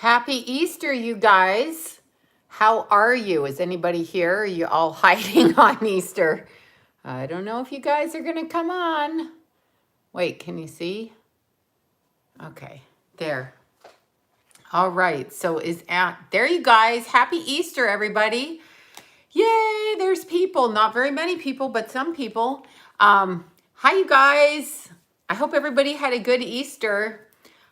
Happy Easter, you guys. How are you? Is anybody here? Are you all hiding on Easter? I don't know if you guys are going to come on. Wait, can you see? Okay, there. All right, so there you guys. Happy Easter, everybody. Yay, there's people. Not very many people, but some people. Hi, you guys. I hope everybody had a good Easter.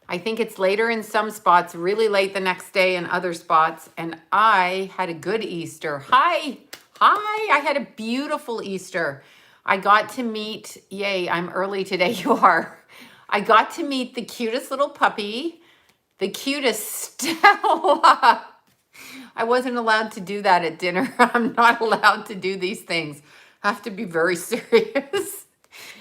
I think it's later in some spots, really late the next day in other spots. And I had a good Easter. Hi. I had a beautiful Easter. I got to meet, yay, I'm early today, you are. I got to meet the cutest little puppy, the cutest Stella. I wasn't allowed to do that at dinner. I'm not allowed to do these things. I have to be very serious.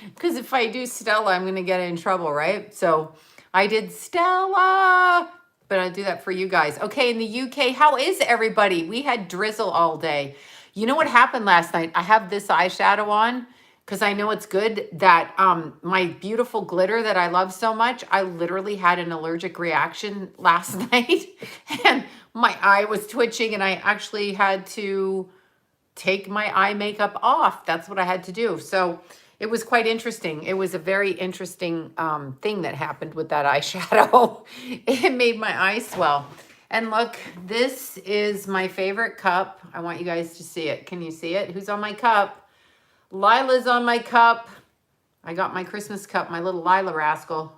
Because if I do Stella, I'm going to get in trouble, right? So I did Stella, but I'll do that for you guys. Okay, in the UK, how is everybody? We had drizzle all day. You know what happened last night? I have this eyeshadow on because I know it's good that my beautiful glitter that I love so much, I literally had an allergic reaction last night and my eye was twitching and I actually had to take my eye makeup off. That's what I had to do. So it was quite interesting. It was a very interesting thing that happened with that eyeshadow. It made my eyes swell. And look, this is my favorite cup. I want you guys to see it. Can you see it? Who's on my cup? Lila's on my cup. I got my Christmas cup, my little Lila rascal.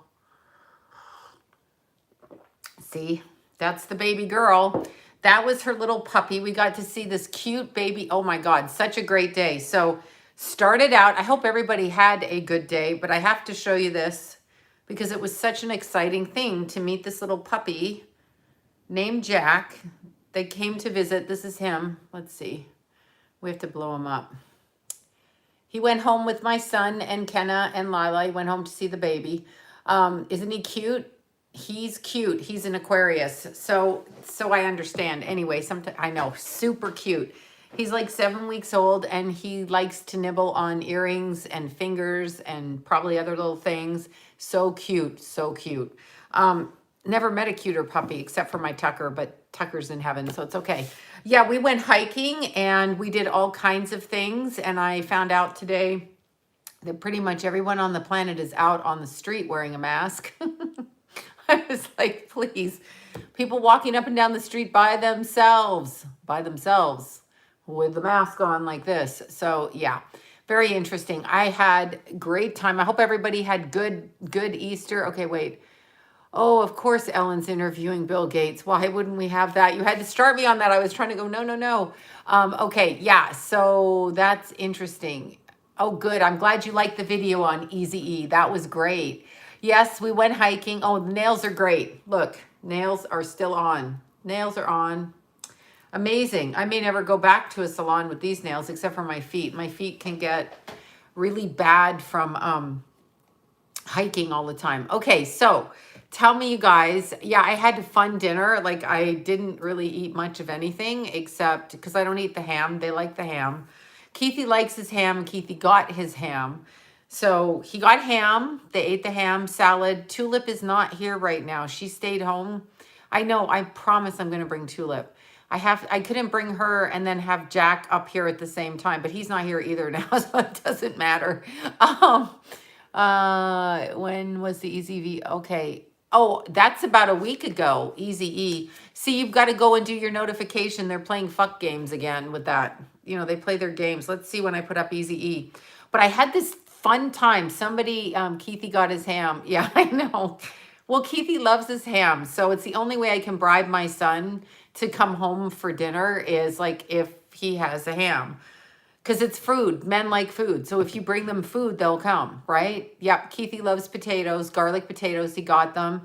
See, that's the baby girl. That was her little puppy. We got to see this cute baby. Oh my God, such a great day. So started out, I hope everybody had a good day, but I have to show you this because it was such an exciting thing to meet this little puppy named Jack. They came to visit. This is him. Let's see. We have to blow him up. He went home with my son and Kenna and Lila. He went home to see the baby. Isn't he cute? He's cute. He's an Aquarius. So I understand. Anyway, I know, super cute. He's like 7 weeks old and he likes to nibble on earrings and fingers and probably other little things. So cute, so cute. Never met a cuter puppy except for my Tucker, but Tucker's in heaven, so it's okay. Yeah, we went hiking and we did all kinds of things. And I found out today that pretty much everyone on the planet is out on the street wearing a mask. I was like, please, people walking up and down the street by themselves with the mask on like this. So yeah, very interesting. I had a great time. I hope everybody had good Easter. Okay, wait. Oh, of course, Ellen's interviewing Bill Gates. Why wouldn't we have that? You had to start me on that. I was trying to go, no. Okay, yeah, so that's interesting. Oh, good. I'm glad you liked the video on Easy-E. That was great. Yes, we went hiking. Oh, the nails are great. Look, nails are still on. Nails are on. Amazing. I may never go back to a salon with these nails except for my feet. My feet can get really bad from hiking all the time. Okay, so tell me, you guys. Yeah, I had a fun dinner. Like, I didn't really eat much of anything except because I don't eat the ham. They like the ham. Keithy likes his ham. Keithy got his ham. So he got ham. They ate the ham salad. Tulip is not here right now. She stayed home. I know. I promise I'm going to bring Tulip. I couldn't bring her and then have Jack up here at the same time, but he's not here either now, so it doesn't matter. When was the Easy V? Okay. Oh, that's about a week ago, Easy E. See, you've got to go and do your notification. They're playing fuck games again with that. You know, they play their games. Let's see when I put up Easy E. But I had this fun time. Somebody, Keithy got his ham. Yeah, I know. Well, Keithy loves his ham. So it's the only way I can bribe my son to come home for dinner is like if he has a ham. Because it's food. Men like food. So if you bring them food, they'll come, right? Yep, Keithy loves potatoes, garlic potatoes. He got them.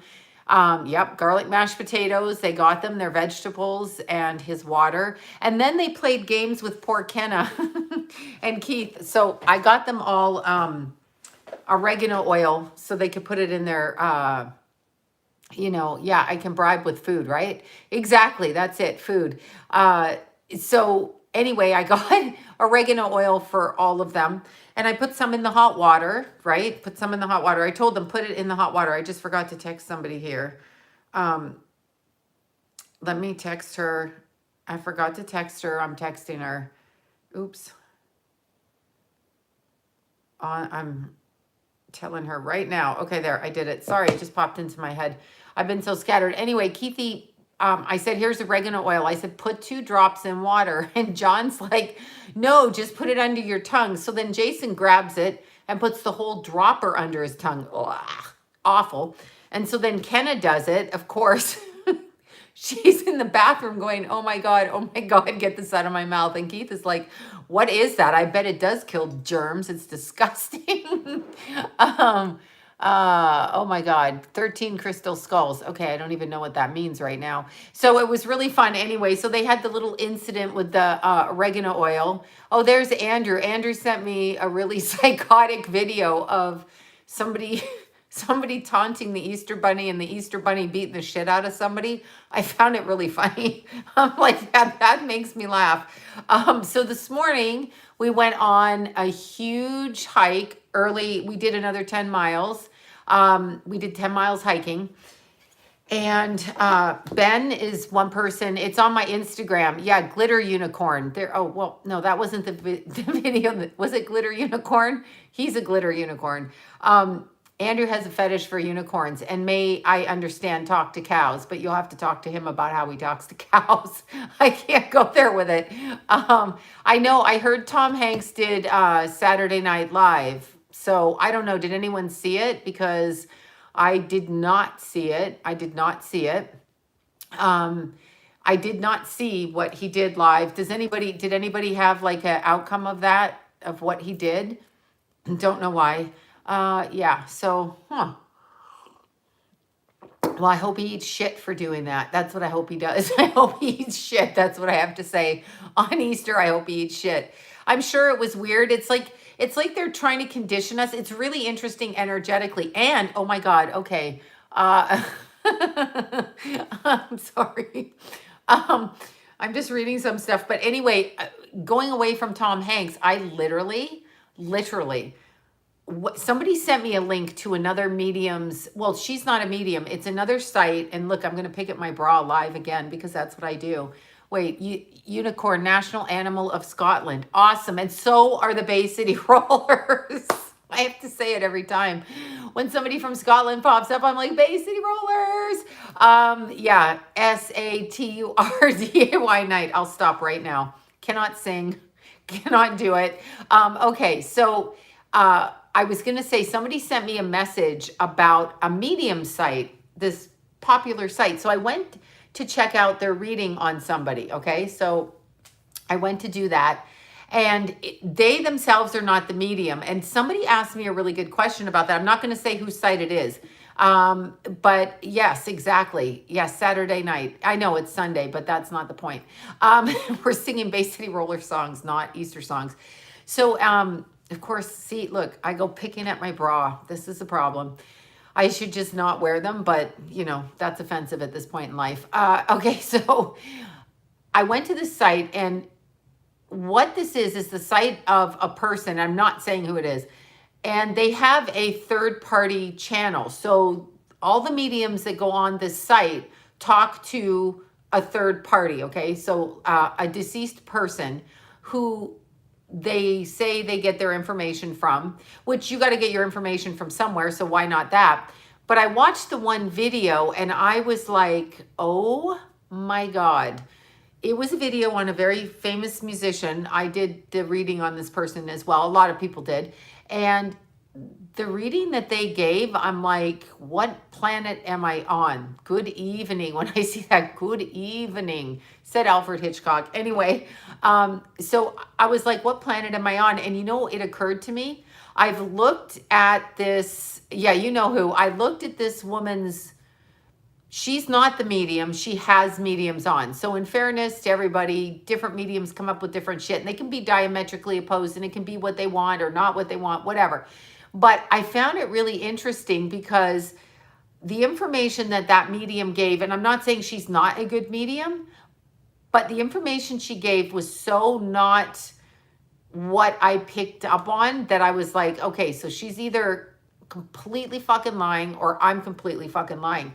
Yep, garlic mashed potatoes. They got them. They're vegetables and his water. And then they played games with poor Kenna and Keith. So I got them all oregano oil so they could put it in their, yeah, I can bribe with food, right? Exactly. That's it. Food. So anyway, I got oregano oil for all of them. And I put some in the hot water, right? Put some in the hot water. I told them, put it in the hot water. I just forgot to text somebody here. Let me text her. I forgot to text her. I'm texting her. Oops. I'm telling her right now. Okay, there, I did it. Sorry, it just popped into my head. I've been so scattered. Anyway, Keithy, I said, here's oregano oil. I said, put 2 drops in water. And John's like, no, just put it under your tongue. So then Jason grabs it and puts the whole dropper under his tongue. Ugh, awful. And so then Kenna does it, of course. She's in the bathroom going, oh my God, get this out of my mouth. And Keith is like, what is that? I bet it does kill germs. It's disgusting. Oh my God, 13 crystal skulls. Okay, I don't even know what that means right now. So it was really fun anyway. So they had the little incident with the oregano oil. Oh, there's Andrew. Andrew sent me a really psychotic video of somebody taunting the Easter Bunny and the Easter Bunny beating the shit out of somebody. I found it really funny. I'm like, that makes me laugh. So this morning we went on a huge hike early. We did another 10 miles. We did 10 miles hiking. And Ben is one person. It's on my Instagram. Yeah, glitter unicorn. There. Oh well, no, that wasn't the video. Was it glitter unicorn? He's a glitter unicorn. Andrew has a fetish for unicorns, and may I understand talk to cows, but you'll have to talk to him about how he talks to cows. I can't go there with it. I know. I heard Tom Hanks did Saturday Night Live, so I don't know. Did anyone see it? Because I did not see it. I did not see it. I did not see what he did live. Did anybody have like an outcome of that, of what he did? Don't know why. Yeah, so, Well, I hope he eats shit for doing that. That's what I hope he does. I hope he eats shit. That's what I have to say. On Easter, I hope he eats shit. I'm sure it was weird. It's like they're trying to condition us. It's really interesting energetically. And, oh my God, okay. I'm sorry. I'm just reading some stuff. But anyway, going away from Tom Hanks, I literally, somebody sent me a link to another medium's, well, she's not a medium. It's another site. And look, I'm going to pick up my bra live again because that's what I do. Wait, unicorn, national animal of Scotland. Awesome. And so are the Bay City Rollers. I have to say it every time. When somebody from Scotland pops up, I'm like, Bay City Rollers. Yeah, SATURDAY night. I'll stop right now. Cannot sing. Cannot do it. Okay, so I was going to say, somebody sent me a message about a medium site, this popular site. So I went to check out their reading on somebody. Okay. So I went to do that, and they themselves are not the medium. And somebody asked me a really good question about that. I'm not going to say whose site it is. But yes, exactly. Yes. Saturday night. I know it's Sunday, but that's not the point. We're singing Bay City Roller songs, not Easter songs. So, of course, see, look, I go picking at my bra. This is the problem. I should just not wear them, but you know, that's offensive at this point in life. Okay, so I went to this site, and what this is the site of a person. I'm not saying who it is. And they have a third-party channel. So all the mediums that go on this site talk to a third party, okay? So a deceased person who they say they get their information from, which you got to get your information from somewhere, so why not that? But I watched the one video and I was like, oh my God. It was a video on a very famous musician. I did the reading on this person as well. A lot of people did. And the reading that they gave, I'm like, what planet am I on? Good evening. When I see that, good evening, said Alfred Hitchcock. Anyway, so I was like, what planet am I on? And you know, it occurred to me, I've looked at this, yeah, you know who. I looked at this woman's, she's not the medium. She has mediums on. So in fairness to everybody, different mediums come up with different shit, and they can be diametrically opposed, and it can be what they want or not what they want, whatever. But I found it really interesting because the information that that medium gave, and I'm not saying she's not a good medium, but the information she gave was so not what I picked up on that I was like, okay, so she's either completely fucking lying or I'm completely fucking lying.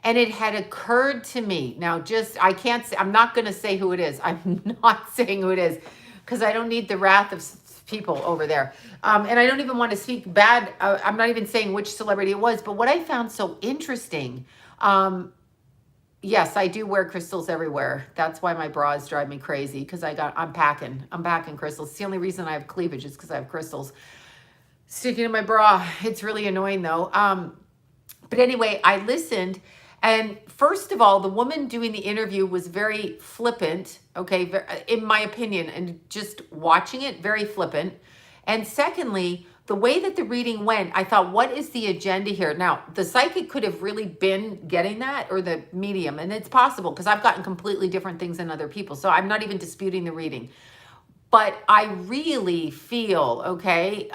And it had occurred to me. Now, I can't say, I'm not going to say who it is. I'm not saying who it is because I don't need the wrath of people over there. And I don't even want to speak bad. I'm not even saying which celebrity it was. But what I found so interesting, yes, I do wear crystals everywhere. That's why my bras drive me crazy because I'm packing crystals. It's the only reason I have cleavage is because I have crystals sticking in my bra. It's really annoying though. But anyway, I listened. And first of all, the woman doing the interview was very flippant, okay, in my opinion, and just watching it, very flippant. And secondly, the way that the reading went, I thought, what is the agenda here? Now, the psychic could have really been getting that, or the medium, and it's possible because I've gotten completely different things than other people. So I'm not even disputing the reading. But I really feel, okay,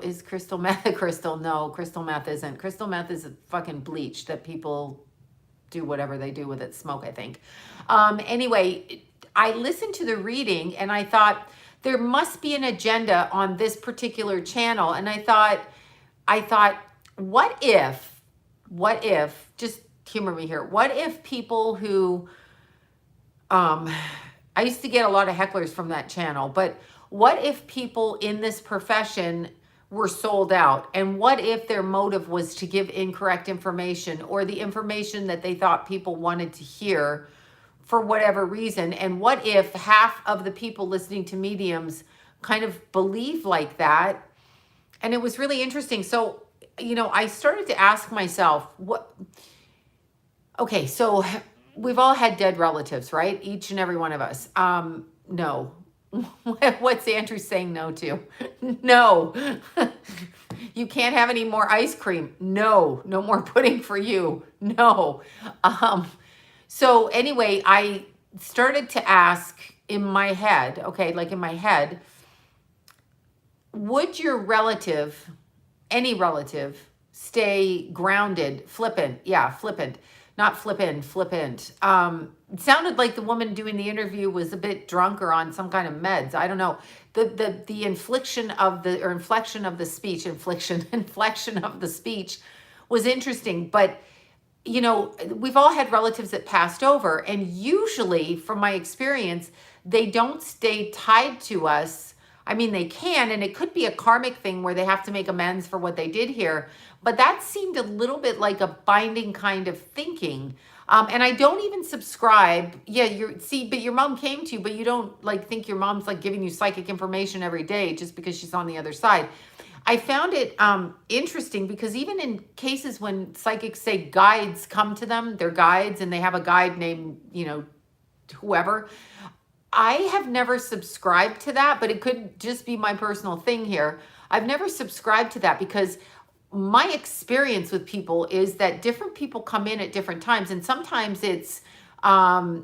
is crystal meth a crystal? No, crystal meth isn't. Crystal meth is a fucking bleach that people do whatever they do with it, smoke, I think. Anyway, I listened to the reading and I thought there must be an agenda on this particular channel. And I thought, what if, just humor me here, what if people who, I used to get a lot of hecklers from that channel, but what if people in this profession were sold out? And what if their motive was to give incorrect information or the information that they thought people wanted to hear for whatever reason? And what if half of the people listening to mediums kind of believe like that? And it was really interesting. So, I started to ask myself, okay, so we've all had dead relatives, right? Each and every one of us. No. What's Andrew saying no to? No. You can't have any more ice cream. No. No more pudding for you. No. So anyway, I started to ask in my head, okay, like in my head, would your relative, any relative, stay grounded, flippant? Yeah, flippant. Not flippant. It sounded like the woman doing the interview was a bit drunk or on some kind of meds. I don't know. The inflection of the speech was interesting. But, we've all had relatives that passed over. And usually, from my experience, they don't stay tied to us. I mean, they can, and it could be a karmic thing where they have to make amends for what they did here. But that seemed a little bit like a binding kind of thinking. And I don't even subscribe. Yeah, but your mom came to you, but you don't think your mom's giving you psychic information every day just because she's on the other side. I found it interesting because even in cases when psychics say guides come to them, they're guides, and they have a guide named, whoever. I have never subscribed to that, but it could just be my personal thing here. I've never subscribed to that because my experience with people is that different people come in at different times. And sometimes it's, I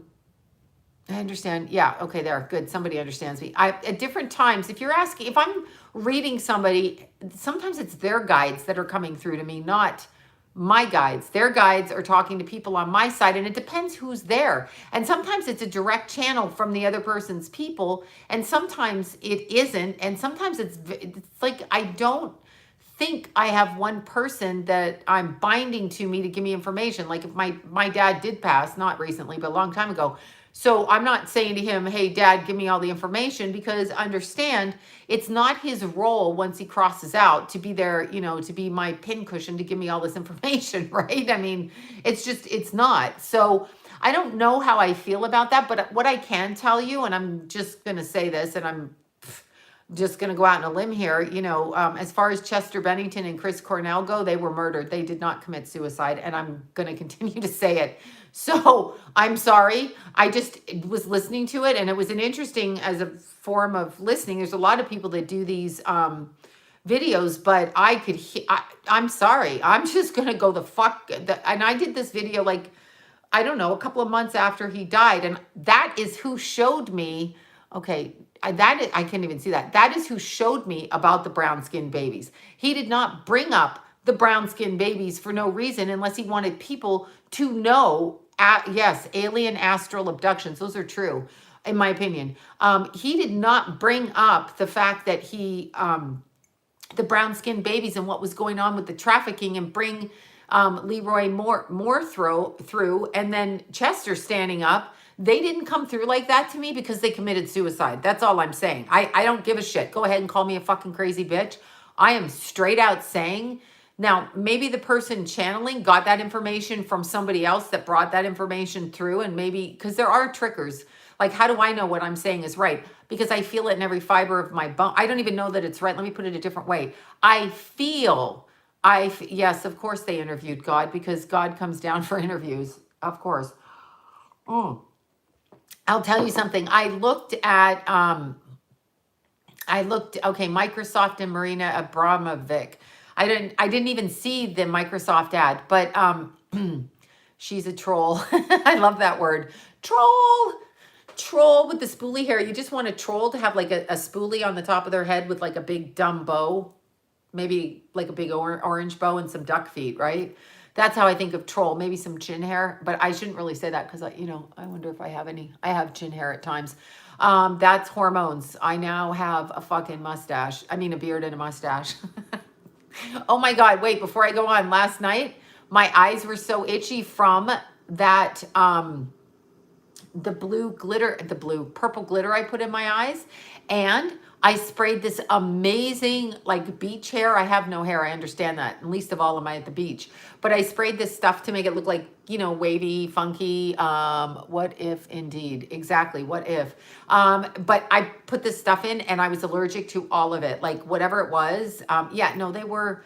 understand. Yeah. Okay. There. Good. Somebody understands me. At different times, if I'm reading somebody, sometimes it's their guides that are coming through to me, not my guides. Their guides are talking to people on my side, and it depends who's there. And sometimes it's a direct channel from the other person's people, and sometimes it isn't. And sometimes it's like I don't think I have one person that I'm binding to me to give me information. Like if my dad did pass, not recently, but a long time ago. So I'm not saying to him, hey, Dad, give me all the information, because understand it's not his role once he crosses out to be there, to be my pincushion to give me all this information, right? I mean, it's not. So I don't know how I feel about that, but what I can tell you, and I'm just going to say this, and I'm just going to go out on a limb here, as far as Chester Bennington and Chris Cornell go, they were murdered. They did not commit suicide, and I'm going to continue to say it. So I'm sorry. I just was listening to it, and it was an interesting as a form of listening. There's a lot of people that do these videos, but I'm sorry. I'm just going to go the fuck. And I did this video I don't know, a couple of months after he died, and that is who showed me, okay, I can't even see that. That is who showed me about the brown skin babies. He did not bring up the brown skin babies for no reason unless he wanted people to know, yes, alien astral abductions. Those are true, in my opinion. He did not bring up the fact that the brown skin babies and what was going on with the trafficking and bring Leroy more through, and then Chester standing up. They didn't come through like that to me because they committed suicide. That's all I'm saying. I don't give a shit. Go ahead and call me a fucking crazy bitch. I am straight out saying, now maybe the person channeling got that information from somebody else that brought that information through, and maybe because there are triggers. Like, how do I know what I'm saying is right? Because I feel it in every fiber of my bone. I don't even know that it's right. Let me put it a different way. Yes, of course they interviewed God, because God comes down for interviews. Of course. Mm. I'll tell you something. Okay, Microsoft and Marina Abramovic. I didn't even see the Microsoft ad, but she's a troll. I love that word. Troll with the spoolie hair. You just want a troll to have like a spoolie on the top of their head with like a big dumb bow, maybe like a big orange bow and some duck feet, right? That's how I think of troll. Maybe some chin hair, but I shouldn't really say that because I wonder if I have any. I have chin hair at times. That's hormones. I now have a fucking mustache. I mean, a beard and a mustache. Oh my God. Wait, before I go on, last night, my eyes were so itchy from that, the purple glitter I put in my eyes. And I sprayed this amazing like beach hair. I have no hair. I understand that. And least of all am I at the beach. But I sprayed this stuff to make it look like, wavy, funky. What if indeed? Exactly. What if? But I put this stuff in and I was allergic to all of it. Like whatever it was. They were,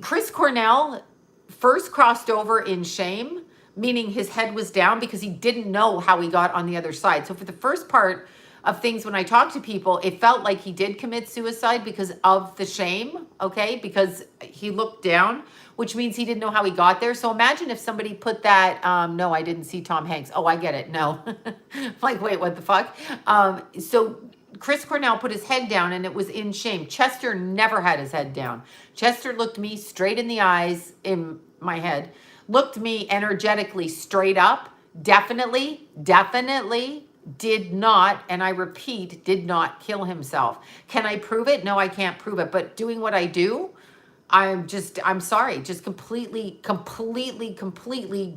Chris Cornell first crossed over in shame, meaning his head was down because he didn't know how he got on the other side. So for the first part of things, when I talk to people, it felt like he did commit suicide because of the shame, okay? Because he looked down, which means he didn't know how he got there. So imagine if somebody put that, no, I didn't see Tom Hanks. Oh, I get it, no. Like, wait, what the fuck? So Chris Cornell put his head down and it was in shame. Chester never had his head down. Chester looked me straight in the eyes in my head, looked me energetically straight up, definitely did not, and I repeat, did not kill himself. Can I prove it? No, I can't prove it. But doing what I do, I'm sorry, just completely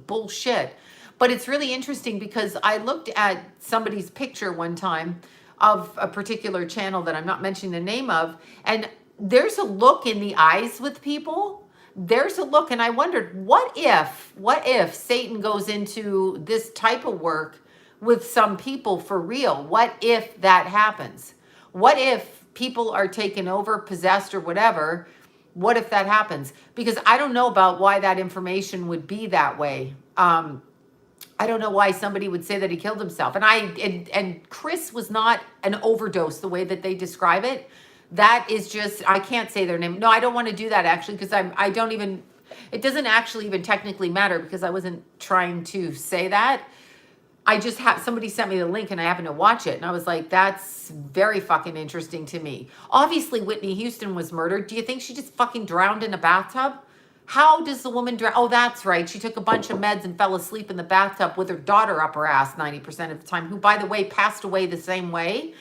bullshit. But it's really interesting because I looked at somebody's picture one time of a particular channel that I'm not mentioning the name of, and there's a look in the eyes with people. There's a look, and I wondered, what if Satan goes into this type of work with some people for real? What if that happens? What if people are taken over, possessed, or whatever? What if that happens? Because I don't know about why that information would be that way. I don't know why somebody would say that he killed himself. And Chris was not an overdose the way that they describe it. That is just, I can't say their name. No, I don't want to do that actually, because it doesn't actually even technically matter because I wasn't trying to say that. I just somebody sent me the link and I happened to watch it. And I was like, that's very fucking interesting to me. Obviously, Whitney Houston was murdered. Do you think she just fucking drowned in a bathtub? How does the woman drown? Oh, that's right. She took a bunch of meds and fell asleep in the bathtub with her daughter up her ass 90% of the time, who, by the way, passed away the same way.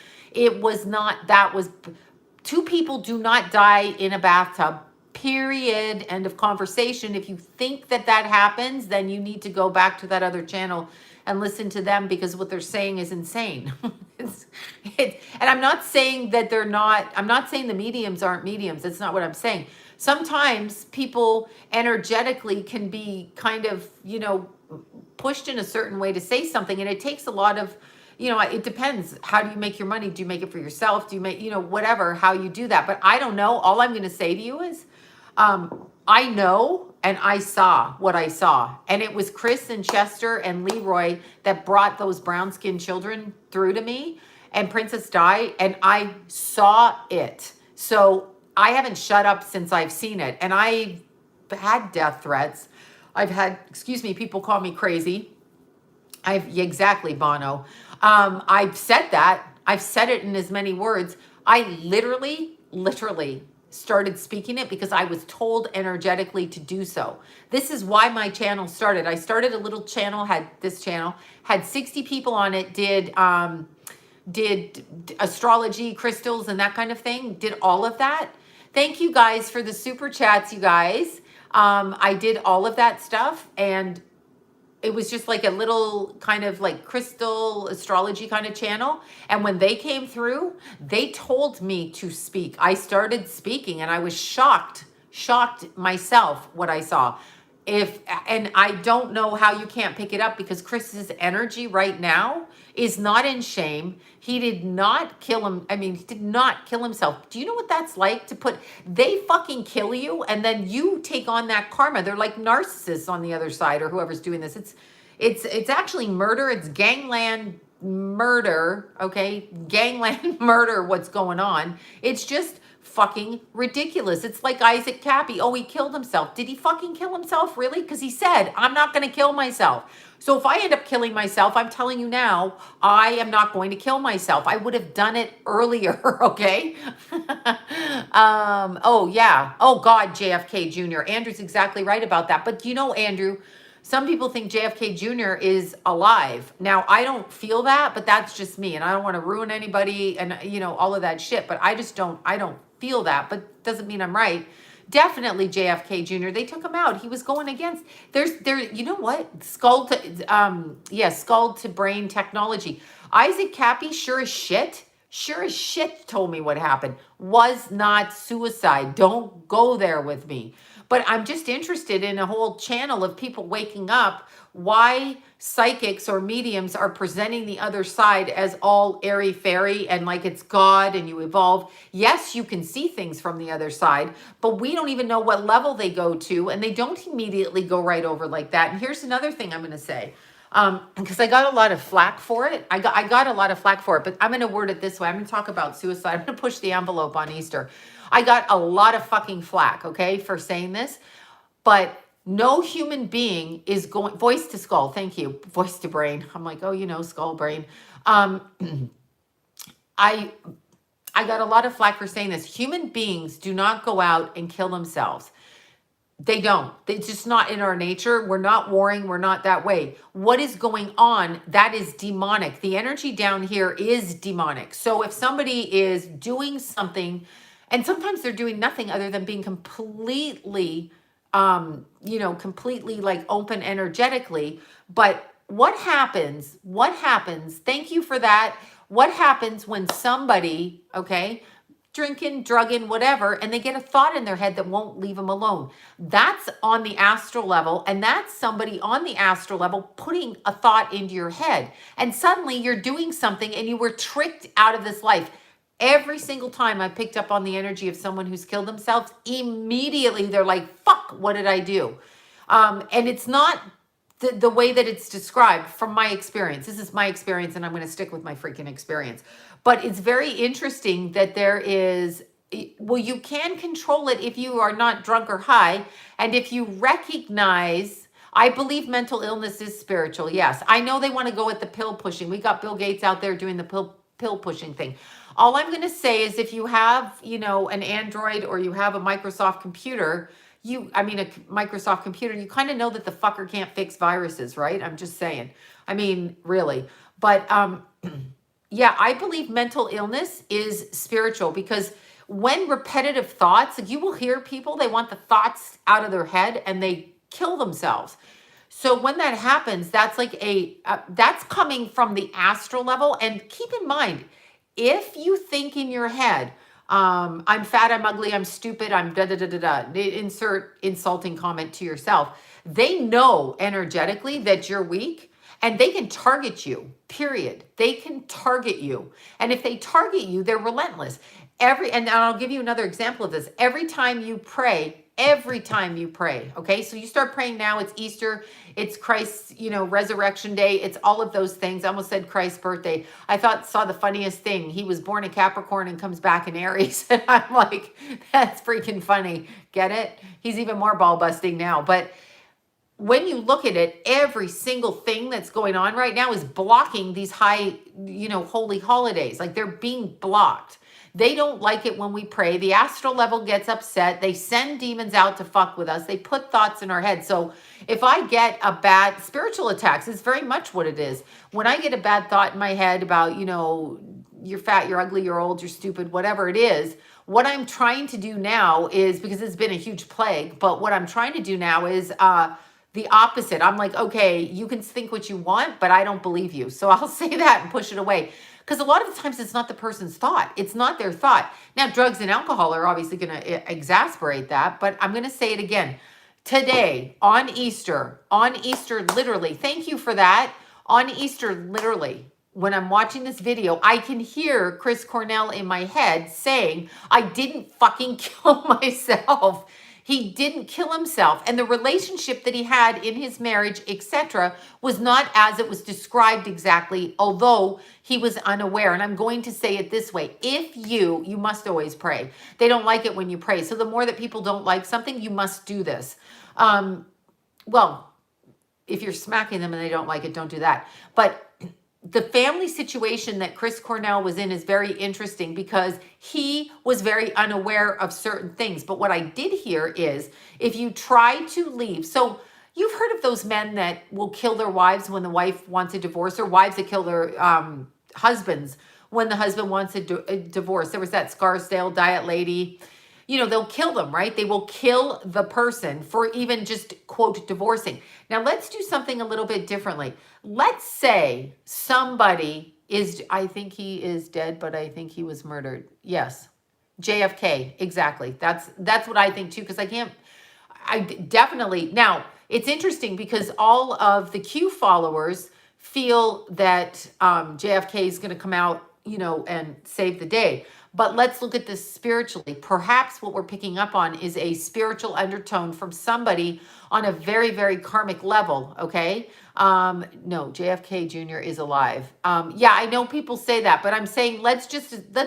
Two people do not die in a bathtub. Period. End of conversation. If you think that happens, then you need to go back to that other channel and listen to them, because what they're saying is insane. And I'm not saying that I'm not saying the mediums aren't mediums. That's not what I'm saying. Sometimes people energetically can be kind of, pushed in a certain way to say something. And it takes a lot of, it depends. How do you make your money? Do you make it for yourself? Do you make, whatever, how you do that? But I don't know. All I'm going to say to you is, I know, and I saw what I saw. And it was Chris and Chester and Leroy that brought those brown-skinned children through to me, and Princess Di, and I saw it. So I haven't shut up since I've seen it. And I've had death threats. I've had, people call me crazy. Exactly, Bono. I've said that. I've said it in as many words. I literally started speaking it because I was told energetically to do so. This is why my channel started. I started a little channel, had 60 people on it, did astrology, crystals, and that kind of thing, did all of that. Thank you guys for the super chats, you guys. I did all of that stuff, and it was just like a little kind of like crystal astrology kind of channel. And when they came through, they told me to speak. I started speaking and I was shocked myself what I saw. And I don't know how you can't pick it up, because Chris's energy right now is not in shame. He did not kill him. I mean, he did not kill himself. Do you know what that's like to they fucking kill you and then you take on that karma? They're like narcissists on the other side, or whoever's doing this. It's actually murder. It's gangland murder. Okay. Gangland murder. What's going on? It's just fucking ridiculous. It's like Isaac Cappy. Oh, he killed himself. Did he fucking kill himself? Really? Because he said, I'm not going to kill myself. So if I end up killing myself, I'm telling you now, I am not going to kill myself. I would have done it earlier. Okay. Oh yeah. Oh God, JFK Jr. Andrew's exactly right about that. But you know, Andrew, some people think JFK Jr. is alive. Now, I don't feel that, but that's just me. And I don't want to ruin anybody and, all of that shit. But I don't feel that, but doesn't mean I'm right. Definitely JFK Jr. They took him out. He was going against, you know what? Skull to brain technology. Isaac Cappy, sure as shit told me what happened. Was not suicide. Don't go there with me. But I'm just interested in a whole channel of people waking up, why psychics or mediums are presenting the other side as all airy-fairy and like it's God and you evolve. Yes, you can see things from the other side, but we don't even know what level they go to, and they don't immediately go right over like that. And here's another thing I'm going to say, because I got a lot of flack for it. I got a lot of flack for it, but I'm going to word it this way. I'm going to talk about suicide. I'm going to push the envelope on Easter. I got a lot of fucking flack, okay, for saying this, but no human being is going, voice to skull, thank you, voice to brain. I'm like, oh, skull brain. I got a lot of flack for saying this. Human beings do not go out and kill themselves. They don't. It's just not in our nature. We're not warring. We're not that way. What is going on? That is demonic. The energy down here is demonic. So if somebody is doing something, and sometimes they're doing nothing other than being completely, completely like open energetically. But what happens? Thank you for that. What happens when somebody, okay, drinking, drugging, whatever, and they get a thought in their head that won't leave them alone? That's on the astral level, and that's somebody on the astral level putting a thought into your head. And suddenly you're doing something and you were tricked out of this life. Every single time I picked up on the energy of someone who's killed themselves, immediately they're like, fuck, what did I do? And it's not the way that it's described from my experience. This is my experience, and I'm going to stick with my freaking experience. But it's very interesting that there is, well, you can control it if you are not drunk or high. And if you recognize, I believe mental illness is spiritual. Yes. I know they want to go with the pill pushing. We got Bill Gates out there doing the pill pushing thing. All I'm going to say is if you have, an Android or you have a Microsoft computer, a Microsoft computer, you kind of know that the fucker can't fix viruses, right? I'm just saying. I mean, really. But yeah, I believe mental illness is spiritual, because when repetitive thoughts, like you will hear people, they want the thoughts out of their head and they kill themselves. So when that happens, that's like that's coming from the astral level. And keep in mind, if you think in your head, I'm fat, I'm ugly, I'm stupid, I'm da-da-da-da-da, insert insulting comment to yourself, they know energetically that you're weak and they can target you, period. They can target you. And if they target you, they're relentless. And I'll give you another example of this. Every time you pray, okay? So you start praying now, it's Easter, it's Christ's, resurrection day, it's all of those things. I almost said Christ's birthday. I saw the funniest thing. He was born in Capricorn and comes back in Aries. And I'm like, that's freaking funny. Get it? He's even more ball busting now. But when you look at it, every single thing that's going on right now is blocking these high, holy holidays. Like they're being blocked. They don't like it when we pray. The astral level gets upset. They send demons out to fuck with us. They put thoughts in our head. So if I get a bad spiritual attacks, it's very much what it is. When I get a bad thought in my head about, you're fat, you're ugly, you're old, you're stupid, whatever it is, What I'm trying to do now is, because it's been a huge plague, but what I'm trying to do now is the opposite. I'm like, okay, you can think what you want, but I don't believe you. So I'll say that and push it away. Because a lot of the times it's not the person's thought. It's not their thought. Now, drugs and alcohol are obviously going to exasperate that, but I'm going to say it again. Today, on Easter, literally, thank you for that. On Easter, literally, when I'm watching this video, I can hear Chris Cornell in my head saying, I didn't fucking kill myself. He didn't kill himself. And the relationship that he had in his marriage, etc., was not as it was described exactly, although he was unaware. And I'm going to say it this way. If you must always pray. They don't like it when you pray. So the more that people don't like something, you must do this. Well, if you're smacking them and they don't like it, don't do that. But the family situation that Chris Cornell was in is very interesting because he was very unaware of certain things. But what I did hear is if you try to leave, so you've heard of those men that will kill their wives when the wife wants a divorce, or wives that kill their husbands when the husband wants a divorce. There was that Scarsdale diet lady. You know, they'll kill them, right? They will kill the person for even just, quote, divorcing. Now, let's do something a little bit differently. Let's say somebody is, I think he is dead, but I think he was murdered. Yes. JFK, exactly. That's what I think too, because I definitely, now, it's interesting because all of the Q followers feel that JFK is going to come out, you know, and save the day. But let's look at this spiritually. Perhaps what we're picking up on is a spiritual undertone from somebody on a very, very karmic level, okay? No, JFK Jr. is alive. Yeah, I know people say that, but I'm saying let's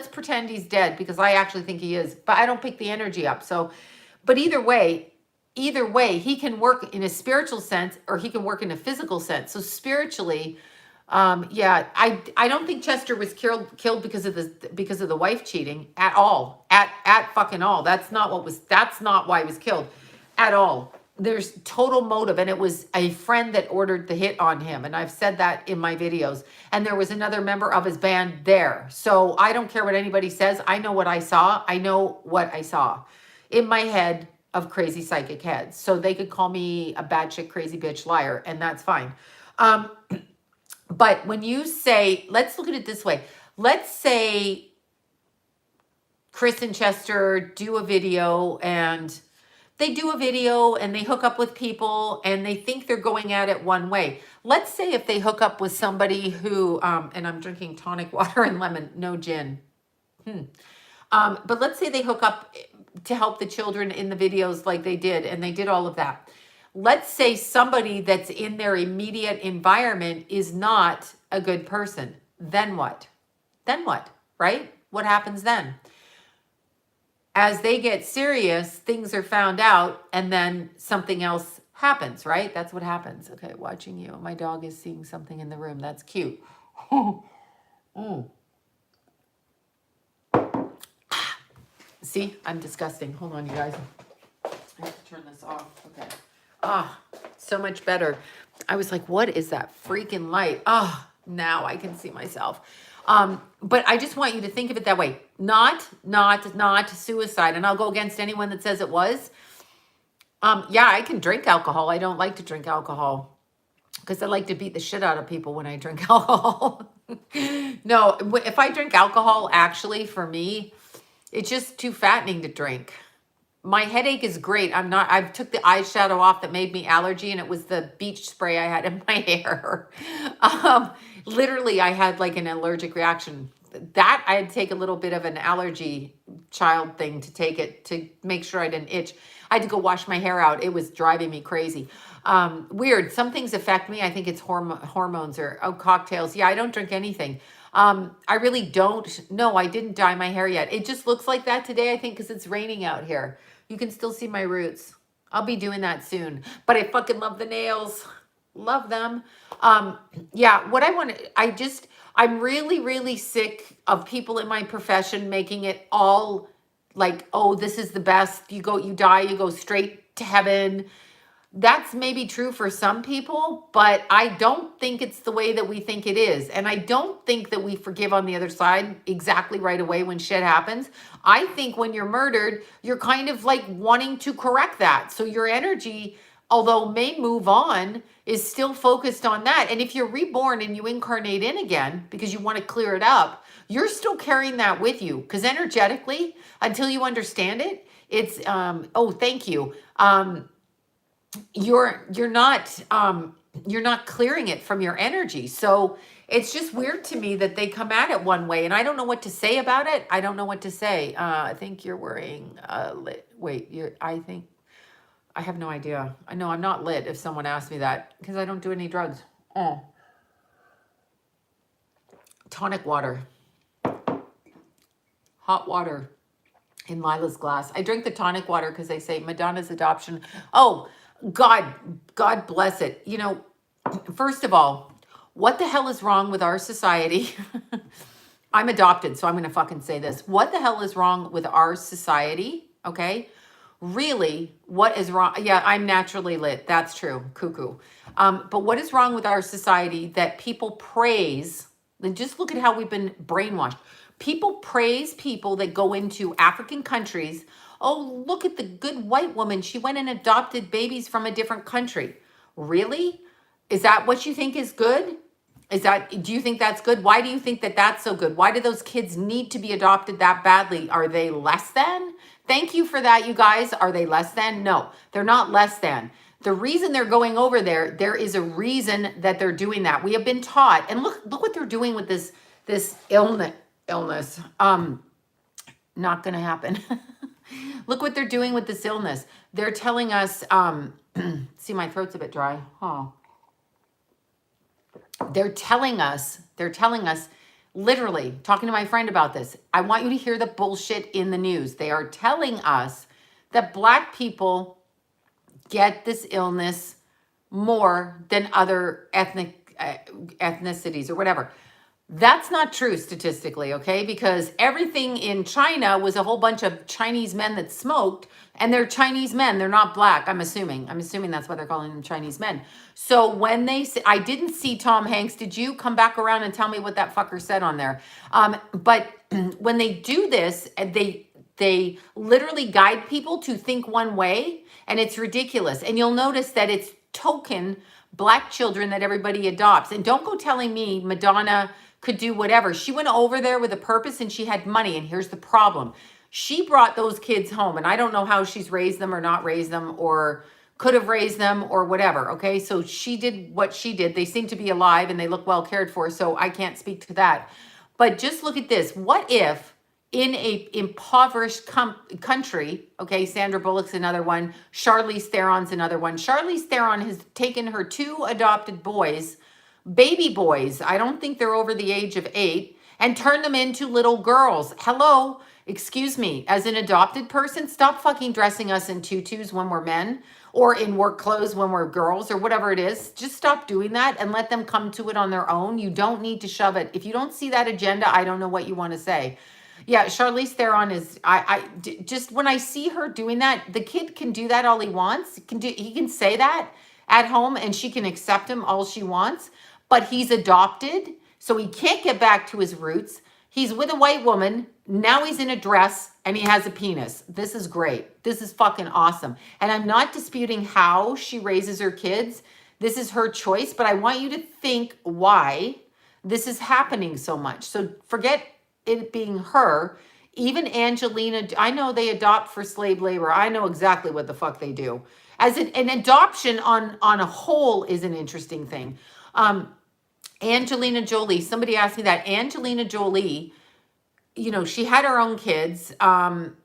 pretend he's dead because I actually think he is, but I don't pick the energy up. So, but either way, he can work in a spiritual sense or he can work in a physical sense. So spiritually, yeah, I don't think Chester was killed because of the wife cheating at all, at fucking all. That's not why he was killed at all. There's total motive, and it was a friend that ordered the hit on him, and I've said that in my videos. And there was another member of his band there, so I don't care what anybody says. I know what I saw. I know what I saw in my head of crazy psychic heads. So they could call me a bad chick, crazy bitch, liar, and that's fine. But when you say, let's look at it this way. Let's say Chris and Chester do a video and they hook up with people and they think they're going at it one way. Let's say if they hook up with somebody who, and I'm drinking tonic water and lemon, no gin. But let's say they hook up to help the children in the videos like they did, and they did all of that. Let's say somebody that's in their immediate environment is not a good person. Then what? Right? What happens then? As they get serious, things are found out and then something else happens, right? That's what happens. Okay, watching you. My dog is seeing something in the room. That's cute. See, I'm disgusting. Hold on, you guys. I have to turn this off. Okay. So much better. I was like, what is that freaking light? Now I can see myself. But I just want you to think of it that way. Not suicide. And I'll go against anyone that says it was. Yeah, I can drink alcohol. I don't like to drink alcohol because I like to beat the shit out of people when I drink alcohol. No, if I drink alcohol, actually, for me, it's just too fattening to drink. My headache is great. I took the eyeshadow off that made me allergy, and it was the beach spray I had in my hair. Literally, I had like an allergic reaction. That I had to take a little bit of an allergy child thing to take it to make sure I didn't itch. I had to go wash my hair out. It was driving me crazy. Weird. Some things affect me. I think it's hormones or cocktails. Yeah, I don't drink anything. I really don't. No, I didn't dye my hair yet. It just looks like that today, I think, because it's raining out here. You can still see my roots. I'll be doing that soon. But I fucking love the nails. Love them. Yeah, what I want to, I'm really, really sick of people in my profession making it all like, oh, this is the best. You die, you go straight to heaven. That's maybe true for some people, but I don't think it's the way that we think it is. And I don't think that we forgive on the other side exactly right away when shit happens. I think when you're murdered, you're kind of like wanting to correct that. So your energy, although may move on, is still focused on that. And if you're reborn and you incarnate in again because you want to clear it up, you're still carrying that with you. Because energetically, until you understand it, it's oh, thank you. You're not clearing it from your energy. So it's just weird to me that they come at it one way, and I don't know what to say about it. I don't know what to say. I think you're wearing wait, I think I have no idea. I know I'm not lit if someone asks me that because I don't do any drugs. Oh, tonic water, hot water in Lila's glass. I drink the tonic water because they say Madonna's adoption. Oh, God bless it. You know, first of all, what the hell is wrong with our society? I'm adopted, so I'm going to fucking say this. What the hell is wrong with our society? Okay. Really, what is wrong? Yeah, I'm naturally lit. That's true. Cuckoo. But what is wrong with our society that people praise? And just look at how we've been brainwashed. People praise people that go into African countries. Oh, look at the good white woman. She went and adopted babies from a different country. Really? Is that what you think is good? Do you think that's good? Why do you think that that's so good? Why do those kids need to be adopted that badly? Are they less than? Thank you for that, you guys. Are they less than? No, they're not less than. The reason they're going over there is a reason that they're doing that. We have been taught, and look what they're doing with this illness. Not going to happen. Look what they're doing with this illness. They're telling us, see, my throat's a bit dry. Oh. They're telling us, literally, talking to my friend about this. I want you to hear the bullshit in the news. They are telling us that Black people get this illness more than other ethnicities or whatever. That's not true statistically, okay? Because everything in China was a whole bunch of Chinese men that smoked, and they're Chinese men. They're not Black, I'm assuming. I'm assuming that's why they're calling them Chinese men. So when they say, I didn't see Tom Hanks. Did you? Come back around and tell me what that fucker said on there. But when they do this, they literally guide people to think one way, and it's ridiculous. And you'll notice that it's token Black children that everybody adopts. And don't go telling me Madonna could do whatever. She went over there with a purpose and she had money. And here's the problem. She brought those kids home, and I don't know how she's raised them or not raised them or could have raised them or whatever. Okay. So she did what she did. They seem to be alive and they look well cared for. So I can't speak to that, but just look at this. What if in a impoverished country, okay, Sandra Bullock's another one, Charlize Theron's another one. Charlize Theron has taken her 2 adopted boys, baby boys, I don't think they're over the age of 8, and turned them into little girls. Hello, excuse me, as an adopted person, stop fucking dressing us in tutus when we're men or in work clothes when we're girls or whatever it is. Just stop doing that and let them come to it on their own. You don't need to shove it. If you don't see that agenda, I don't know what you want to say. Yeah, Charlize Theron is, just when I see her doing that, the kid can do that all he wants. He can say that at home and she can accept him all she wants, but he's adopted, so he can't get back to his roots. He's with a white woman. Now he's in a dress and he has a penis. This is great. This is fucking awesome. And I'm not disputing how she raises her kids. This is her choice, but I want you to think why this is happening so much. So forget it being her. Even Angelina, I know they adopt for slave labor. I know exactly what the fuck they do. As an adoption on a whole is an interesting thing. Angelina Jolie, somebody asked me that. Angelina Jolie, you know, she had her own kids. I'll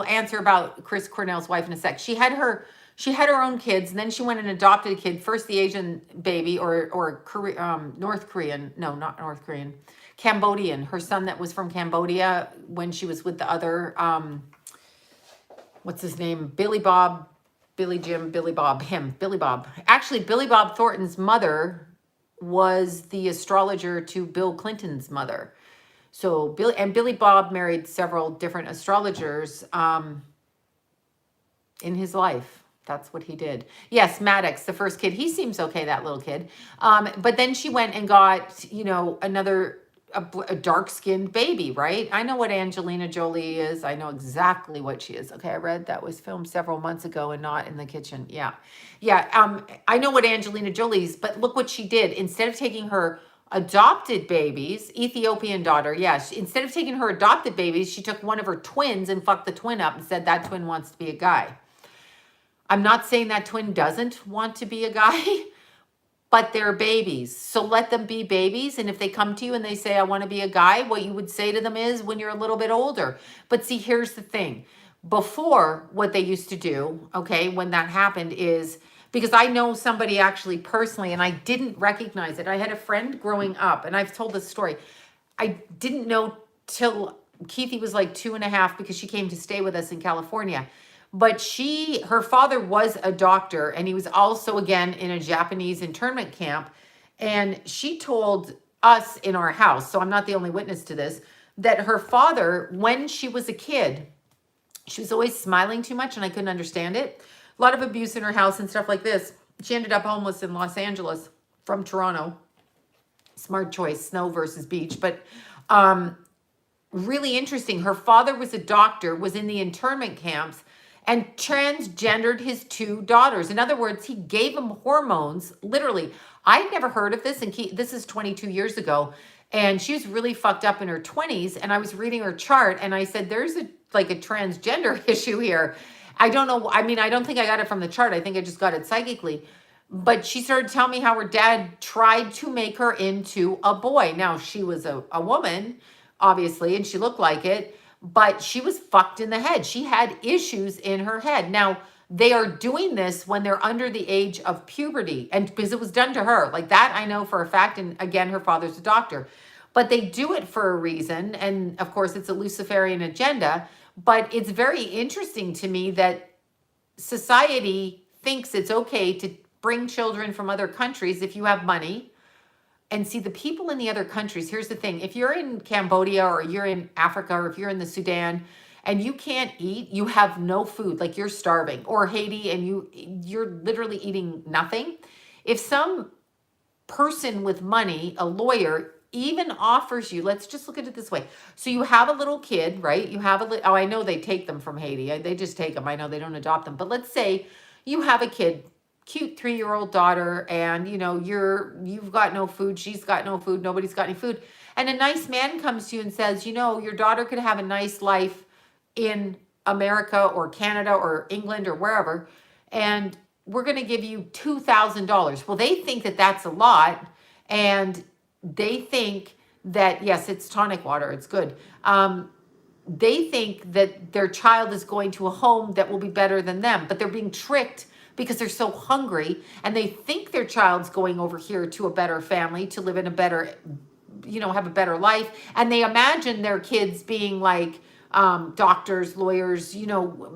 answer about Chris Cornell's wife in a sec. She had her own kids, and then she went and adopted a kid, first the Asian baby or North Korean. No, not North Korean. Cambodian, her son that was from Cambodia when she was with the other, what's his name? Billy Bob. Actually, Billy Bob Thornton's mother was the astrologer to Bill Clinton's mother. So Billy Bob married several different astrologers in his life. That's what he did. Yes, Maddox, the first kid, he seems okay, that little kid. But then she went and got, another a dark-skinned baby, right? I know what Angelina Jolie is. I know exactly what she is. Okay, I read that was filmed several months ago and not in the kitchen. Yeah. Yeah, I know what Angelina Jolie is, but look what she did. Instead of taking her adopted babies, Ethiopian daughter, yes, instead of taking her adopted babies, she took one of her twins and fucked the twin up and said that twin wants to be a guy. I'm not saying that twin doesn't want to be a guy, but they're babies. So let them be babies. And if they come to you and they say, I want to be a guy, what you would say to them is when you're a little bit older. But see, here's the thing. Before, what they used to do, okay, when that happened is, because I know somebody actually personally, and I didn't recognize it. I had a friend growing up, and I've told this story. I didn't know till Keithy was like 2.5 because she came to stay with us in California. But her father was a doctor, and he was also, again, in a Japanese internment camp. And she told us in our house, so I'm not the only witness to this, that her father, when she was a kid, she was always smiling too much, and I couldn't understand it. A lot of abuse in her house and stuff like this. She ended up homeless in Los Angeles from Toronto. Smart choice, snow versus beach. But really interesting. Her father was a doctor, was in the internment camps, and transgendered his 2 daughters. In other words, he gave them hormones, literally. I'd never heard of this, and this is 22 years ago, and she was really fucked up in her 20s, and I was reading her chart, and I said, there's a transgender issue here. I don't know. I mean, I don't think I got it from the chart. I think I just got it psychically. But she started telling me how her dad tried to make her into a boy. Now, she was a woman, obviously, and she looked like it, but she was fucked in the head. She had issues in her head. Now, they are doing this when they're under the age of puberty, and because it was done to her. Like that, I know for a fact, and again, her father's a doctor. But they do it for a reason, and of course, it's a Luciferian agenda, but it's very interesting to me that society thinks it's okay to bring children from other countries if you have money. And see, the people in the other countries, here's the thing. If you're in Cambodia or you're in Africa or if you're in the Sudan and you can't eat, you have no food, like you're starving, or Haiti and you're literally eating nothing. If some person with money, a lawyer, even offers you, let's just look at it this way. So you have a little kid, right? You have oh, I know they take them from Haiti. They just take them. I know they don't adopt them. But let's say you have a kid, cute 3-year-old daughter, and you've got no food, she's got no food, nobody's got any food, and a nice man comes to you and says, your daughter could have a nice life in America or Canada or England or wherever, and we're going to give you $2,000. Well, they think that that's a lot, and they think that, yes, it's tonic water, it's good. They think that their child is going to a home that will be better than them, but they're being tricked because they're so hungry, and they think their child's going over here to a better family, to live in a better, have a better life. And they imagine their kids being like doctors, lawyers,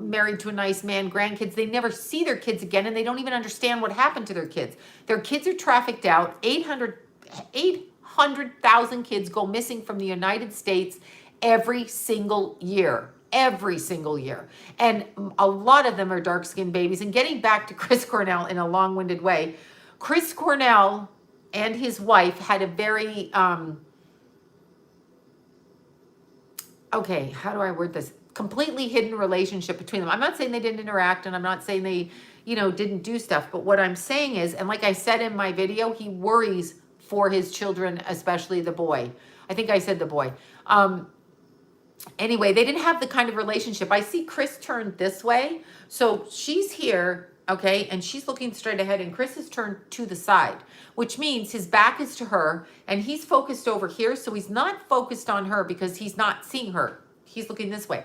married to a nice man, grandkids. They never see their kids again, and they don't even understand what happened to their kids. Their kids are trafficked out. 800,000 kids go missing from the United States every single year. Every single year. And a lot of them are dark-skinned babies. And getting back to Chris Cornell in a long-winded way, Chris Cornell and his wife had a very, okay, how do I word this? Completely hidden relationship between them. I'm not saying they didn't interact, and I'm not saying they, didn't do stuff. But what I'm saying is, and like I said in my video, he worries for his children, especially the boy. I think I said the boy. Anyway, they didn't have the kind of relationship. I see Chris turned this way. So she's here, okay, and she's looking straight ahead, and Chris is turned to the side, which means his back is to her, and he's focused over here. So he's not focused on her because he's not seeing her. He's looking this way.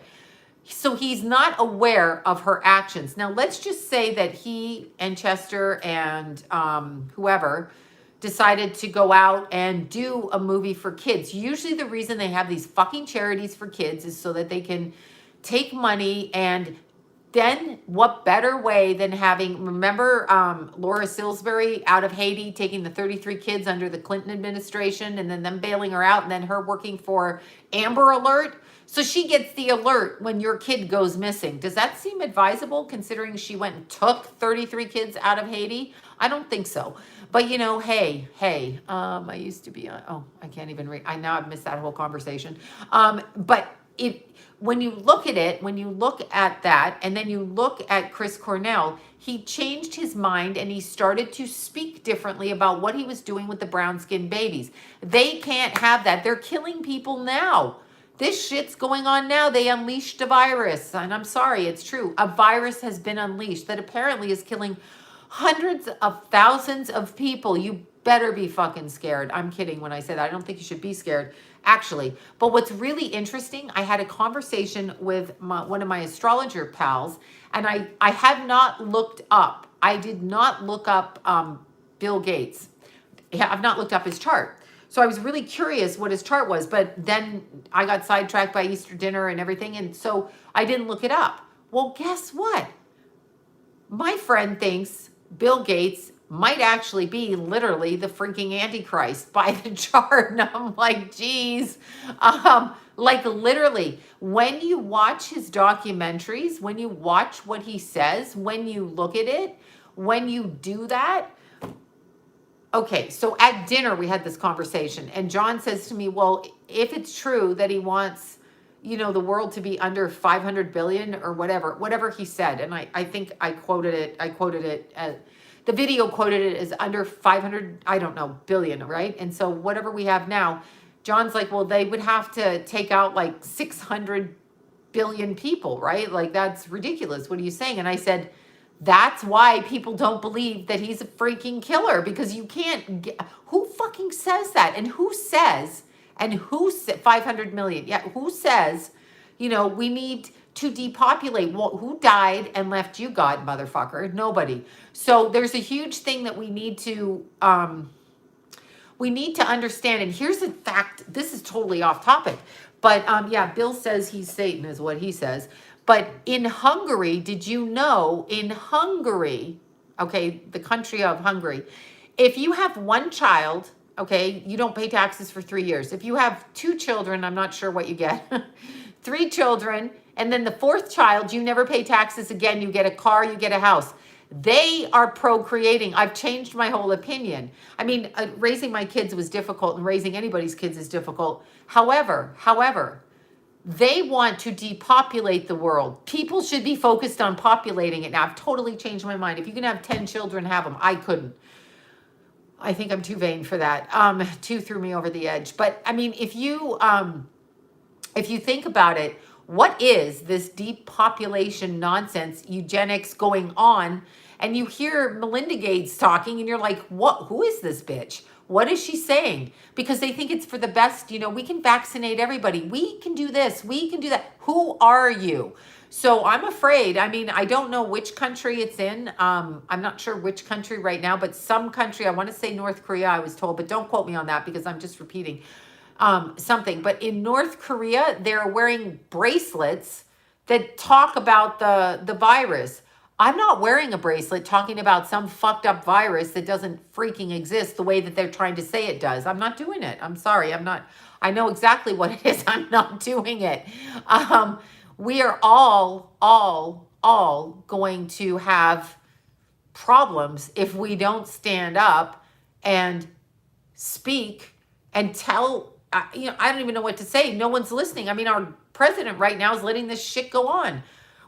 So he's not aware of her actions. Now, let's just say that he and Chester and whoever decided to go out and do a movie for kids. Usually the reason they have these fucking charities for kids is so that they can take money and then what better way than having, remember Laura Silsbury out of Haiti taking the 33 kids under the Clinton administration and then them bailing her out and then her working for Amber Alert? So she gets the alert when your kid goes missing. Does that seem advisable considering she went and took 33 kids out of Haiti? I don't think so. But you know, hey, I used to be on, oh, I can't even read. I've missed that whole conversation. But when you look at it, when you look at that, and then you look at Chris Cornell, he changed his mind and he started to speak differently about what he was doing with the brown-skinned babies. They can't have that. They're killing people now. This shit's going on now. They unleashed a virus, and I'm sorry, it's true. A virus has been unleashed that apparently is killing hundreds of thousands of people. You better be fucking scared. I'm kidding when I say that. I don't think you should be scared, actually. But what's really interesting, I had a conversation with one of my astrologer pals, and I had not looked up. I did not look up Bill Gates. I've not looked up his chart. So I was really curious what his chart was, but then I got sidetracked by Easter dinner and everything, and so I didn't look it up. Well, guess what? My friend thinks Bill Gates might actually be literally the freaking Antichrist by the chart. And I'm like, geez. Like literally, when you watch his documentaries, when you watch what he says, when you look at it, when you do that. Okay, so at dinner, we had this conversation. And John says to me, well, if it's true that he wants, you know, the world to be under 500 billion or whatever he said. And I think I quoted it as, the video quoted it as under 500, I don't know, billion, right? And so whatever we have now, John's like, well, they would have to take out like 600 billion people, right? Like, that's ridiculous. What are you saying? And I said, that's why people don't believe that he's a freaking killer, because you can't get, who fucking says that? And who says, 500 million? Yeah, who says, you know, we need to depopulate? Well, who died and left you, God, motherfucker? Nobody. So there's a huge thing that we need to understand. And here's a fact. This is totally off topic, but yeah, Bill says he's Satan is what he says. But in Hungary, did you know, in Hungary, okay, the country of Hungary, if you have one child, okay, you don't pay taxes for 3 years. If you have 2 children, I'm not sure what you get, 3 children, and then the 4th child, you never pay taxes again. You get a car, you get a house. They are procreating. I've changed my whole opinion. I mean, raising my kids was difficult, and raising anybody's kids is difficult. However, they want to depopulate the world. People should be focused on populating it. Now, I've totally changed my mind. If you can have 10 children, have them. I couldn't. I think I'm too vain for that. 2 threw me over the edge. But I mean, if you think about it, what is this depopulation nonsense, eugenics going on? And you hear Melinda Gates talking and you're like, what? Who is this bitch? What is she saying? Because they think it's for the best. You know, we can vaccinate everybody. We can do this. We can do that. Who are you? So I'm afraid, I mean, I don't know which country it's in. I'm not sure which country right now, but some country, I want to say North Korea, I was told, but don't quote me on that because I'm just repeating something. But in North Korea, they're wearing bracelets that talk about the virus. I'm not wearing a bracelet talking about some fucked up virus that doesn't freaking exist the way that they're trying to say it does. I'm not doing it. I'm sorry. I know exactly what it is. I'm not doing it. We are all going to have problems if we don't stand up and speak and tell, you know, I don't even know what to say. No one's listening. I mean, our president right now is letting this shit go on.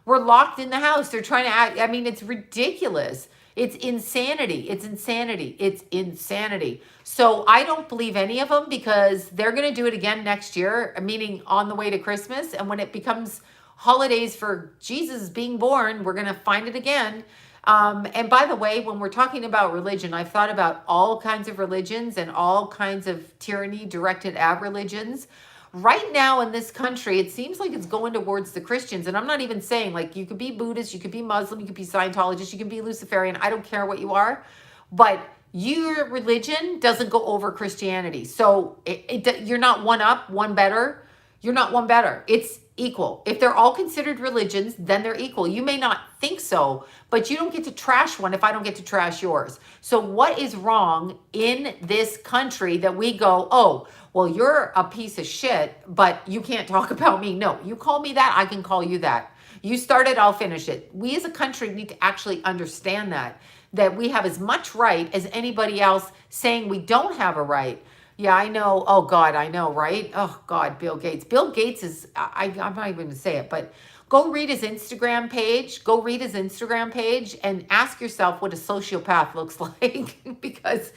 We're locked in the house. They're trying to act. I mean, it's ridiculous. It's insanity. It's insanity. It's insanity. So I don't believe any of them because they're going to do it again next year, meaning on the way to Christmas. And when it becomes holidays for Jesus being born, we're going to find it again. And by the way, when we're talking about religion, I've thought about all kinds of religions and all kinds of tyranny directed at religions. Right now in this country, it seems like it's going towards the Christians. And I'm not even saying, like, you could be Buddhist, you could be Muslim, you could be Scientologist, you can be Luciferian. I don't care what you are. But your religion doesn't go over Christianity. So you're not one up, one better. You're not one better. It's equal. If they're all considered religions, then they're equal. You may not think so, but you don't get to trash one if I don't get to trash yours. So what is wrong in this country that we go, oh, well, you're a piece of shit, but you can't talk about me? No, you call me that, I can call you that. You start it, I'll finish it. We as a country need to actually understand that we have as much right as anybody else saying we don't have a right. Yeah, I know. Oh, God, I know, right? Oh, God, Bill Gates. Bill Gates is, I'm not even going to say it, but go read his Instagram page. Go read his Instagram page and ask yourself what a sociopath looks like, because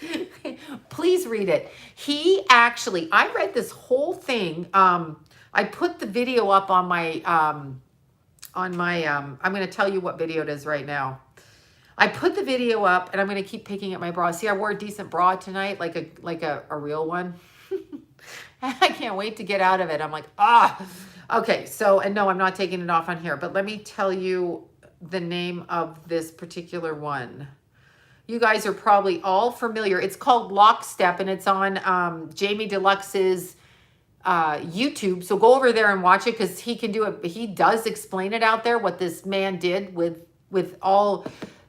please read it. He actually, I read this whole thing. I put the video up on my, I'm going to tell you what video it is right now. I put the video up, and I'm going to keep picking at my bra. See, I wore a decent bra tonight, like a real one. I can't wait to get out of it. I'm like, okay. So, and no, I'm not taking it off on here, but let me tell you the name of this particular one. You guys are probably all familiar. It's called Lockstep, and it's on Jamie Deluxe's YouTube. So go over there and watch it, because he can do it. He does explain it out there, what this man did with all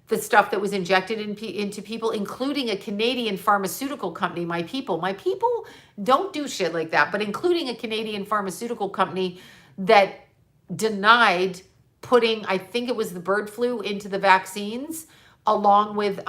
the stuff that was injected into people, including a Canadian pharmaceutical company. My people don't do shit like that, but including a Canadian pharmaceutical company that denied putting, I think it was the bird flu, into the vaccines, along with,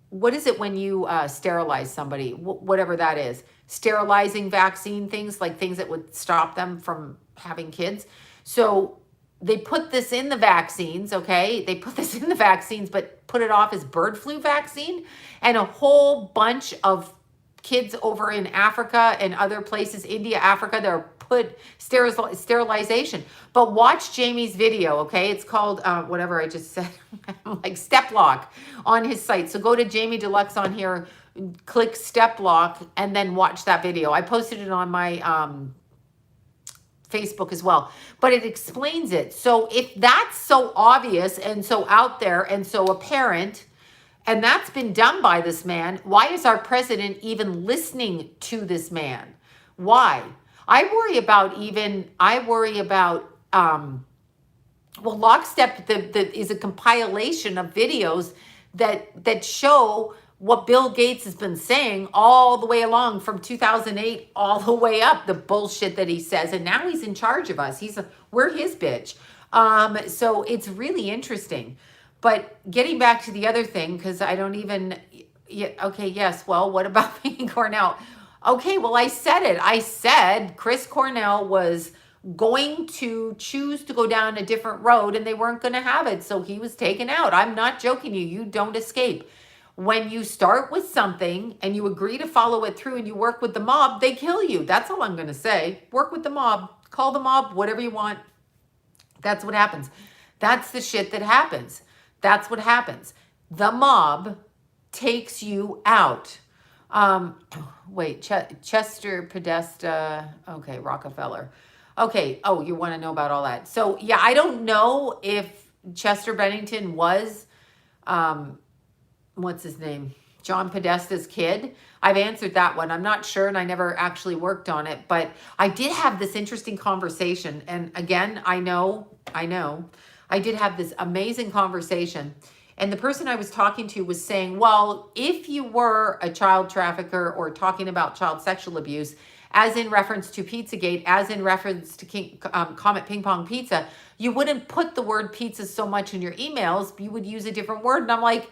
what is it when you sterilize somebody, whatever that is, sterilizing vaccine things, like things that would stop them from having kids. So they put this in the vaccines, okay? They put this in the vaccines, but put it off as bird flu vaccine. And a whole bunch of kids over in Africa and other places, India, Africa, they're put sterilization. But watch Jamie's video, okay? It's called, whatever I just said, like Step Lock on his site. So go to Jamie Deluxe on here, click Step Lock, and then watch that video. I posted it on my Facebook as well, but it explains it. So if that's so obvious and so out there and so apparent, and that's been done by this man, why is our president even listening to this man? Why? I worry about, well, Lockstep is a compilation of videos that show what Bill Gates has been saying all the way along from 2008 all the way up, the bullshit that he says. And now he's in charge of us. We're his bitch. So it's really interesting. But getting back to the other thing, because I don't even, okay, yes, well, what about Peggy Cornell? Okay, well, I said it. I said Chris Cornell was going to choose to go down a different road, and they weren't going to have it. So he was taken out. I'm not joking you. You don't escape. When you start with something and you agree to follow it through and you work with the mob, they kill you. That's all I'm going to say. Work with the mob. Call the mob, whatever you want. That's what happens. That's the shit that happens. That's what happens. The mob takes you out. Wait, Chester Podesta. Okay, Rockefeller. Okay. Oh, you want to know about all that. So yeah, I don't know if Chester Bennington was, what's his name? John Podesta's kid. I've answered that one. I'm not sure, and I never actually worked on it, but I did have this interesting conversation. And again, I know, I did have this amazing conversation. And the person I was talking to was saying, well, if you were a child trafficker or talking about child sexual abuse, as in reference to Pizzagate, as in reference to Comet Ping Pong Pizza, you wouldn't put the word pizza so much in your emails. You would use a different word. And I'm like,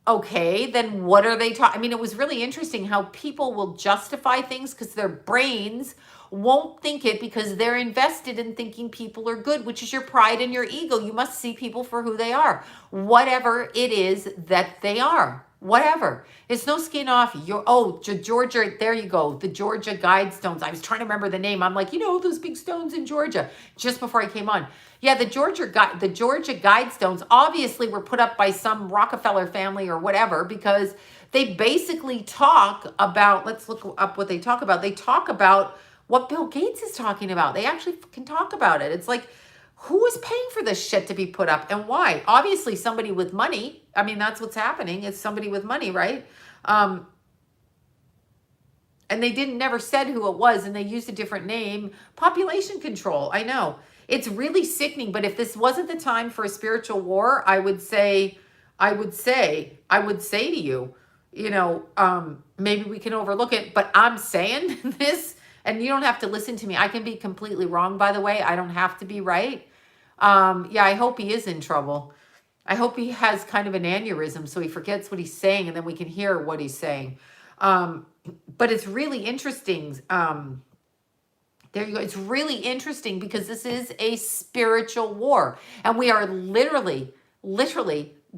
okay, then what are they talking? I mean, it was really interesting how people will justify things because their brains won't think it because they're invested in thinking people are good, which is your pride and your ego. You must see people for who they are, whatever it is that they are, whatever. It's no skin off. Georgia, there you go. The Georgia Guidestones. I was trying to remember the name. I'm like, those big stones in Georgia, just before I came on. Yeah, the Georgia Guidestones obviously were put up by some Rockefeller family or whatever, because they basically talk about, let's look up what they talk about. They talk about what Bill Gates is talking about. They actually can talk about it. It's like, who is paying for this shit to be put up and why? Obviously somebody with money. I mean, that's what's happening. It's somebody with money, right? And they never said who it was, and they used a different name. Population control. I know. It's really sickening, but if this wasn't the time for a spiritual war, I would say to you, maybe we can overlook it, but I'm saying this, and you don't have to listen to me. I can be completely wrong, by the way. I don't have to be right. Yeah, I hope he is in trouble. I hope he has kind of an aneurysm so he forgets what he's saying, and then we can hear what he's saying. But it's really interesting. There you go. It's really interesting because this is a spiritual war, and we are literally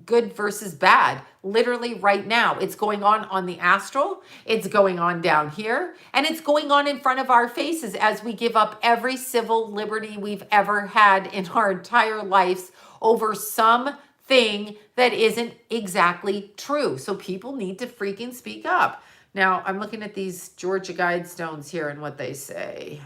good versus bad. Literally right now, it's going on the astral. It's going on down here, and it's going on in front of our faces as we give up every civil liberty we've ever had in our entire lives over something that isn't exactly true. So people need to freaking speak up. Now, I'm looking at these Georgia Guidestones here and what they say.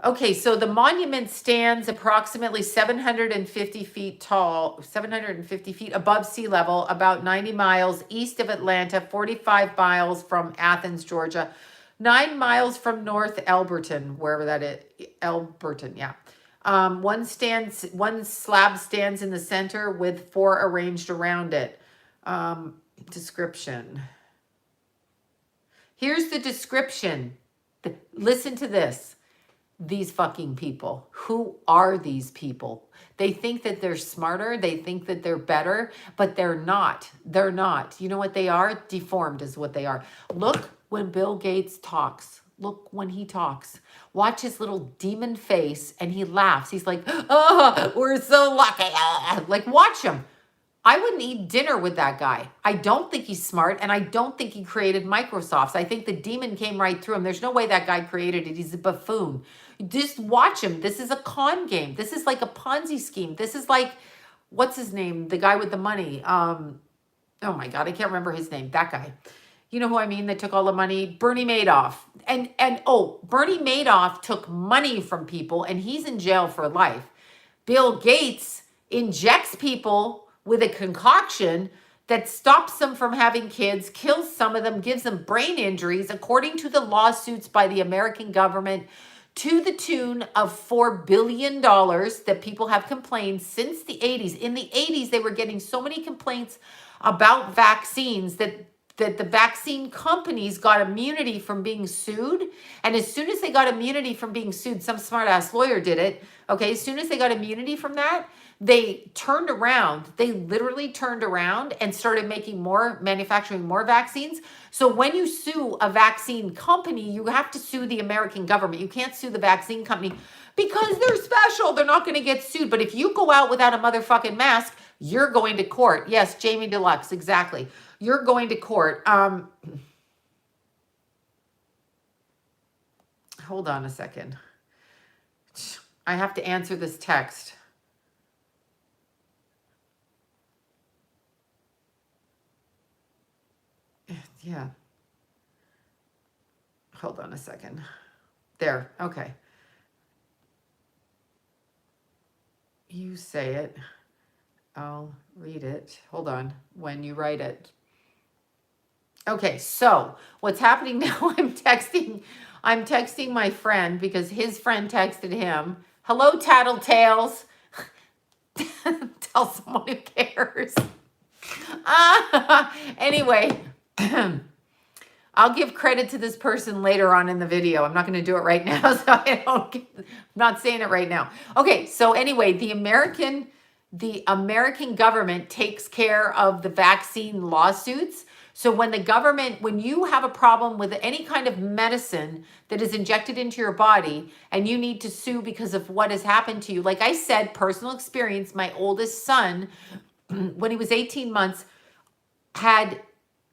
Okay, so the monument stands approximately 750 feet tall, 750 feet above sea level, about 90 miles east of Atlanta, 45 miles from Athens, Georgia, 9 miles from North Elberton, wherever that is. Elberton, yeah. One slab stands in the center with 4 arranged around it. Description. Here's the description. Listen to this. These fucking people. Who are these people? They think that they're smarter. They think that they're better, but they're not. They're not. You know what they are? Deformed is what they are. Look when Bill Gates talks. Look when he talks. Watch his little demon face, and he laughs. He's like, oh, we're so lucky. Like, watch him. I wouldn't eat dinner with that guy. I don't think he's smart, and I don't think he created Microsoft. I think the demon came right through him. There's no way that guy created it. He's a buffoon. Just watch him. This is a con game. This is like a Ponzi scheme. This is like, what's his name? The guy with the money. Oh my God, I can't remember his name. That guy. You know who I mean? That took all the money. Bernie Madoff. And Bernie Madoff took money from people, and he's in jail for life. Bill Gates injects people with a concoction that stops them from having kids, kills some of them, gives them brain injuries, according to the lawsuits by the American government, to the tune of $4 billion that people have complained since the 80s. In the 80s, they were getting so many complaints about vaccines that the vaccine companies got immunity from being sued. And as soon as they got immunity from being sued, some smart ass lawyer did it. Okay, as soon as they got immunity from that, they turned around. They literally turned around and started manufacturing more vaccines. So when you sue a vaccine company, you have to sue the American government. You can't sue the vaccine company because they're special. They're not going to get sued. But if you go out without a motherfucking mask, you're going to court. Yes, Jamie Deluxe, exactly. You're going to court. Hold on a second. I have to answer this text. Yeah. Hold on a second. There. Okay. You say it. I'll read it. Hold on. When you write it. Okay, so what's happening now, I'm texting my friend because his friend texted him. Hello, Tattletales. Tell someone who cares. Anyway, I'll give credit to this person later on in the video. I'm not going to do it right now, so I'm not saying it right now. Okay, so anyway, the American government takes care of the vaccine lawsuits. So when you have a problem with any kind of medicine that is injected into your body and you need to sue because of what has happened to you, like I said, personal experience, my oldest son, when he was 18 months, had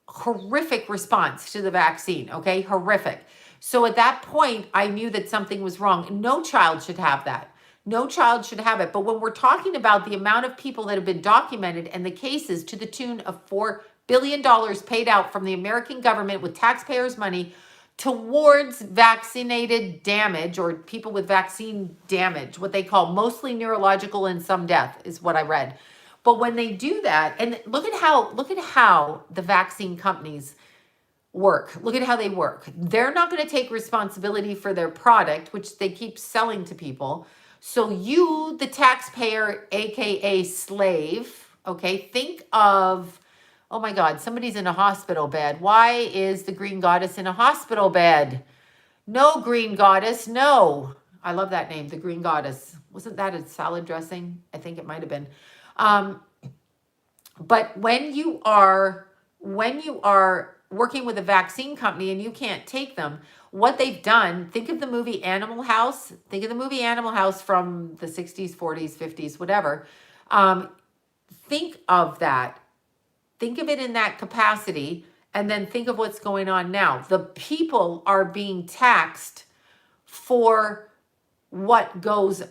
horrific response to the vaccine, okay? Horrific. So at that point, I knew that something was wrong. No child should have that. No child should have it. But when we're talking about the amount of people that have been documented and the cases to the tune of $4 billion paid out from the American government with taxpayers' money towards vaccinated damage or people with vaccine damage, what they call mostly neurological and some death is what I read. But when they do that, and look at how the vaccine companies work. Look at how they work. They're not going to take responsibility for their product, which they keep selling to people. So you, the taxpayer, aka slave, okay, think of, oh my God, somebody's in a hospital bed. Why is the green goddess in a hospital bed? No, green goddess, no. I love that name, the green goddess. Wasn't that a salad dressing? I think it might have been. But when you are working with a vaccine company and you can't take them, what they've done, think of the movie Animal House. Think of the movie Animal House from the 60s, 40s, 50s, whatever. Think of that. Think of it in that capacity, and then think of what's going on now. The people are being taxed for what goes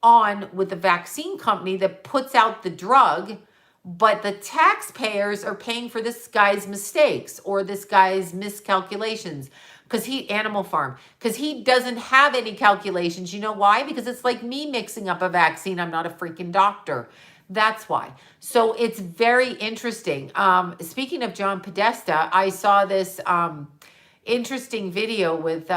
on with the vaccine company that puts out the drug, but the taxpayers are paying for this guy's mistakes or this guy's miscalculations because Animal Farm, because he doesn't have any calculations. You know why? Because it's like me mixing up a vaccine. I'm not a freaking doctor. That's why. So it's very interesting. Speaking of John Podesta, I saw this interesting video with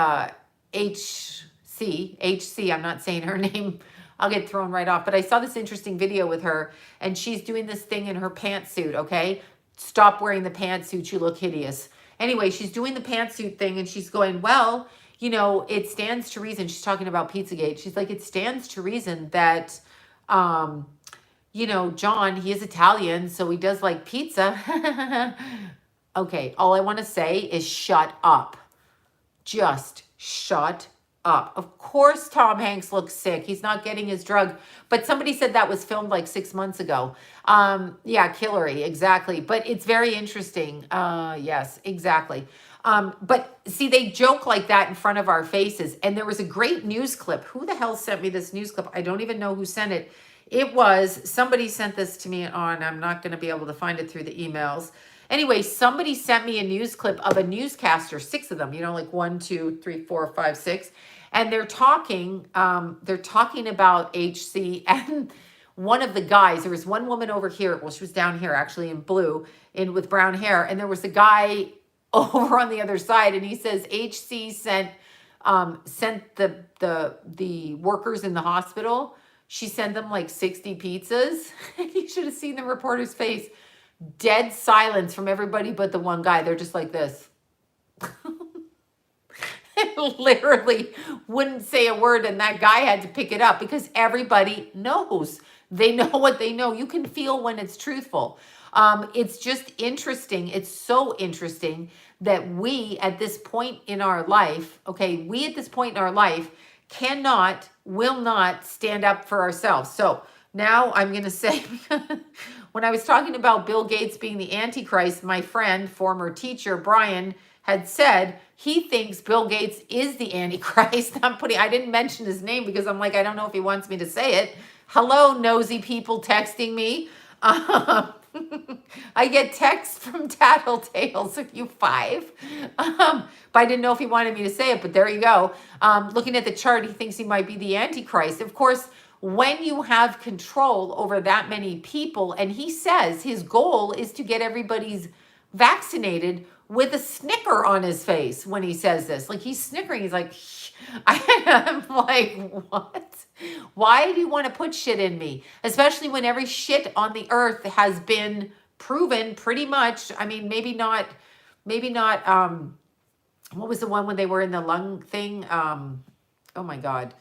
HC. I'm not saying her name. I'll get thrown right off. But I saw this interesting video with her, and she's doing this thing in her pantsuit, okay? Stop wearing the pantsuit. You look hideous. Anyway, she's doing the pantsuit thing, and she's going, well, you know, it stands to reason. She's talking about Pizzagate. She's like, it stands to reason that, you know, John, he is Italian, so he does like pizza. Okay, all I want to say is shut up. Just shut up. Of course Tom Hanks looks sick. He's not getting his drug. But somebody said that was filmed like 6 months ago. Yeah, Hillary, exactly. But it's very interesting. Yes, exactly. But see, they joke like that in front of our faces. And there was a great news clip. Who the hell sent me this news clip? I don't even know who sent it. It was, somebody sent this to me on, I'm not going to be able to find it through the emails. Anyway, somebody sent me a news clip of a newscaster, 6 of them, you know, like 1, 2, 3, 4, 5, 6. And they're talking about HC, and one of the guys, there was one woman over here, well, she was down here actually in blue, with brown hair, and there was a guy over on the other side, and he says HC sent the workers in the hospital. She sent them like 60 pizzas. You should have seen the reporter's face. Dead silence from everybody but the one guy. They're just like this. Literally wouldn't say a word, and that guy had to pick it up because everybody knows. They know what they know. You can feel when it's truthful. It's just interesting. It's so interesting that we at this point in our life, will not stand up for ourselves. So now I'm going to say, when I was talking about Bill Gates being the Antichrist, my friend, former teacher, Brian, had said he thinks Bill Gates is the Antichrist. I didn't mention his name because I'm like, I don't know if he wants me to say it. Hello, nosy people texting me. I get texts from Tattletales, of you 5. But I didn't know if he wanted me to say it, but there you go. Looking at the chart, he thinks he might be the Antichrist. Of course, when you have control over that many people, and he says his goal is to get everybody's vaccinated with a snicker on his face when he says this. Like, he's snickering. He's like, I'm like, what? Why do you want to put shit in me? Especially when every shit on the earth has been proven pretty much. I mean, maybe not, what was the one when they were in the lung thing? Oh my God.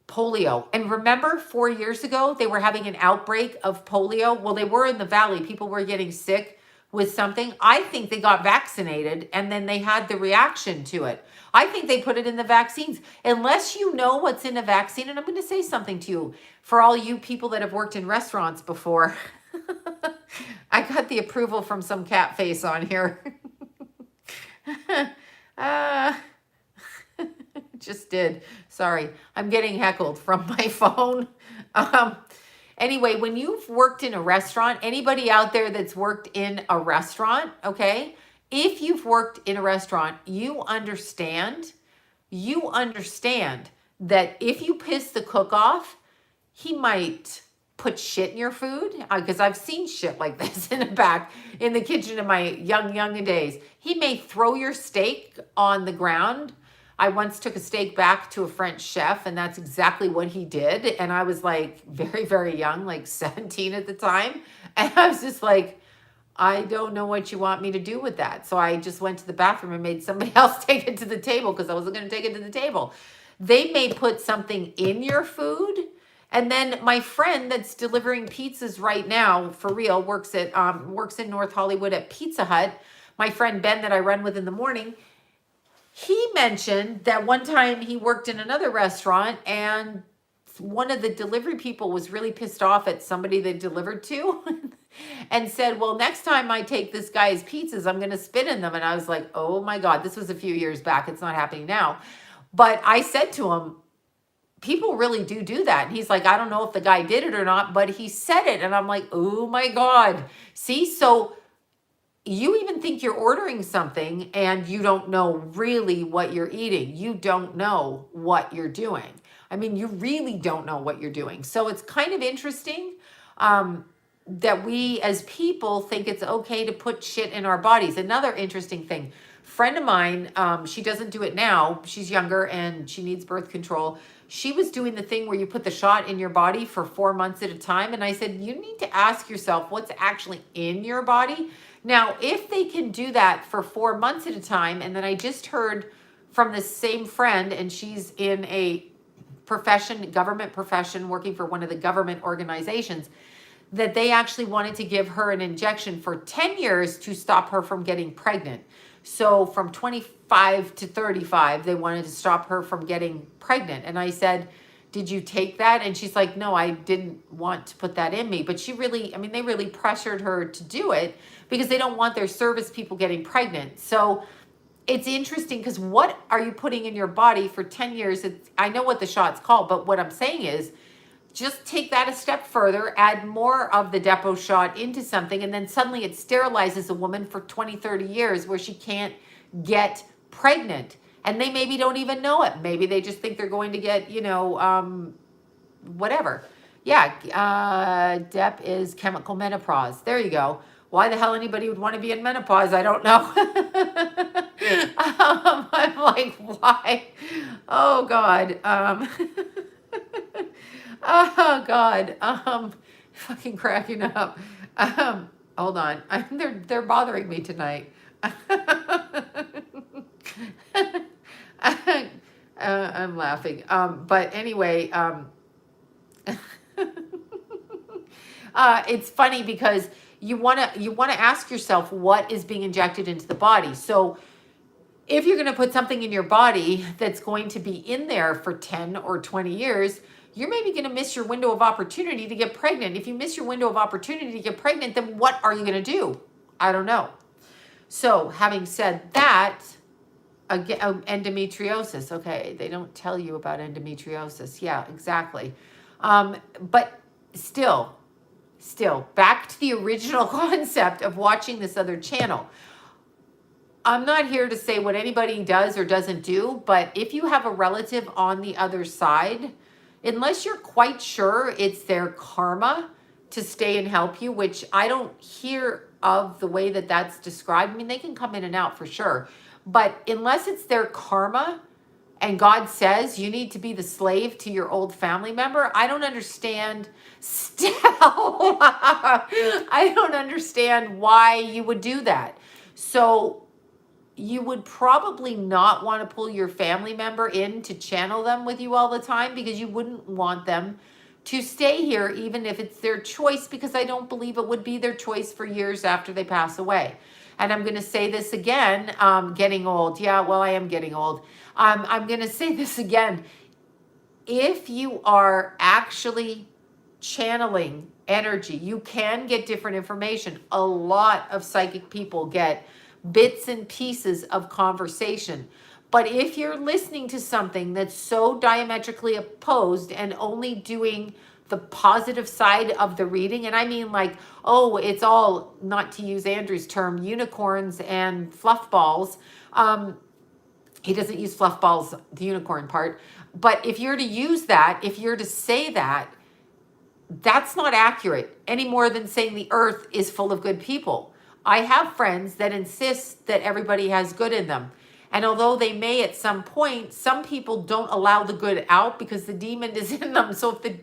Polio. And remember 4 years ago, they were having an outbreak of polio. Well, they were in the valley. People were getting sick with something. I think they got vaccinated and then they had the reaction to it. I think they put it in the vaccines. Unless you know what's in a vaccine, and I'm going to say something to you, for all you people that have worked in restaurants before, I got the approval from some cat face on here. Just did. Sorry. I'm getting heckled from my phone. Anyway, when you've worked in a restaurant, anybody out there that's worked in a restaurant, okay? If you've worked in a restaurant, you understand that if you piss the cook off, he might put shit in your food, because I've seen shit like this in the back in the kitchen in my young days. He may throw your steak on the ground. I once took a steak back to a French chef, and that's exactly what he did. And I was like very young, like 17 at the time. And I was just like, I don't know what you want me to do with that. So I just went to the bathroom and made somebody else take it to the table, because I wasn't going to take it to the table. They may put something in your food. And then my friend that's delivering pizzas right now, for real, works in North Hollywood at Pizza Hut. My friend Ben that I run with in the morning, he mentioned that one time he worked in another restaurant, and one of the delivery people was really pissed off at somebody they delivered to and said, well, next time I take this guy's pizzas, I'm going to spit in them. And I was like, oh my God, this was a few years back. It's not happening now. But I said to him, people really do that. And he's like, I don't know if the guy did it or not, but he said it. And I'm like, oh my God. See, so you even think you're ordering something and you don't know really what you're eating. You don't know what you're doing. I mean, you really don't know what you're doing. So it's kind of interesting that we as people think it's okay to put shit in our bodies. Another interesting thing, friend of mine, she doesn't do it now. She's younger and she needs birth control. She was doing the thing where you put the shot in your body for 4 months at a time. And I said, you need to ask yourself what's actually in your body. Now, if they can do that for 4 months at a time, and then I just heard from this same friend, and she's in a government profession, working for one of the government organizations, that they actually wanted to give her an injection for 10 years to stop her from getting pregnant. So from 25 to 35, they wanted to stop her from getting pregnant. And I said, did you take that? And she's like, no, I didn't want to put that in me. But she really, I mean, they really pressured her to do it because they don't want their service people getting pregnant. So it's interesting, because what are you putting in your body for 10 years? I know what the shot's called, but what I'm saying is just take that a step further, add more of the depot shot into something, and then suddenly it sterilizes a woman for 20, 30 years where she can't get pregnant. And they maybe don't even know it. Maybe they just think they're going to get, whatever. Yeah, DEP is chemical menopause. There you go. Why the hell anybody would want to be in menopause, I don't know. I'm like, why? Oh, God. Oh, God. Fucking cracking up. Hold on. They're bothering me tonight. I'm laughing. But anyway, it's funny because you want to ask yourself what is being injected into the body. So if you're going to put something in your body that's going to be in there for 10 or 20 years, you're maybe going to miss your window of opportunity to get pregnant. If you miss your window of opportunity to get pregnant, then what are you going to do? I don't know. So having said that, again, endometriosis. Okay, they don't tell you about endometriosis. Yeah, exactly. But still, back to the original concept of watching this other channel. I'm not here to say what anybody does or doesn't do, but if you have a relative on the other side, unless you're quite sure it's their karma to stay and help you, which I don't hear of the way that that's described. I mean, they can come in and out for sure, but unless it's their karma and God says you need to be the slave to your old family member, I don't understand still. I don't understand why you would do that. So you would probably not want to pull your family member in to channel them with you all the time, because you wouldn't want them to stay here, even if it's their choice, because I don't believe it would be their choice for years after they pass away. And I'm going to say this again, getting old. Yeah, well, I am getting old. I'm going to say this again. If you are actually channeling energy, you can get different information. A lot of psychic people get bits and pieces of conversation. But if you're listening to something that's so diametrically opposed and only doing the positive side of the reading, and I mean like, oh, it's all, not to use Andrew's term, unicorns and fluff balls. He doesn't use fluff balls, the unicorn part. But if you're to use that, if you're to say that, That's not accurate any more than saying the earth is full of good people. I have friends that insist that everybody has good in them. And although they may at some point, some people don't allow the good out because the demon is in them. So if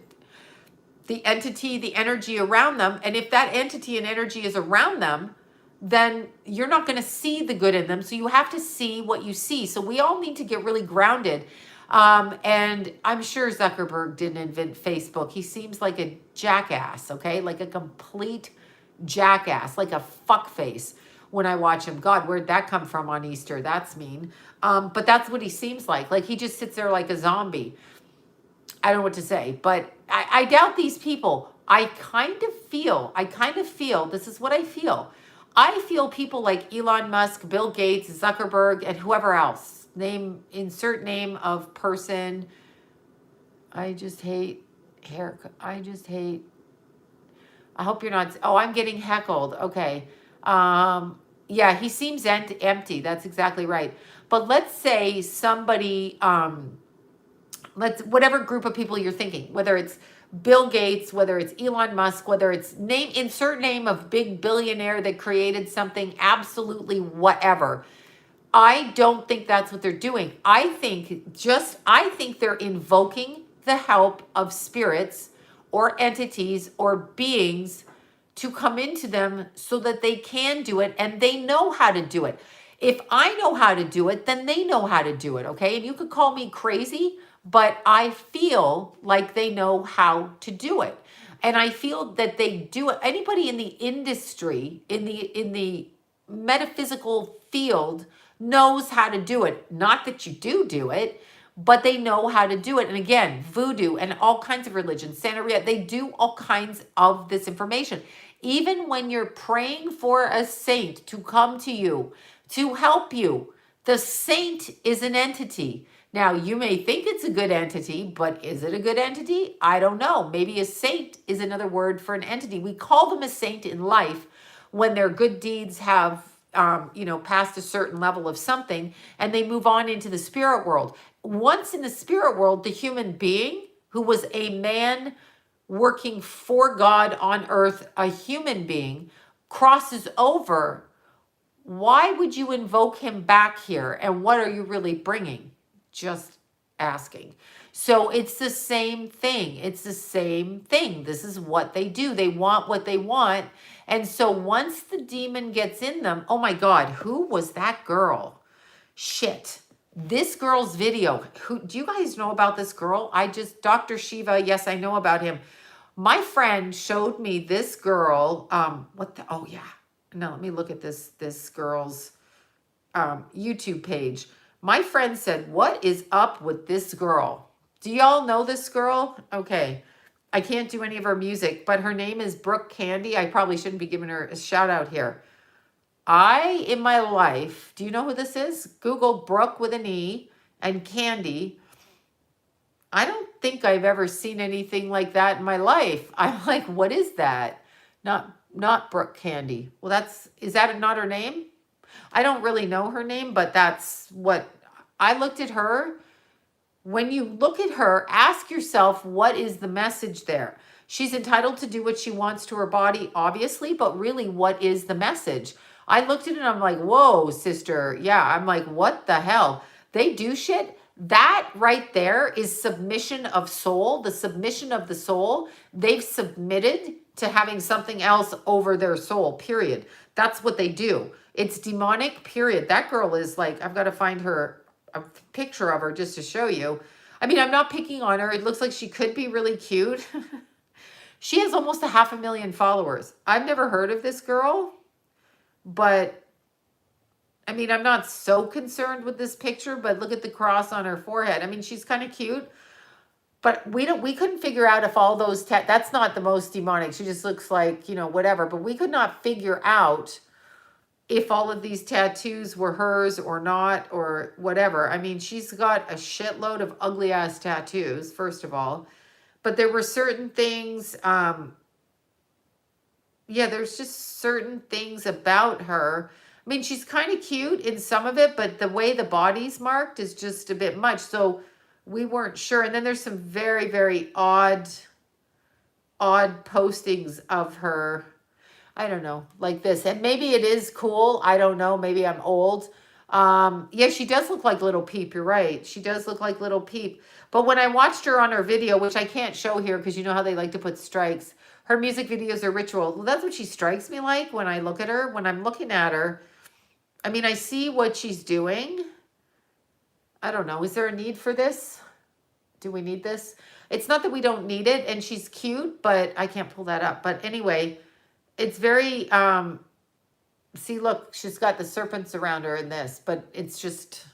the entity, the energy around them, and if that entity and energy is around them, then you're not going to see the good in them. So you have to see what you see. So we all need to get really grounded. And I'm sure Zuckerberg didn't invent Facebook. He seems like a jackass, okay? Like a complete jackass, like a fuckface when I watch him. God, where'd that come from on Easter? That's mean. But that's what he seems like. Like he just sits there like a zombie. I don't know what to say, but I doubt these people. I kind of feel, this is what I feel. I feel people like Elon Musk, Bill Gates, Zuckerberg, and whoever else. Insert name of person. I just hate haircut. I hope you're not, oh, I'm getting heckled. Okay. Yeah, he seems empty. That's exactly right. But let's say somebody, whatever group of people you're thinking, whether it's Bill Gates, whether it's Elon Musk, whether it's insert name of big billionaire that created something, absolutely whatever. I don't think that's what they're doing. I think they're invoking the help of spirits or entities or beings to come into them so that they can do it, and they know how to do it. If I know how to do it, then they know how to do it, okay? And you could call me crazy, but I feel like they know how to do it. And I feel that they do it. Anybody in the industry, in the metaphysical field, knows how to do it. Not that you do it, but they know how to do it. And again, voodoo and all kinds of religions, Santeria, they do all kinds of this information. Even when you're praying for a saint to come to you, to help you, the saint is an entity. Now, you may think it's a good entity, but is it a good entity? I don't know. Maybe a saint is another word for an entity. We call them a saint in life when their good deeds have past a certain level of something, and they move on into the spirit world. Once in the spirit world, the human being who was a man working for God on earth, a human being, crosses over. Why would you invoke him back here? And what are you really bringing? Just asking. So it's the same thing. It's the same thing. This is what they do. They want what they want. And so once the demon gets in them, oh my God, who was that girl? Shit. This girl's video. Do you guys know about this girl? Dr. Shiva, yes, I know about him. My friend showed me this girl. Oh yeah. No, let me look at this girl's YouTube page. My friend said, what is up with this girl? Do y'all know this girl? Okay. I can't do any of her music, but her name is Brooke Candy. I probably shouldn't be giving her a shout out here. In my life, do you know who this is? Google Brooke with an E and Candy. I don't think I've ever seen anything like that in my life. I'm like, what is that? Not Brooke Candy. Well, is that not her name? I don't really know her name, but that's what I looked at her. When you look at her, ask yourself, what is the message there? She's entitled to do what she wants to her body, obviously, but really, what is the message? I looked at it and I'm like, whoa, sister. Yeah, I'm like, what the hell? They do shit. That right there is submission of soul, the submission of the soul. They've submitted to having something else over their soul, period. That's what they do. It's demonic, period. That girl is like, I've got to find a picture of her just to show you. I mean, I'm not picking on her. It looks like she could be really cute. She has almost 500,000 followers. I've never heard of this girl, but I mean, I'm not so concerned with this picture, but look at the cross on her forehead. I mean, she's kind of cute, but we couldn't figure out if all those, that's not the most demonic. She just looks like, whatever, but we could not figure out if all of these tattoos were hers or not, or whatever. I mean, she's got a shitload of ugly ass tattoos, first of all, but there were certain things, there's just certain things about her. I mean, she's kind of cute in some of it, but the way the body's marked is just a bit much. So we weren't sure. And then there's some very, very odd odd postings of her. I don't know, like this. And maybe it is cool. I don't know. Maybe I'm old. Yeah, she does look like Little Peep. You're right. She does look like Little Peep. But when I watched her on her video, which I can't show here because you know how they like to put strikes, her music videos are ritual. Well, that's what she strikes me like when I look at her. When I'm looking at her, I mean, I see what she's doing. I don't know. Is there a need for this? Do we need this? It's not that we don't need it, and she's cute, but I can't pull that up. But anyway, it's very, see, look, she's got the serpents around her in this, but it's just,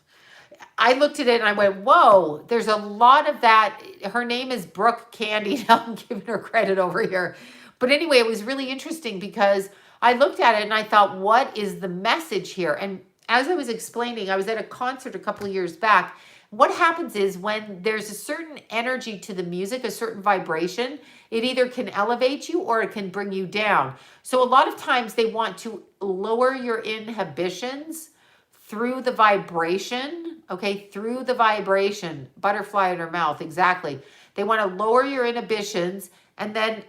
I looked at it and I went, whoa, there's a lot of that. Her name is Brooke Candy. Now I'm giving her credit over here. But anyway, it was really interesting because I looked at it and I thought, what is the message here? And as I was explaining, I was at a concert a couple of years back. What happens is when there's a certain energy to the music, a certain vibration, it either can elevate you or it can bring you down. So a lot of times they want to lower your inhibitions through the vibration, okay, through the vibration, butterfly in her mouth, exactly. They want to lower your inhibitions, and then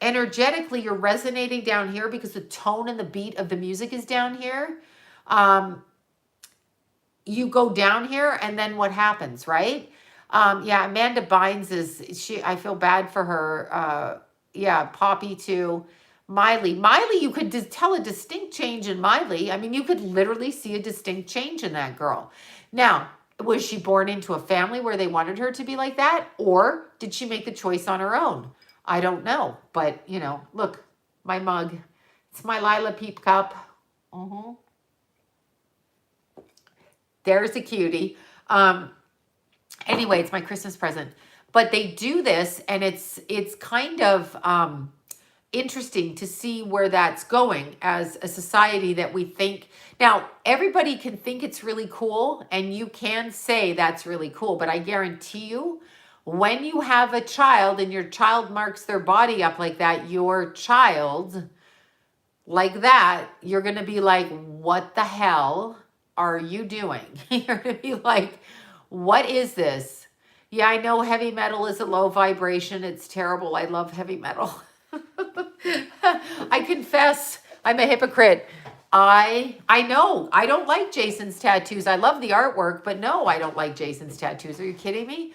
energetically you're resonating down here because the tone and the beat of the music is down here. You go down here, and then what happens, right? Yeah, Amanda Bynes I feel bad for her. Yeah, Poppy too. Miley, you could tell a distinct change in Miley. I mean, you could literally see a distinct change in that girl. Now, was she born into a family where they wanted her to be like that? Or did she make the choice on her own? I don't know. But, you know, look, my mug. It's my Lila Peep cup. There's a cutie. Anyway, it's my Christmas present. But they do this, and it's kind of interesting to see where that's going as a society that we think. Now, everybody can think it's really cool, and you can say that's really cool, but I guarantee you, when you have a child and your child marks their body up like that, your child, like that, you're going to be like, what the hell are you doing? You're going to be like, what is this? Yeah, I know heavy metal is a low vibration. It's terrible. I love heavy metal. I confess, I'm a hypocrite. I know. I don't like Jason's tattoos. I love the artwork, but no, I don't like Jason's tattoos. Are you kidding me?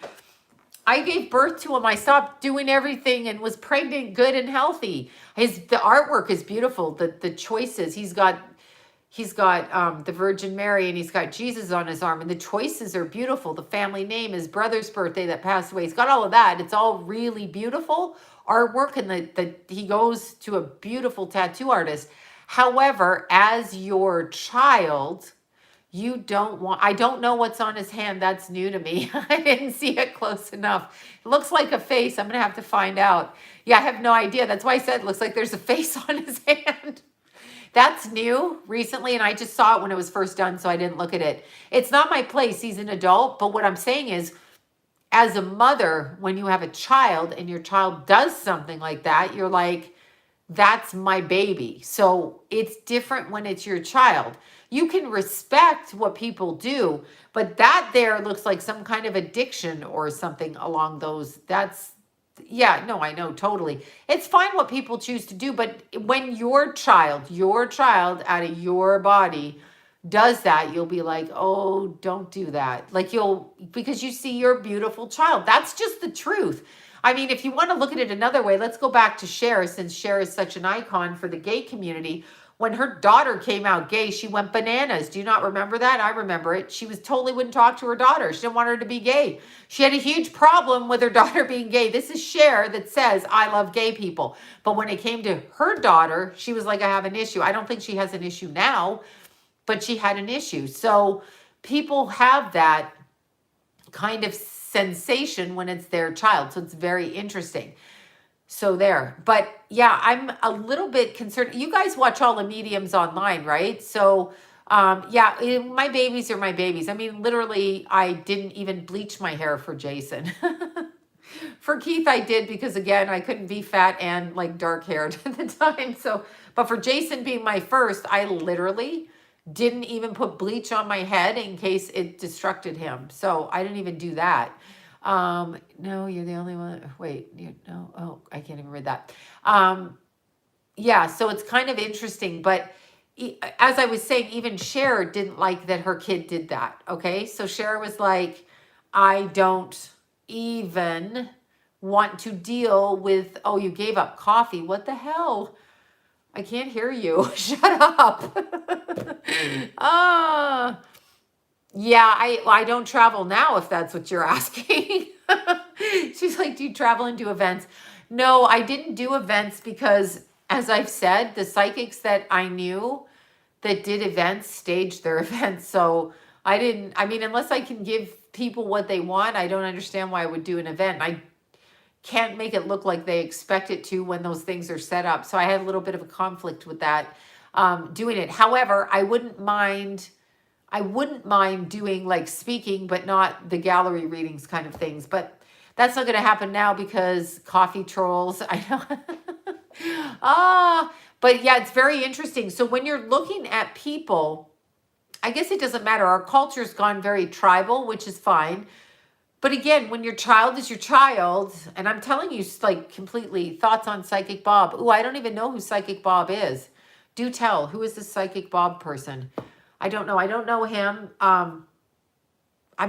I gave birth to him. I stopped doing everything and was pregnant, good and healthy. The artwork is beautiful. The choices, he's got the Virgin Mary, and he's got Jesus on his arm, and the choices are beautiful. The family name, his brother's birthday that passed away. He's got all of that. It's all really beautiful artwork, and he goes to a beautiful tattoo artist. However, as your child, I don't know what's on his hand. That's new to me. I didn't see it close enough. It looks like a face. I'm going to have to find out. Yeah, I have no idea. That's why I said it looks like there's a face on his hand. That's new recently, and I just saw it when it was first done, so I didn't look at it. It's not my place. He's an adult, but what I'm saying is, as a mother, when you have a child and your child does something like that, you're like, that's my baby. So it's different when it's your child. You can respect what people do, but that there looks like some kind of addiction or something along those. Yeah, no, I know, totally. It's fine what people choose to do, but when your child out of your body does that, you'll be like, oh, don't do that. Like because you see your beautiful child. That's just the truth. I mean, if you want to look at it another way, let's go back to Cher, since Cher is such an icon for the gay community. When her daughter came out gay, she went bananas. Do you not remember that? I remember it. She totally wouldn't talk to her daughter. She didn't want her to be gay. She had a huge problem with her daughter being gay. This is Cher that says, I love gay people. But when it came to her daughter, she was like, I have an issue. I don't think she has an issue now, but she had an issue. So people have that kind of sensation when it's their child. So it's very interesting. So there. But yeah, I'm a little bit concerned. You guys watch all the mediums online, right? So yeah, my babies are my babies. I mean, literally, I didn't even bleach my hair for Jason. For Keith, I did because, again, I couldn't be fat and like dark haired at the time. So, but for Jason being my first, I literally didn't even put bleach on my head in case it distracted him. So I didn't even do that. No, you're the only one. Wait, you no. Oh, I can't even read that. Um, yeah, so it's kind of interesting, but as I was saying, even Cher didn't like that her kid did that. Okay, so Cher was like, I don't even want to deal with, oh, you gave up coffee. What the hell? I can't hear you. Shut up. Ah, yeah, I don't travel now, if that's what you're asking. She's like, do you travel and do events? No, I didn't do events because, as I've said, the psychics that I knew that did events staged their events. So I didn't, I mean, unless I can give people what they want, I don't understand why I would do an event. I can't make it look like they expect it to when those things are set up. So I had a little bit of a conflict with that, doing it. However, I wouldn't mind doing like speaking, but not the gallery readings kind of things. But that's not going to happen now because coffee trolls. I know. But yeah, it's very interesting. So when you're looking at people, I guess it doesn't matter. Our culture's gone very tribal, which is fine. But again, when your child is your child, and I'm telling you, like completely thoughts on Psychic Bob. Ooh, I don't even know who Psychic Bob is. Do tell. Who is this Psychic Bob person? I don't know. I don't know him. I'm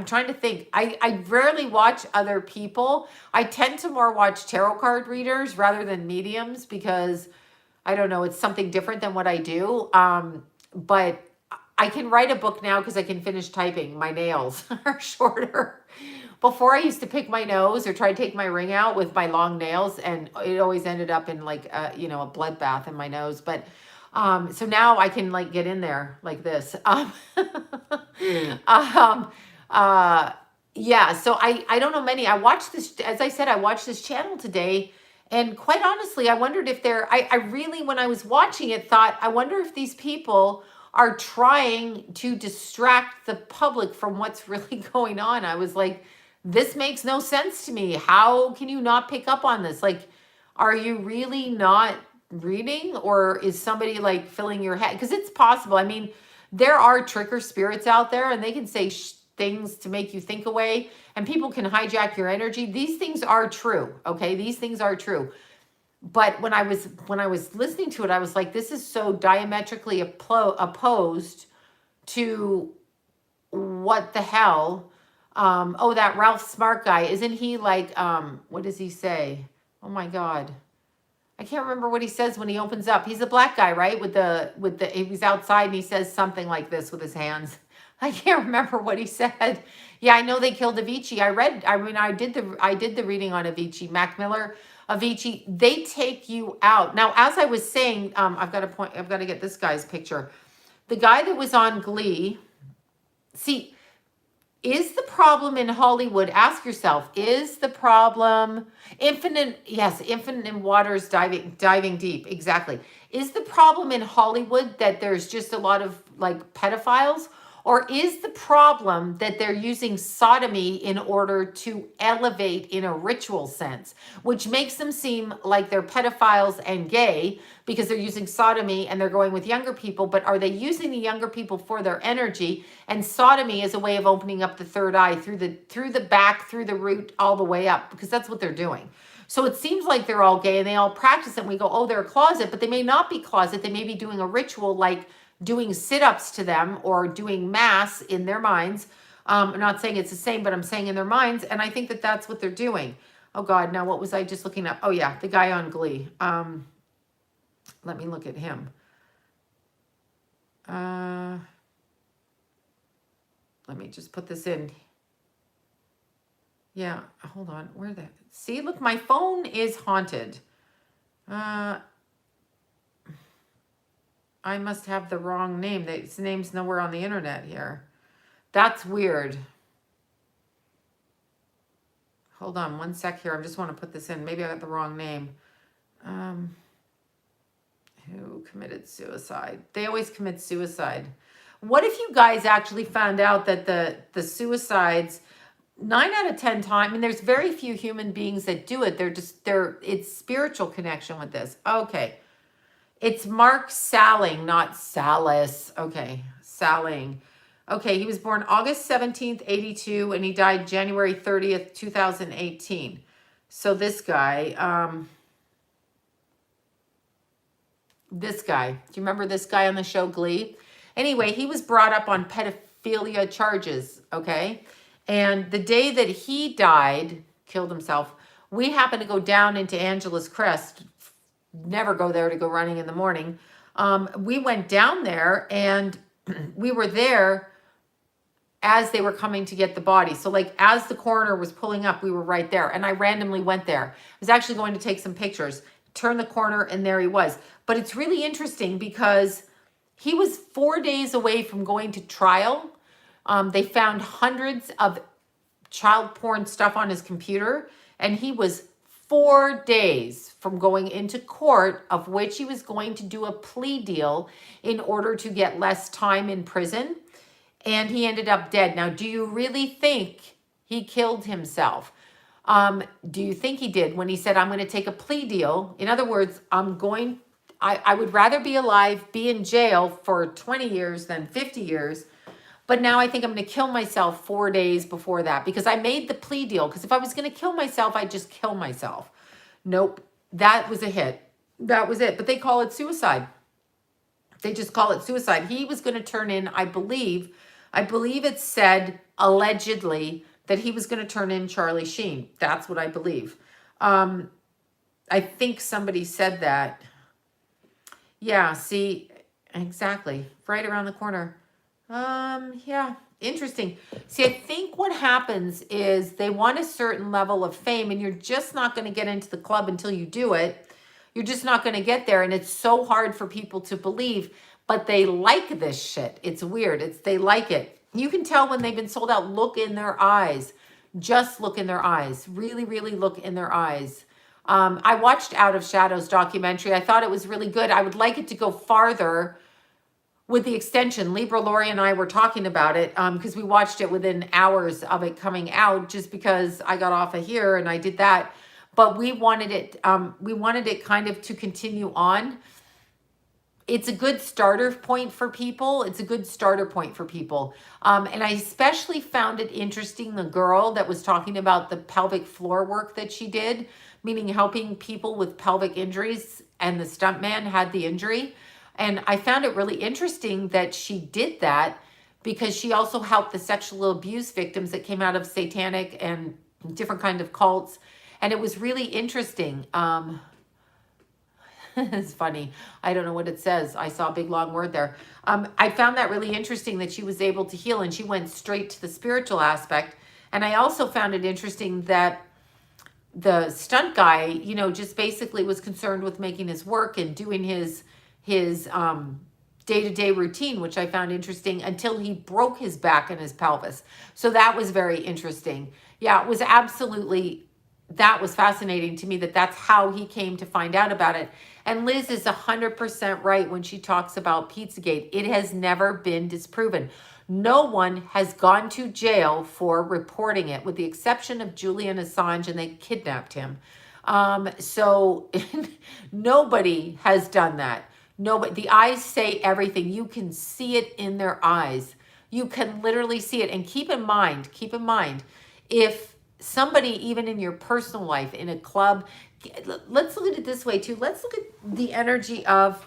trying to think. I rarely watch other people. I tend to more watch tarot card readers rather than mediums because I don't know, it's something different than what I do. But I can write a book now because I can finish typing. My nails are shorter. Before I used to pick my nose or try to take my ring out with my long nails, and it always ended up in like a bloodbath in my nose. But so now I can like get in there like this. Um, uh, yeah, so I don't know many. I watched this, as I said, I watched this channel today, and quite honestly, I wondered if I really, when I was watching it, thought, I wonder if these people are trying to distract the public from what's really going on. I was like, this makes no sense to me. How can you not pick up on this? Like, are you really not reading, or is somebody like filling your head? Because it's possible. I mean, there are tricker spirits out there and they can say things to make you think away, and people can hijack your energy. These things are true. Okay. These things are true. But when I was listening to it, I was like, this is so diametrically opposed to what the hell. Oh, that Ralph Smart guy, isn't he like, what does he say? Oh my God. I can't remember what he says when he opens up. He's a black guy, right? He's outside and he says something like this with his hands. I can't remember what he said. Yeah, I know they killed Avicii. I did the reading on Avicii, Mac Miller, Avicii. They take you out. Now, as I was saying, I've got to get this guy's picture. The guy that was on Glee. See, is the problem in Hollywood? Ask yourself, is the problem infinite? Yes, infinite in waters diving deep. Exactly. Is the problem in Hollywood that there's just a lot of like pedophiles? Or is the problem that they're using sodomy in order to elevate in a ritual sense, which makes them seem like they're pedophiles and gay because they're using sodomy and they're going with younger people? But are they using the younger people for their energy? And sodomy is a way of opening up the third eye through the back, through the root, all the way up, because that's what they're doing. So it seems like they're all gay and they all practice it. And we go, oh, they're a closet, but they may not be closet. They may be doing a ritual like doing sit-ups to them or doing mass in their minds. I'm not saying it's the same, but I'm saying in their minds. And I think that that's what they're doing. Oh God, now what was I just looking up? Oh yeah, the guy on Glee. Let me look at him. Let me just put this in. Yeah, hold on. See, look, my phone is haunted. I must have the wrong name. His name's nowhere on the internet here. That's weird. Hold on one sec here. I just want to put this in. Maybe I got the wrong name. Who committed suicide? They always commit suicide. What if you guys actually found out that the suicides, 9 out of 10 times, I mean, there's very few human beings that do it. It's spiritual connection with this. Okay. It's Mark Salling, not Salas. Okay, Salling. Okay, he was born August 17th, 82, and he died January 30th, 2018. So this guy, do you remember this guy on the show Glee? Anyway, he was brought up on pedophilia charges, okay? And the day that he died, killed himself, we happened to go down into Angela's Crest. Never go there to go running in the morning. We went down there and we were there as they were coming to get the body. So like as the coroner was pulling up, we were right there. And I randomly went there. I was actually going to take some pictures, turn the corner, and there he was. But it's really interesting because he was 4 days away from going to trial. They found hundreds of child porn stuff on his computer, and he was 4 days from going into court, of which he was going to do a plea deal in order to get less time in prison. And he ended up dead. Now, do you really think he killed himself? Do you think he did when he said, I'm going to take a plea deal? In other words, I would rather be alive, be in jail for 20 years than 50 years. But now I think I'm going to kill myself 4 days before that because I made the plea deal. Because if I was going to kill myself, I'd just kill myself. Nope. That was a hit. That was it. But they call it suicide. They just call it suicide. He was going to turn in, I believe it said allegedly that he was going to turn in Charlie Sheen. That's what I believe. I think somebody said that. Yeah, see, exactly. Right around the corner. Yeah, interesting. See, I think what happens is they want a certain level of fame and you're just not going to get into the club until you do it. You're just not going to get there. And it's so hard for people to believe, but they like this shit. It's weird. They like it. You can tell when they've been sold out. Look in their eyes. Just look in their eyes. Really, really look in their eyes. I watched Out of Shadows documentary. I thought it was really good. I would like it to go farther with the extension. Libra Lori and I were talking about it because we watched it within hours of it coming out just because I got off of here and I did that. But we wanted it kind of to continue on. It's a good starter point for people. And I especially found it interesting, the girl that was talking about the pelvic floor work that she did, meaning helping people with pelvic injuries, and the stuntman had the injury. And I found it really interesting that she did that because she also helped the sexual abuse victims that came out of satanic and different kind of cults. And it was really interesting. It's funny. I don't know what it says. I saw a big long word there. I found that really interesting that she was able to heal and she went straight to the spiritual aspect. And I also found it interesting that the stunt guy, you know, just basically was concerned with making his work and doing his day-to-day routine, which I found interesting until he broke his back and his pelvis. So that was very interesting. Yeah, it was absolutely, that was fascinating to me that that's how he came to find out about it. And Liz is 100% right when she talks about Pizzagate. It has never been disproven. No one has gone to jail for reporting it, with the exception of Julian Assange, and they kidnapped him. So nobody has done that. Nobody. The eyes say everything. You can see it in their eyes. You can literally see it. And keep in mind, if somebody, even in your personal life, in a club, let's look at it this way too. Let's look at the energy of,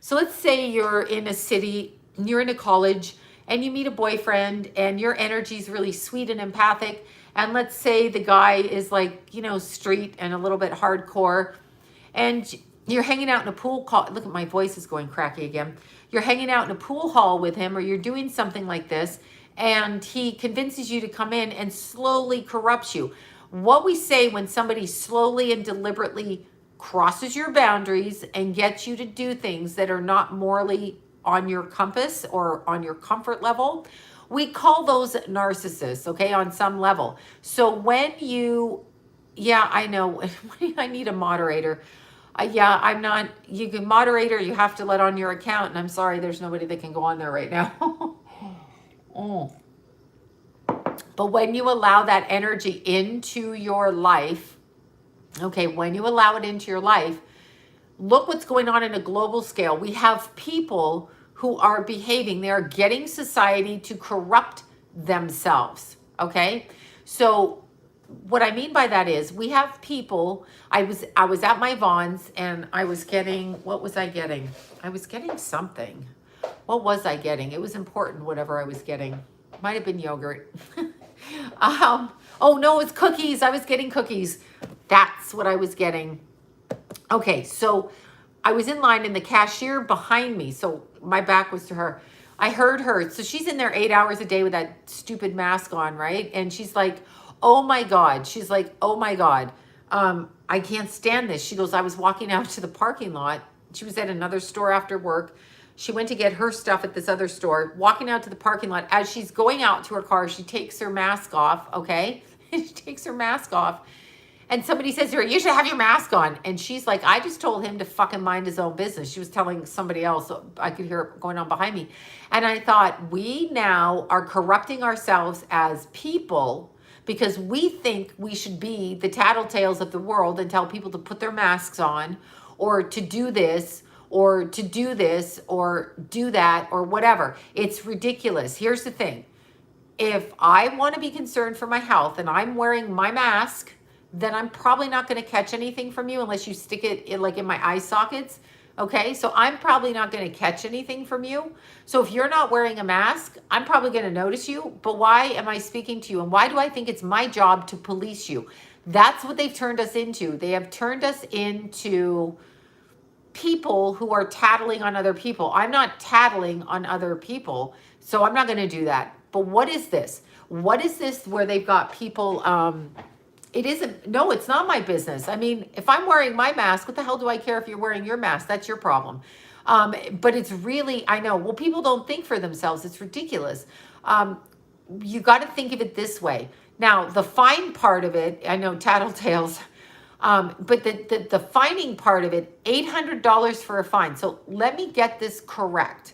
so let's say you're in a city, you're in a college, and you meet a boyfriend, and your energy is really sweet and empathic. And let's say the guy is like, you know, street and a little bit hardcore, and you're hanging out in a pool call. Look at my voice is going cracky again. You're hanging out in a pool hall with him, or you're doing something like this, and he convinces you to come in and slowly corrupts you. What we say when somebody slowly and deliberately crosses your boundaries and gets you to do things that are not morally on your compass or on your comfort level, we call those narcissists, okay, on some level. So when you, yeah, I know, I need a moderator. Yeah, I'm not, you can moderator, you have to let on your account, and I'm sorry, there's nobody that can go on there right now. But when you allow that energy into your life, okay, when you allow it into your life, look what's going on in a global scale. We have people who are behaving. They are getting society to corrupt themselves. Okay. So what I mean by that is we have people. I was at my Vaughn's and I was getting, what was I getting? I was getting something. What was I getting? It was important, whatever I was getting. Might have been yogurt. Oh no, it's cookies. I was getting cookies. That's what I was getting. Okay, so I was in line and the cashier behind me, so my back was to her. I heard her. So she's in there 8 hours a day with that stupid mask on, right? And she's like, oh my God. She's like, oh my God. I can't stand this. She goes, I was walking out to the parking lot. She was at another store after work. She went to get her stuff at this other store, walking out to the parking lot. As she's going out to her car, she takes her mask off, okay? She takes her mask off. And somebody says to her, you should have your mask on. And she's like, I just told him to fucking mind his own business. She was telling somebody else. So I could hear it going on behind me. And I thought, we now are corrupting ourselves as people because we think we should be the tattletales of the world and tell people to put their masks on or to do this or to do this or do that or whatever. It's ridiculous. Here's the thing. If I want to be concerned for my health and I'm wearing my mask, then I'm probably not going to catch anything from you unless you stick it in, like in my eye sockets. Okay, so I'm probably not going to catch anything from you. So if you're not wearing a mask, I'm probably going to notice you. But why am I speaking to you? And why do I think it's my job to police you? That's what they've turned us into. They have turned us into people who are tattling on other people. I'm not tattling on other people, so I'm not going to do that. But what is this? What is this where they've got people... It isn't, no, it's not my business. I mean, if I'm wearing my mask, what the hell do I care if you're wearing your mask? That's your problem. But it's really, I know, well, people don't think for themselves. It's ridiculous. You got to think of it this way. Now, the fine part of it, I know, tattletales, but the fining part of it, $800 for a fine. So let me get this correct.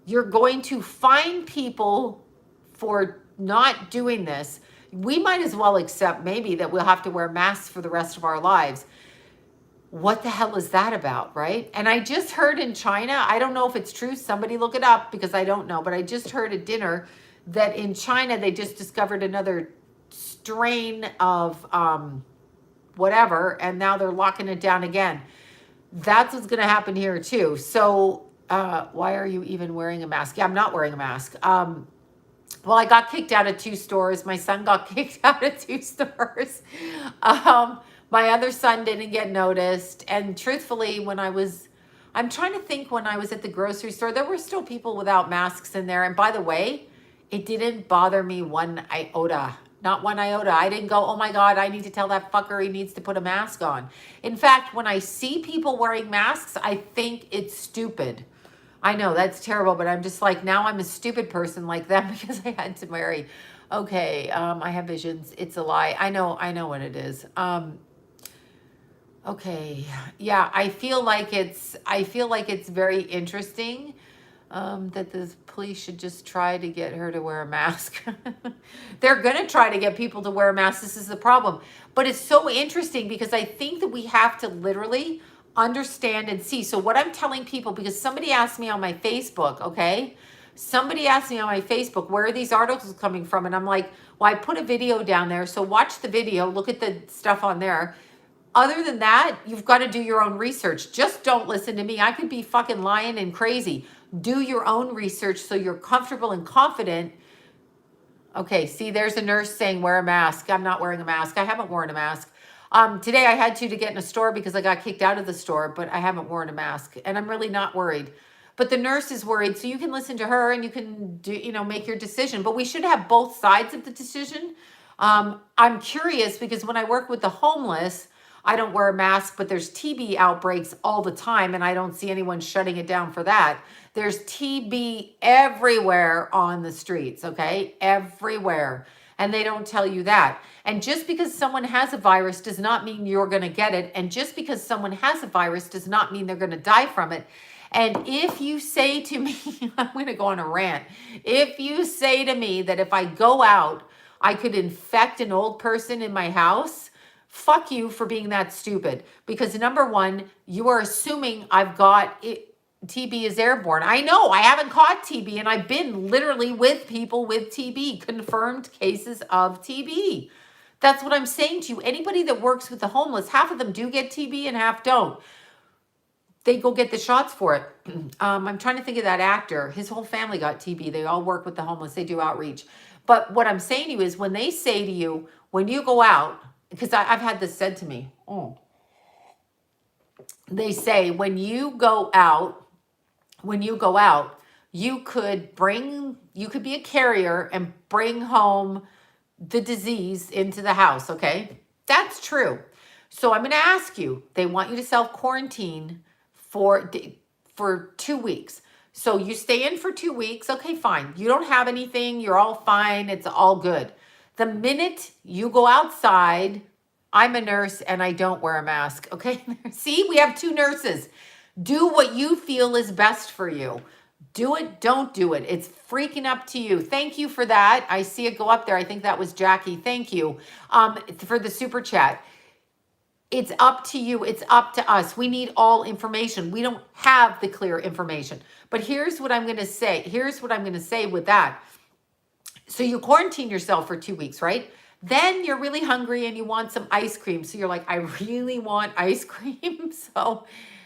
You're going to fine people for not doing this. We might as well accept maybe that we'll have to wear masks for the rest of our lives. What the hell is that about, right? And I just heard in China, I don't know if it's true, somebody look it up because I don't know, but I just heard at dinner that in China they just discovered another strain of whatever, and now they're locking it down again. That's what's going to happen here too. So why are you even wearing a mask? Yeah, I'm not wearing a mask. Well, I got kicked out of 2 stores. My son got kicked out of 2 stores. My other son didn't get noticed. And truthfully, I'm trying to think when I was at the grocery store, there were still people without masks in there. And by the way, it didn't bother me one iota. Not one iota. I didn't go, oh my God, I need to tell that fucker he needs to put a mask on. In fact, when I see people wearing masks, I think it's stupid. I know that's terrible, but I'm just like, now I'm a stupid person like them because I had to marry. Okay, I have visions. It's a lie. I know what it is. Okay, yeah, I feel like it's very interesting that the police should just try to get her to wear a mask. They're gonna try to get people to wear a mask. This is the problem. But it's so interesting because I think that we have to literally understand and see. So what I'm telling people, because somebody asked me on my Facebook, okay? Somebody asked me on my Facebook, where are these articles coming from? And I'm like, well, I put a video down there. So watch the video, look at the stuff on there. Other than that, you've got to do your own research. Just don't listen to me. I could be fucking lying and crazy. Do your own research so you're comfortable and confident. Okay, see, there's a nurse saying wear a mask. I'm not wearing a mask. I haven't worn a mask. Today I had to get in a store because I got kicked out of the store, but I haven't worn a mask and I'm really not worried. But the nurse is worried, so you can listen to her and you can do, make your decision. But we should have both sides of the decision. I'm curious because when I work with the homeless, I don't wear a mask, but there's TB outbreaks all the time and I don't see anyone shutting it down for that. There's TB everywhere on the streets, okay? Everywhere. And they don't tell you that. And just because someone has a virus does not mean you're going to get it. And just because someone has a virus does not mean they're going to die from it. And if you say to me, I'm going to go on a rant. If you say to me that if I go out, I could infect an old person in my house, fuck you for being that stupid. Because number one, you are assuming I've got it. TB is airborne. I know I haven't caught TB, and I've been literally with people with TB, confirmed cases of TB. That's what I'm saying to you. Anybody that works with the homeless, half of them do get TB and half don't. They go get the shots for it. I'm trying to think of that actor. His whole family got TB. They all work with the homeless. They do outreach. But what I'm saying to you is when they say to you, when you go out, because I've had this said to me, they say when you go out, you could be a carrier and bring home the disease into the house, okay? That's true. So I'm going to ask you, they want you to self-quarantine for 2 weeks. So you stay in for 2 weeks, okay, fine. You don't have anything, you're all fine, it's all good. The minute you go outside, I'm a nurse and I don't wear a mask, okay? See, we have 2 nurses. Do what you feel is best for you. Do it, don't do it. It's freaking up to you. Thank you for that. I see it go up there. I think that was Jackie. Thank you for the super chat. It's up to you. It's up to us. We need all information. We don't have the clear information. But here's what I'm going to say. Here's what I'm going to say with that. So you quarantine yourself for 2 weeks, right? Then you're really hungry and you want some ice cream. So you're like, I really want ice cream. So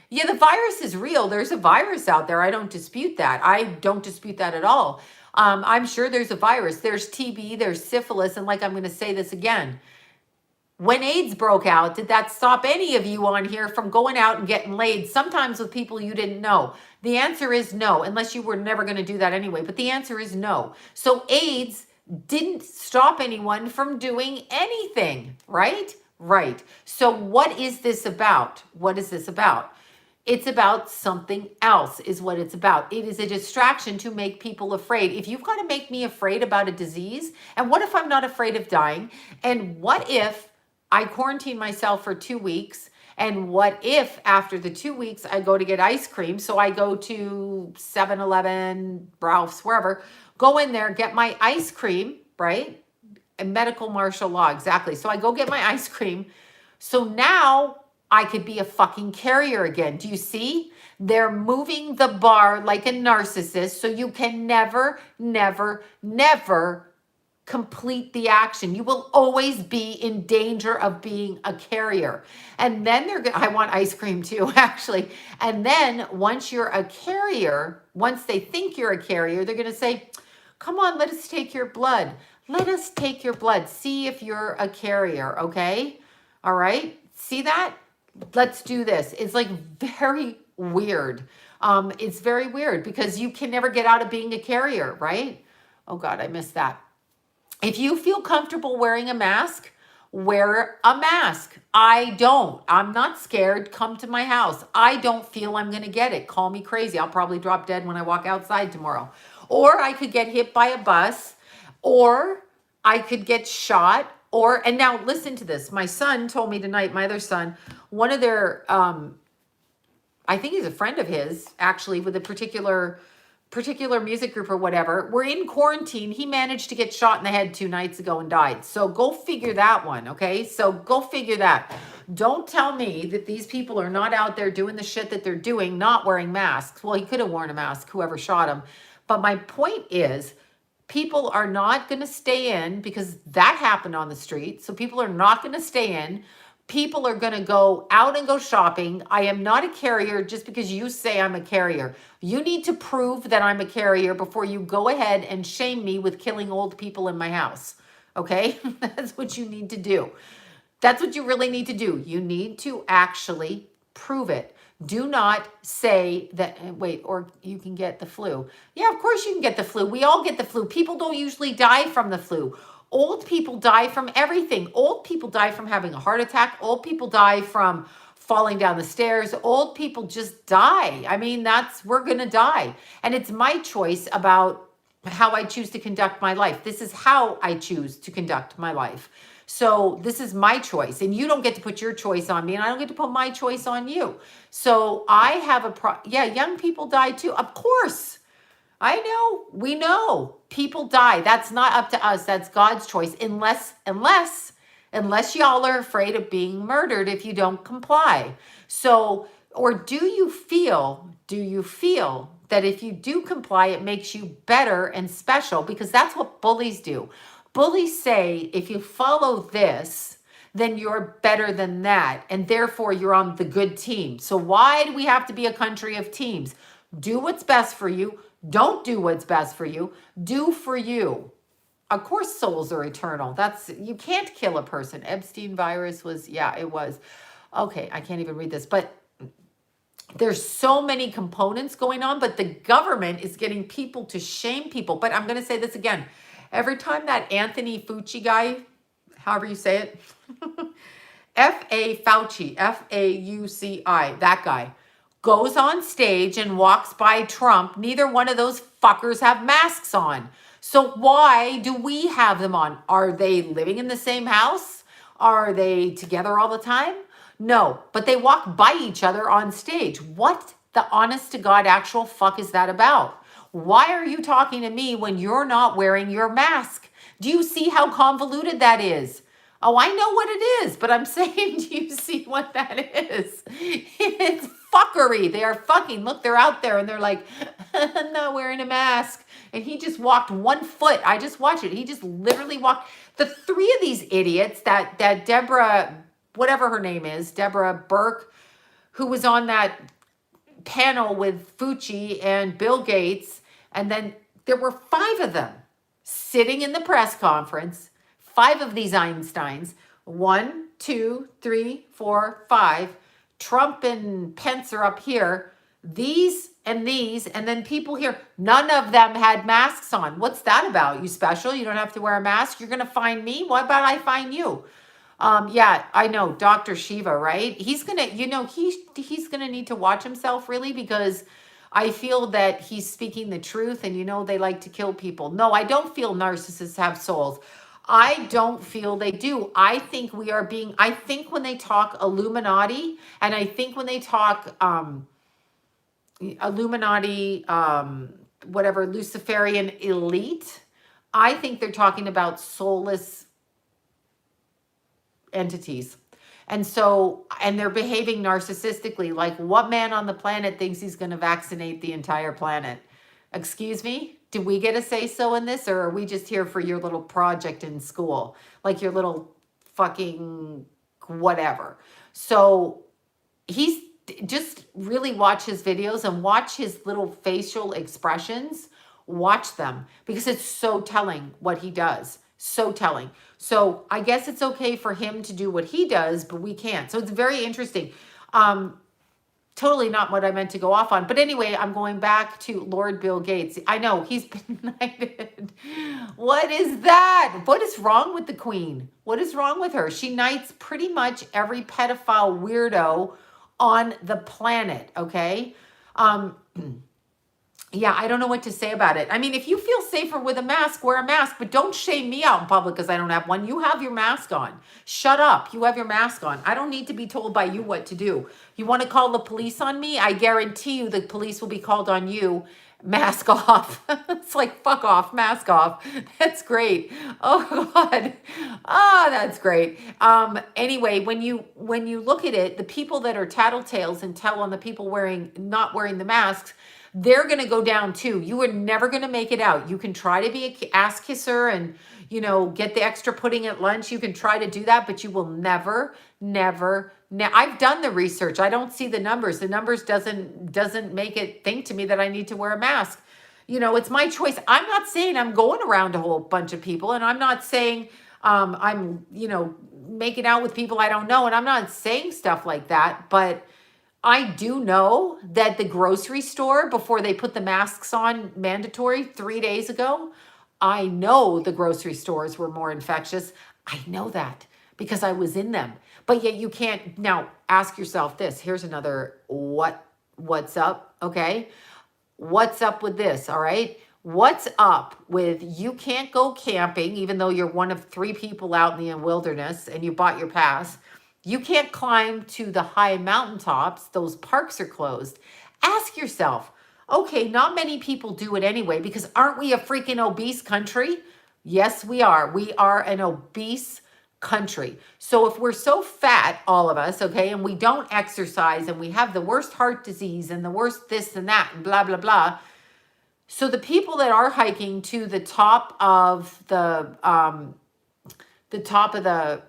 yeah, the virus is real. There's a virus out there. I don't dispute that. I don't dispute that at all. I'm sure there's a virus. There's TB, there's syphilis. And like, I'm going to say this again. When AIDS broke out, did that stop any of you on here from going out and getting laid, sometimes with people you didn't know? The answer is no, unless you were never going to do that anyway. But the answer is no. So AIDS didn't stop anyone from doing anything, right? Right. So what is this about? What is this about? It's about something else is what it's about. It is a distraction to make people afraid. If you've got to make me afraid about a disease, and what if I'm not afraid of dying? And what if I quarantine myself for 2 weeks? And what if after the 2 weeks I go to get ice cream? So I go to 7-Eleven, Ralph's, wherever, go in there, get my ice cream, right? A medical martial law, exactly. So I go get my ice cream. So now I could be a fucking carrier again. Do you see? They're moving the bar like a narcissist so you can never, never, never complete the action. You will always be in danger of being a carrier. And then I want ice cream too, actually. And then once you're a carrier, once they think you're a carrier, they're going to say, come on, let us take your blood. Let us take your blood. See if you're a carrier, okay? All right? See that? Let's do this. It's like very weird. It's very weird because you can never get out of being a carrier, right? Oh God, I missed that. If you feel comfortable wearing a mask, wear a mask. I don't. I'm not scared. Come to my house. I don't feel I'm going to get it. Call me crazy. I'll probably drop dead when I walk outside tomorrow. Or I could get hit by a bus, or I could get shot, and now listen to this. My son told me tonight, my other son, one of their, I think he's a friend of his, actually, with a particular music group or whatever. We're in quarantine. He managed to get shot in the head 2 nights ago and died. So go figure that one, okay? So go figure that. Don't tell me that these people are not out there doing the shit that they're doing, not wearing masks. Well, he could have worn a mask, whoever shot him. But my point is, people are not going to stay in because that happened on the street. So people are not going to stay in. People are going to go out and go shopping. I am not a carrier just because you say I'm a carrier. You need to prove that I'm a carrier before you go ahead and shame me with killing old people in my house. Okay? That's what you need to do. That's what you really need to do. You need to actually prove it. Do not say that, wait, or you can get the flu. Yeah, of course you can get the flu. We all get the flu. People don't usually die from the flu. Old people die from everything. Old people die from having a heart attack. Old people die from falling down the stairs. Old people just die. I mean, we're going to die. And it's my choice about how I choose to conduct my life. This is how I choose to conduct my life. So this is my choice, and you don't get to put your choice on me, and I don't get to put my choice on you. So I have yeah, young people die too. Of course. I know. We know people die. That's not up to us. That's God's choice. Unless y'all are afraid of being murdered if you don't comply. So, Or do you feel that if you do comply, it makes you better and special? Because that's what bullies do. Bullies say, if you follow this, then you're better than that. And therefore, you're on the good team. So why do we have to be a country of teams? Do what's best for you. Don't do what's best for you. Do for you. Of course, souls are eternal. You can't kill a person. Epstein virus was, yeah, it was. Okay, I can't even read this, but there's so many components going on, but the government is getting people to shame people. But I'm going to say this again. Every time that Anthony Fauci guy, however you say it, Fauci, F-A-U-C-I, that guy, goes on stage and walks by Trump, neither one of those fuckers have masks on. So why do we have them on? Are they living in the same house? Are they together all the time? No, but they walk by each other on stage. What the honest to God actual fuck is that about? Why are you talking to me when you're not wearing your mask? Do you see how convoluted that is? Oh, I know what it is, but I'm saying, do you see what that is? It's fuckery. They are fucking, look, they're out there and they're like, I'm not wearing a mask. And he just walked 1 foot. I just watched it. He just literally walked. The three of these idiots, that Deborah, whatever her name is, Deborah Burke, who was on that panel with Fauci and Bill Gates, and then there were 5 of them sitting in the press conference, 5 of these Einsteins, 1, 2, 3, 4, 5. Trump and Pence are up here, these, and then people here. None of them had masks on. What's that about? You special? You don't have to wear a mask? You're going to find me? What about I find you? Yeah, I know, Dr. Shiva, right? He's gonna, he's gonna need to watch himself really, because I feel that he's speaking the truth, and they like to kill people. No, I don't feel narcissists have souls. I don't feel they do. I think I think when they talk Illuminati, and I think when they talk Illuminati, whatever, Luciferian elite, I think they're talking about soulless entities. And they're behaving narcissistically. Like, what man on the planet thinks he's going to vaccinate the entire planet? Excuse me? Do we get a say so in this, or are we just here for your little project in school? Like your little fucking whatever. So he's just really watch his videos and watch his little facial expressions. Watch them, because it's so telling what he does. So telling. So I guess it's okay for him to do what he does, but we can't. So it's very interesting. Totally not what I meant to go off on. But anyway, I'm going back to Lord Bill Gates. I know he's been knighted. What is that? What is wrong with the Queen? What is wrong with her? She knights pretty much every pedophile weirdo on the planet, okay? Yeah, I don't know what to say about it. I mean, if you feel safer with a mask, wear a mask, but don't shame me out in public because I don't have one. You have your mask on. Shut up. You have your mask on. I don't need to be told by you what to do. You want to call the police on me? I guarantee you the police will be called on you. Mask off. It's like, fuck off, mask off. That's great. Oh God. Oh, that's great. Anyway, when you look at it, the people that are tattletales and tell on the people not wearing the masks, they're going to go down too. You are never going to make it out. You can try to be an ass kisser and, get the extra pudding at lunch. You can try to do that, but you will never. I've done the research. I don't see the numbers. The numbers doesn't make it think to me that I need to wear a mask. It's my choice. I'm not saying I'm going around a whole bunch of people, and I'm not saying I'm, making out with people I don't know, and I'm not saying stuff like that, but I do know that the grocery store, before they put the masks on mandatory 3 days ago, I know the grocery stores were more infectious. I know that because I was in them. But yet you can't. Now ask yourself this. Here's another what's up, okay? What's up with this, all right? What's up with you can't go camping even though you're one of 3 people out in the wilderness and you bought your pass. You can't climb to the high mountaintops. Those parks are closed. Ask yourself, okay, not many people do it anyway, because aren't we a freaking obese country? Yes, we are. We are an obese country. So if we're so fat, all of us, okay, and we don't exercise and we have the worst heart disease and the worst this and that and blah, blah, blah. So the people that are hiking to the top of the,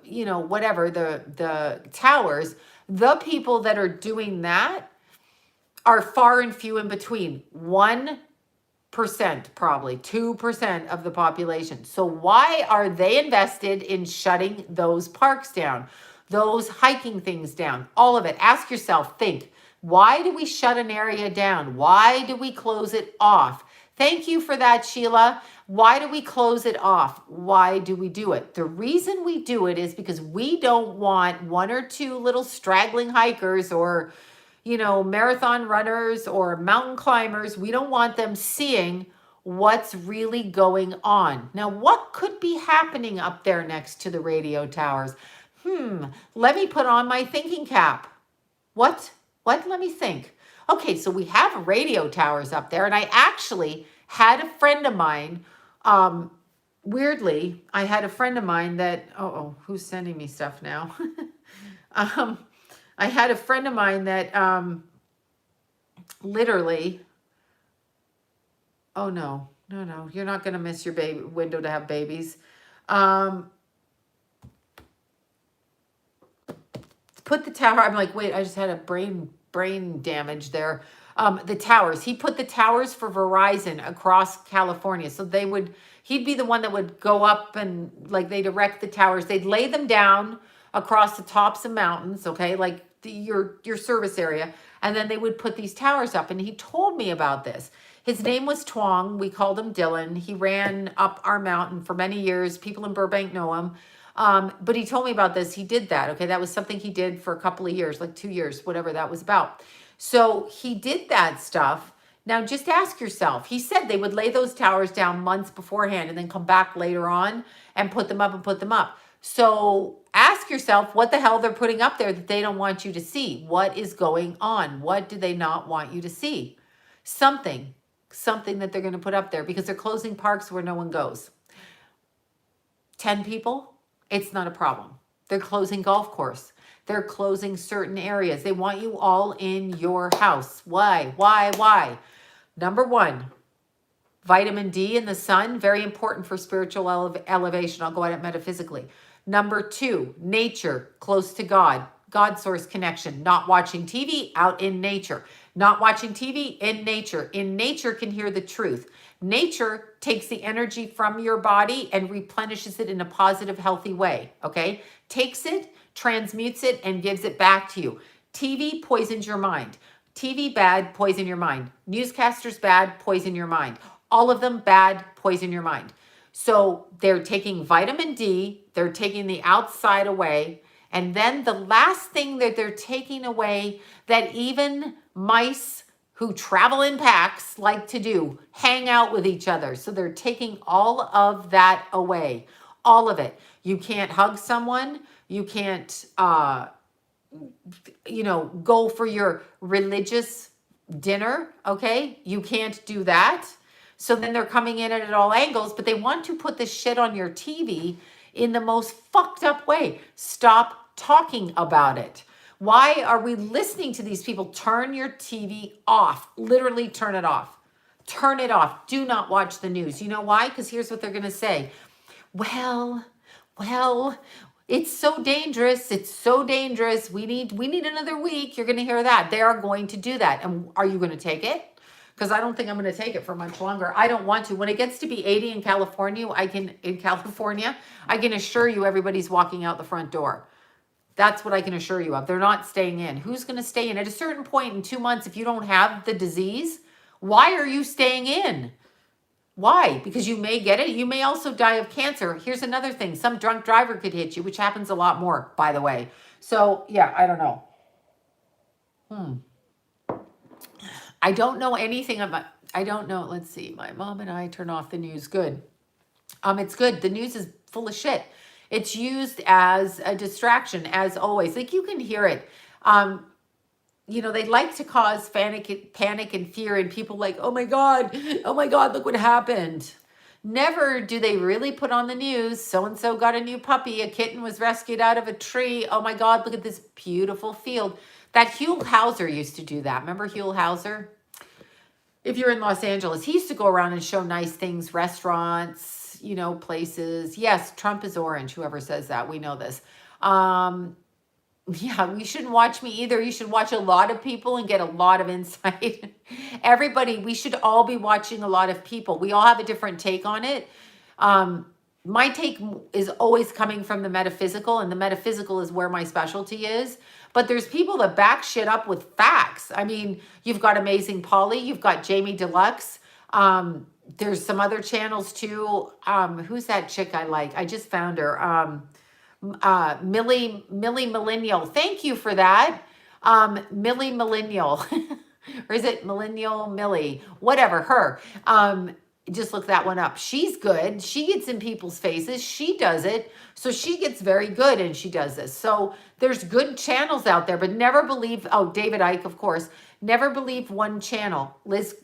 you know, whatever, the towers, the people that are doing that are far and few in between. 1%, probably 2% of the population. So why are they invested in shutting those parks down, those hiking things down, all of it? Ask yourself, think, why do we shut an area down? Why do we close it off? Thank you for that, Sheila. Why do we close it off? Why do we do it? The reason we do it is because we don't want one or two little straggling hikers or, you know, marathon runners or mountain climbers. We don't want them seeing what's really going on. Now, what could be happening up there next to the radio towers? Let me put on my thinking cap. What? Let me think. Okay, so we have radio towers up there, and I actually had a friend of mine, weirdly, I had a friend of mine that, who's sending me stuff now? I had a friend of mine that literally, oh no, you're not going to miss your baby window to have babies. Put the tower, I'm like, wait, I just had a brain damage there. The towers, he put the towers for Verizon across California. So he'd be the one that would go up and like they'd erect the towers. They'd lay them down across the tops of mountains, okay, like your service area. And then they would put these towers up. And he told me about this. His name was Twong. We called him Dylan. He ran up our mountain for many years. People in Burbank know him. But he told me about this. He did that. Okay. That was something he did for a couple of years, like 2 years, whatever that was about. So he did that stuff. Now just ask yourself, he said they would lay those towers down months beforehand and then come back later on and put them up. So ask yourself what the hell they're putting up there that they don't want you to see. What is going on? What do they not want you to see? Something that they're going to put up there because they're closing parks where no one goes. 10 people, it's not a problem. They're closing golf course. They're closing certain areas. They want you all in your house. Why? Number one, vitamin D in the sun, very important for spiritual elevation. I'll go at it metaphysically. Number two, nature, close to God, God source connection, not watching TV, out in nature. Not watching TV, in nature. In nature can hear the truth. Nature takes the energy from your body and replenishes it in a positive, healthy way, okay? Takes it, transmutes it, and gives it back to you. TV poisons your mind. TV bad, poison your mind. Newscasters bad, poison your mind. All of them bad, poison your mind. So they're taking vitamin D, they're taking the outside away, and then the last thing that they're taking away that even mice who travel in packs like to do, hang out with each other. So they're taking all of that away, all of it. You can't hug someone. You can't, go for your religious dinner, okay? You can't do that. So then they're coming in at all angles, but they want to put this shit on your TV in the most fucked up way. Stop talking about it. Why are we listening to these people? Turn your TV off. Literally turn it off. Turn it off. Do not watch the news. You know why? Because here's what they're going to say. Well, it's so dangerous. It's so dangerous. We need another week. You're going to hear that. They are going to do that. And are you going to take it? Because I don't think I'm going to take it for much longer. I don't want to. When it gets to be 80 in California, I can assure you everybody's walking out the front door. That's what I can assure you of. They're not staying in. Who's going to stay in? At a certain point in 2 months, if you don't have the disease, why are you staying in? Why? Because you may get it. You may also die of cancer. Here's another thing. Some drunk driver could hit you, which happens a lot more, by the way. So, yeah, I don't know. I don't know anything about, I don't know. Let's see. My mom and I turn off the news. Good. It's good. The news is full of shit. It's used as a distraction, as always. Like you can hear it. They like to cause panic and fear, and people like, oh my God, look what happened. Never do they really put on the news, so-and-so got a new puppy, a kitten was rescued out of a tree. Oh my God, look at this beautiful field. That Hugh Hauser used to do that. Remember Hugh Hauser? If you're in Los Angeles, he used to go around and show nice things, restaurants, you know, places. Yes, Trump is orange, whoever says that. We know this. Yeah, you shouldn't watch me either. You should watch a lot of people and get a lot of insight. Everybody, we should all be watching a lot of people. We all have a different take on it. My take is always coming from the metaphysical, and the metaphysical is where my specialty is. But there's people that back shit up with facts. I mean, you've got Amazing Polly, you've got Jamie Deluxe. There's some other channels too. Who's that chick I like? I just found her. Millie Millennial. Thank you for that. Millie Millennial. Or is it Millennial Millie? Whatever, her. Just look that one up. She's good. She gets in people's faces. She does it. So she gets very good and she does this. So there's good channels out there, but never believe, oh, David Icke, of course, never believe one channel. Liz,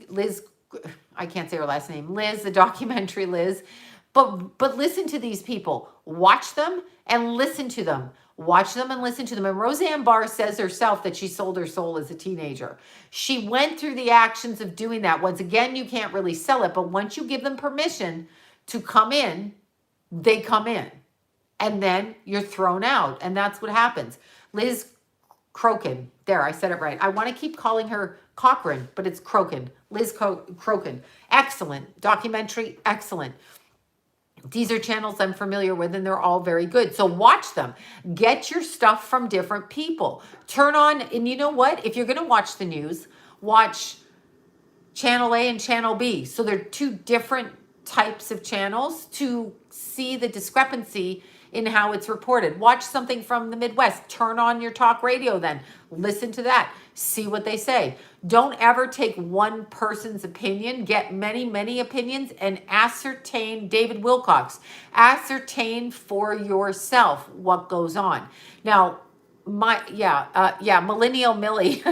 I can't say her last name. Liz, the documentary Liz. But listen to these people. Watch them and listen to them. Watch them and listen to them. And Roseanne Barr says herself that she sold her soul as a teenager. She went through the actions of doing that. Once again, you can't really sell it, but once you give them permission to come in, they come in. And then you're thrown out. And that's what happens. Liz Crokin. There, I said it right. I want to keep calling her Cochran, but it's Crokin. Liz Crokin. Excellent. Documentary, excellent. These are channels I'm familiar with, and they're all very good. So watch them. Get your stuff from different people. Turn on, and you know what? If you're going to watch the news, watch Channel A and Channel B. So they're two different types of channels to see the discrepancy in how it's reported. Watch something from the Midwest. Turn on your talk radio then. Listen to that. See what they say. Don't ever take one person's opinion. Get many, many opinions and ascertain, David Wilcox, ascertain for yourself what goes on. Now, Millennial Millie.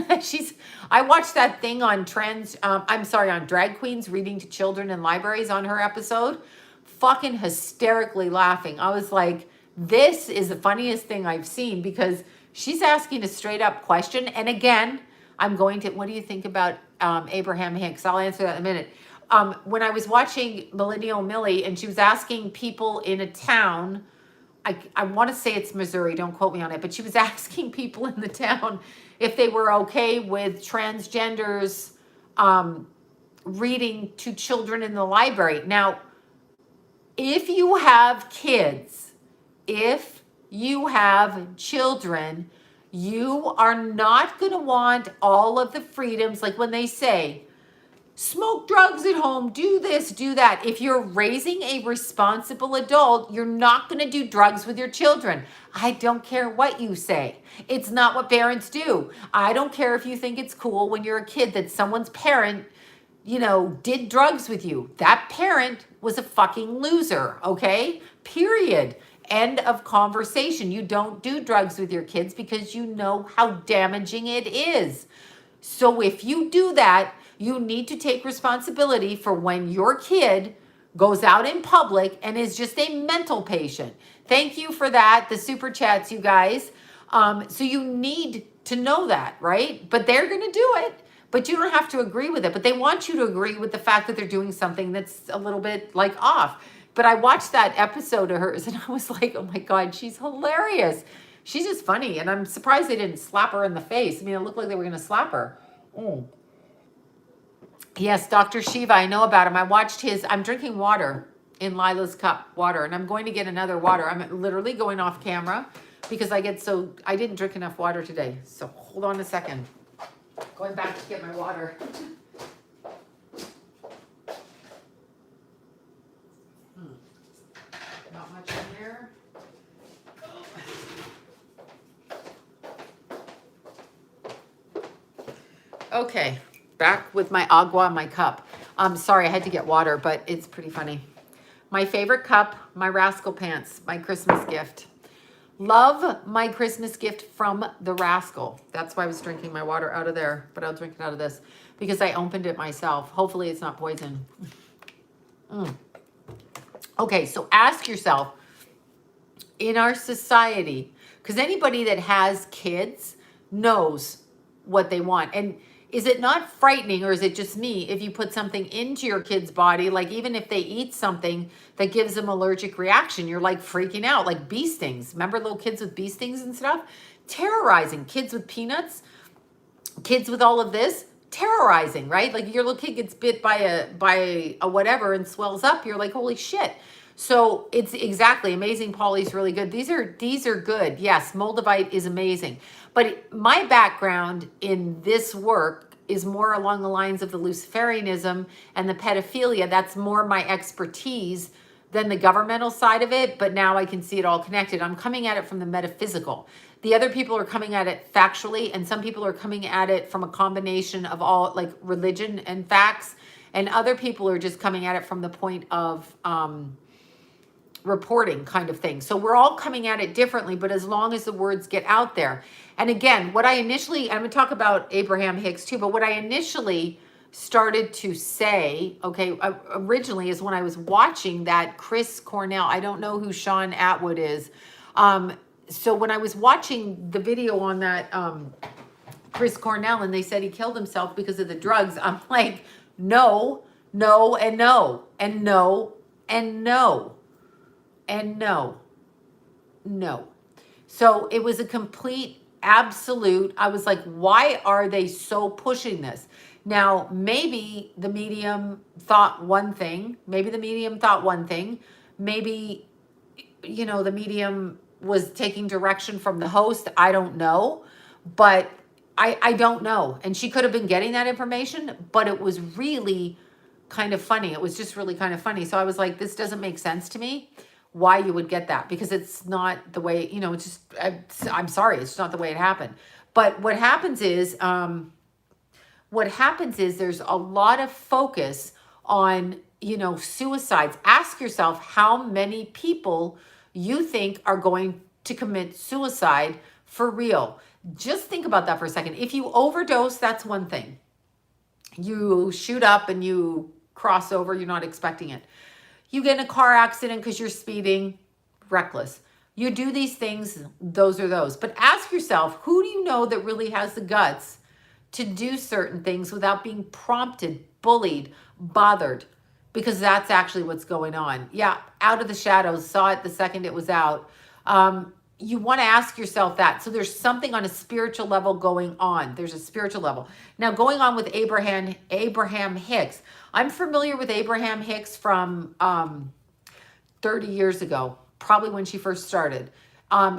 I watched that thing on on drag queens reading to children in libraries on her episode. Fucking hysterically laughing. I was like, this is the funniest thing I've seen because she's asking a straight up question. And again, what do you think about Abraham Hicks? I'll answer that in a minute. When I was watching Millennial Millie and she was asking people in a town, I want to say it's Missouri, don't quote me on it, but she was asking people in the town if they were okay with transgenders reading to children in the library. Now, if you have kids, if you have children, you are not going to want all of the freedoms, like when they say, smoke drugs at home, do this, do that. If you're raising a responsible adult, you're not going to do drugs with your children. I don't care what you say. It's not what parents do. I don't care if you think it's cool when you're a kid that someone's parent, did drugs with you. That parent was a fucking loser, okay? Period. End of conversation. You don't do drugs with your kids because you know how damaging it is. So if you do that, you need to take responsibility for when your kid goes out in public and is just a mental patient. Thank you for that, the super chats, you guys. So you need to know that, right? But they're going to do it. But you don't have to agree with it. But they want you to agree with the fact that they're doing something that's a little bit like off. But I watched that episode of hers and I was like, oh my God, she's hilarious. She's just funny. And I'm surprised they didn't slap her in the face. I mean, it looked like they were going to slap her. Yes, Dr. Shiva, I know about him. I watched I'm drinking water in Lila's cup, water. And I'm going to get another water. I'm literally going off camera because I didn't drink enough water today. So hold on a second. Going back to get my water. Not much in here. Okay, back with my agua in my cup. I'm sorry, I had to get water, but it's pretty funny. My favorite cup, my Rascal pants, my Christmas gift. Love my Christmas gift from the Rascal. That's why I was drinking my water out of there, but I'll drink it out of this because I opened it myself. Hopefully it's not poison. Okay, so ask yourself, in our society, because anybody that has kids knows what they want. And is it not frightening, or is it just me, if you put something into your kid's body, like even if they eat something that gives them allergic reaction, you're like freaking out, like bee stings. Remember little kids with bee stings and stuff? Terrorizing. Kids with peanuts, kids with all of this, terrorizing, right? Like your little kid gets bit by a whatever and swells up. You're like, holy shit. So it's exactly amazing. Polly's really good. These are good. Yes, Moldavite is amazing. But my background in this work is more along the lines of the Luciferianism and the pedophilia. That's more my expertise than the governmental side of it. But now I can see it all connected. I'm coming at it from the metaphysical. The other people are coming at it factually, and some people are coming at it from a combination of all like religion and facts. And other people are just coming at it from the point of reporting kind of thing. So we're all coming at it differently, but as long as the words get out there. And again, what I initially, I'm going to talk about Abraham Hicks too, but what I initially started to say, okay, originally is when I was watching that Chris Cornell, I don't know who Sean Atwood is. So when I was watching the video on that Chris Cornell and they said he killed himself because of the drugs, I'm like, no, no, and no, and no, and no. And no. So it was a complete, absolute, I was like, why are they so pushing this? Now, maybe the medium thought one thing. Maybe, the medium was taking direction from the host. I don't know. But I don't know. And she could have been getting that information, but it was really kind of funny. It was just really kind of funny. So I was like, this doesn't make sense to me. Why you would get that, because it's not the way, it's just, I'm sorry, it's not the way it happened. But what happens is there's a lot of focus on, suicides. Ask yourself how many people you think are going to commit suicide for real. Just think about that for a second. If you overdose, that's one thing. You shoot up and you cross over, you're not expecting it. You get in a car accident because you're speeding, reckless. You do these things, those are those. But ask yourself, who do you know that really has the guts to do certain things without being prompted, bullied, bothered? Because that's actually what's going on. Yeah, out of the shadows, saw it the second it was out. You want to ask yourself that. So there's something on a spiritual level going on. There's a spiritual level. Now, going on with Abraham Hicks. I'm familiar with Abraham Hicks from 30 years ago, probably when she first started.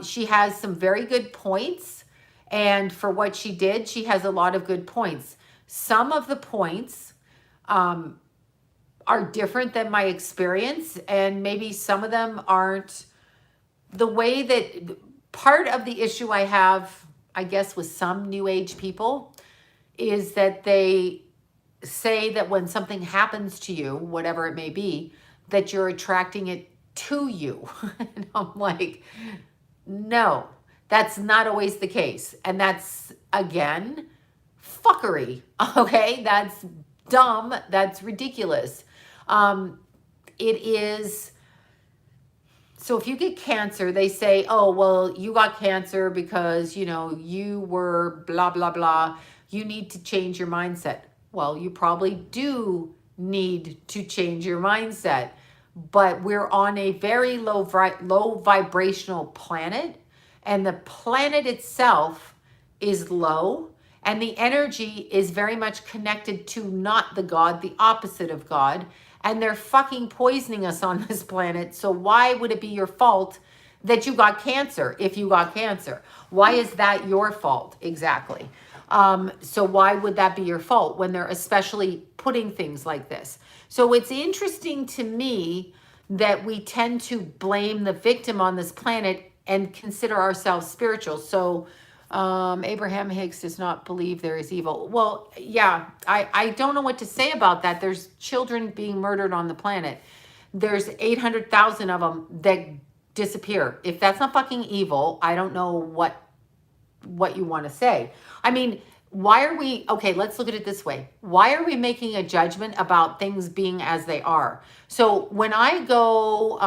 She has some very good points. And for what she did, she has a lot of good points. Some of the points are different than my experience. And maybe some of them aren't the way that. Part of the issue I have, I guess, with some new age people is that they say that when something happens to you, whatever it may be, that you're attracting it to you. And I'm like, no, that's not always the case. And that's, again, fuckery. Okay, that's dumb. That's ridiculous. It is. So if you get cancer, they say, oh, well, you got cancer because, you were blah, blah, blah. You need to change your mindset. Well, you probably do need to change your mindset, but we're on a very low vibrational planet, and the planet itself is low, and the energy is very much connected to not the God, the opposite of God. And they're fucking poisoning us on this planet. So why would it be your fault that you got cancer if you got cancer? Why is that your fault? Exactly. So why would that be your fault when they're especially putting things like this? So it's interesting to me that we tend to blame the victim on this planet and consider ourselves spiritual. So Abraham Hicks does not believe there is evil. Well, yeah, I don't know what to say about that. There's children being murdered on the planet. There's 800,000 of them that disappear. If that's not fucking evil, I don't know what you want to say. I mean, why are we, okay, let's look at it this way. Why are we making a judgment about things being as they are? So when I go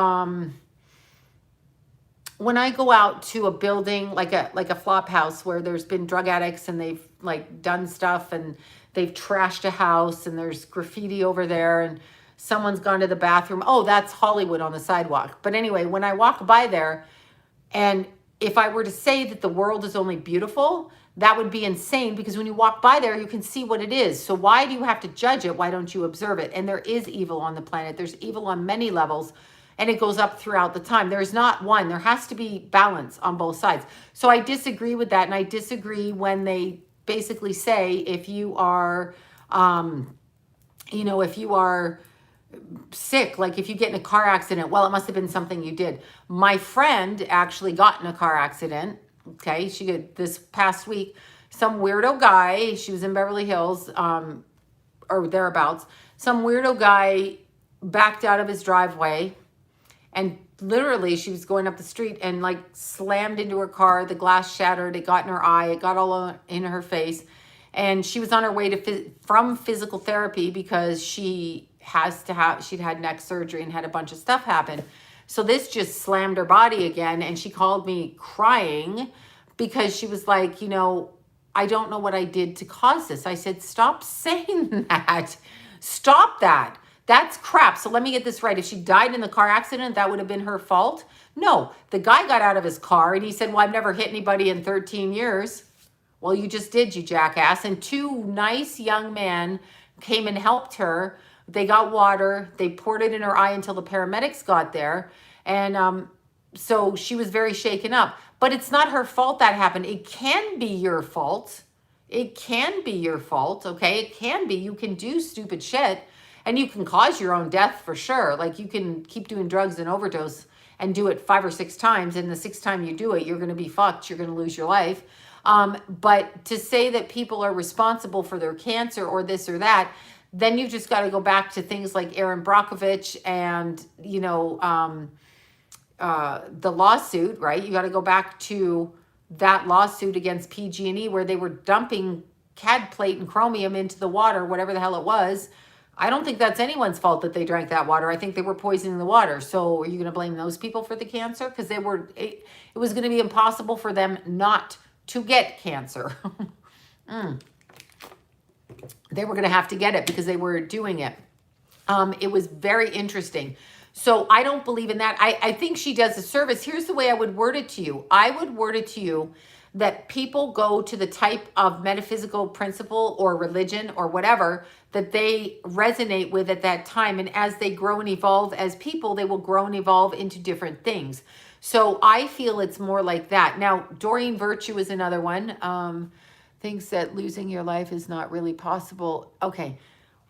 out to a building like a flop house where there's been drug addicts and they've like done stuff and they've trashed a house and there's graffiti over there and someone's gone to the bathroom. Oh, that's Hollywood on the sidewalk. But anyway, when I walk by there, and if I were to say that the world is only beautiful, that would be insane, because when you walk by there, you can see what it is. So why do you have to judge it? Why don't you observe it? And there is evil on the planet. There's evil on many levels, and it goes up throughout the time. There's not one. There has to be balance on both sides. So I disagree with that, and I disagree when they basically say if you are, if you are sick, like if you get in a car accident, well, it must have been something you did. My friend actually got in a car accident. Okay, she did this past week. Some weirdo guy, she was in Beverly Hills, or thereabouts. Some weirdo guy backed out of his driveway, and literally she was going up the street and like slammed into her car. The glass shattered. It got in her eye. It got all in her face. And she was on her way from physical therapy because she'd had neck surgery and had a bunch of stuff happen. So this just slammed her body again. And she called me crying because she was like, I don't know what I did to cause this. I said, stop saying that. Stop that. That's crap. So let me get this right. If she died in the car accident, that would have been her fault? No, the guy got out of his car and he said, well, I've never hit anybody in 13 years. Well, you just did, you jackass. And two nice young men came and helped her. They got water. They poured it in her eye until the paramedics got there. And so she was very shaken up. But it's not her fault that happened. It can be your fault. It can be your fault, okay? It can be. You can do stupid shit. And you can cause your own death for sure. Like you can keep doing drugs and overdose and do it 5 or 6 times. And the 6th time you do it, you're going to be fucked. You're going to lose your life. But to say that people are responsible for their cancer or this or that, then you've just got to go back to things like Aaron Brockovich and, the lawsuit, right? You got to go back to that lawsuit against PG&E where they were dumping cad plate and chromium into the water, whatever the hell it was. I don't think that's anyone's fault that they drank that water. I think they were poisoning the water. So are you going to blame those people for the cancer? Because it was going to be impossible for them not to get cancer. They were going to have to get it because they were doing it. It was very interesting. So I don't believe in that. I think she does a service. Here's the way I would word it to you. I would word it to you that people go to the type of metaphysical principle or religion or whatever that they resonate with at that time. And as they grow and evolve as people, they will grow and evolve into different things. So I feel it's more like that. Now, Doreen Virtue is another one. Thinks that losing your life is not really possible. Okay,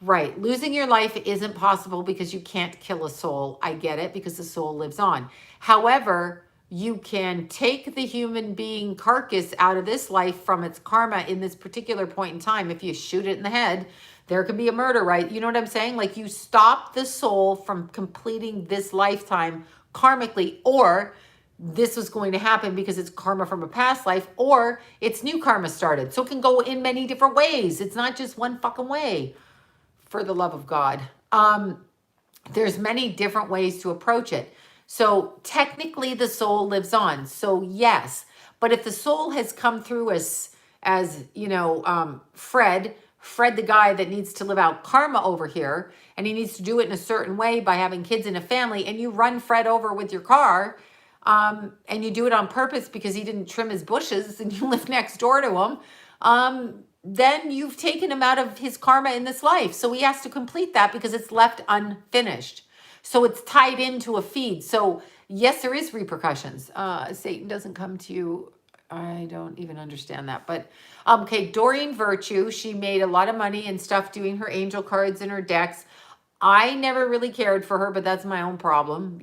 right. Losing your life isn't possible because you can't kill a soul. I get it, because the soul lives on. However, you can take the human being carcass out of this life from its karma in this particular point in time. If you shoot it in the head, there could be a murder, right? You know what I'm saying? Like you stop the soul from completing this lifetime karmically, or this was going to happen because it's karma from a past life, or it's new karma started. So it can go in many different ways. It's not just one fucking way, for the love of God. There's many different ways to approach it. So technically the soul lives on. So yes, but if the soul has come through as Fred, the guy that needs to live out karma over here, and he needs to do it in a certain way by having kids in a family, and you run Fred over with your car, and you do it on purpose because he didn't trim his bushes and you live next door to him, then you've taken him out of his karma in this life. So he has to complete that because it's left unfinished. So it's tied into a feed. So yes, there is repercussions. Satan doesn't come to you. I don't even understand that. But okay, Doreen Virtue, she made a lot of money and stuff doing her angel cards and her decks. I never really cared for her, but that's my own problem.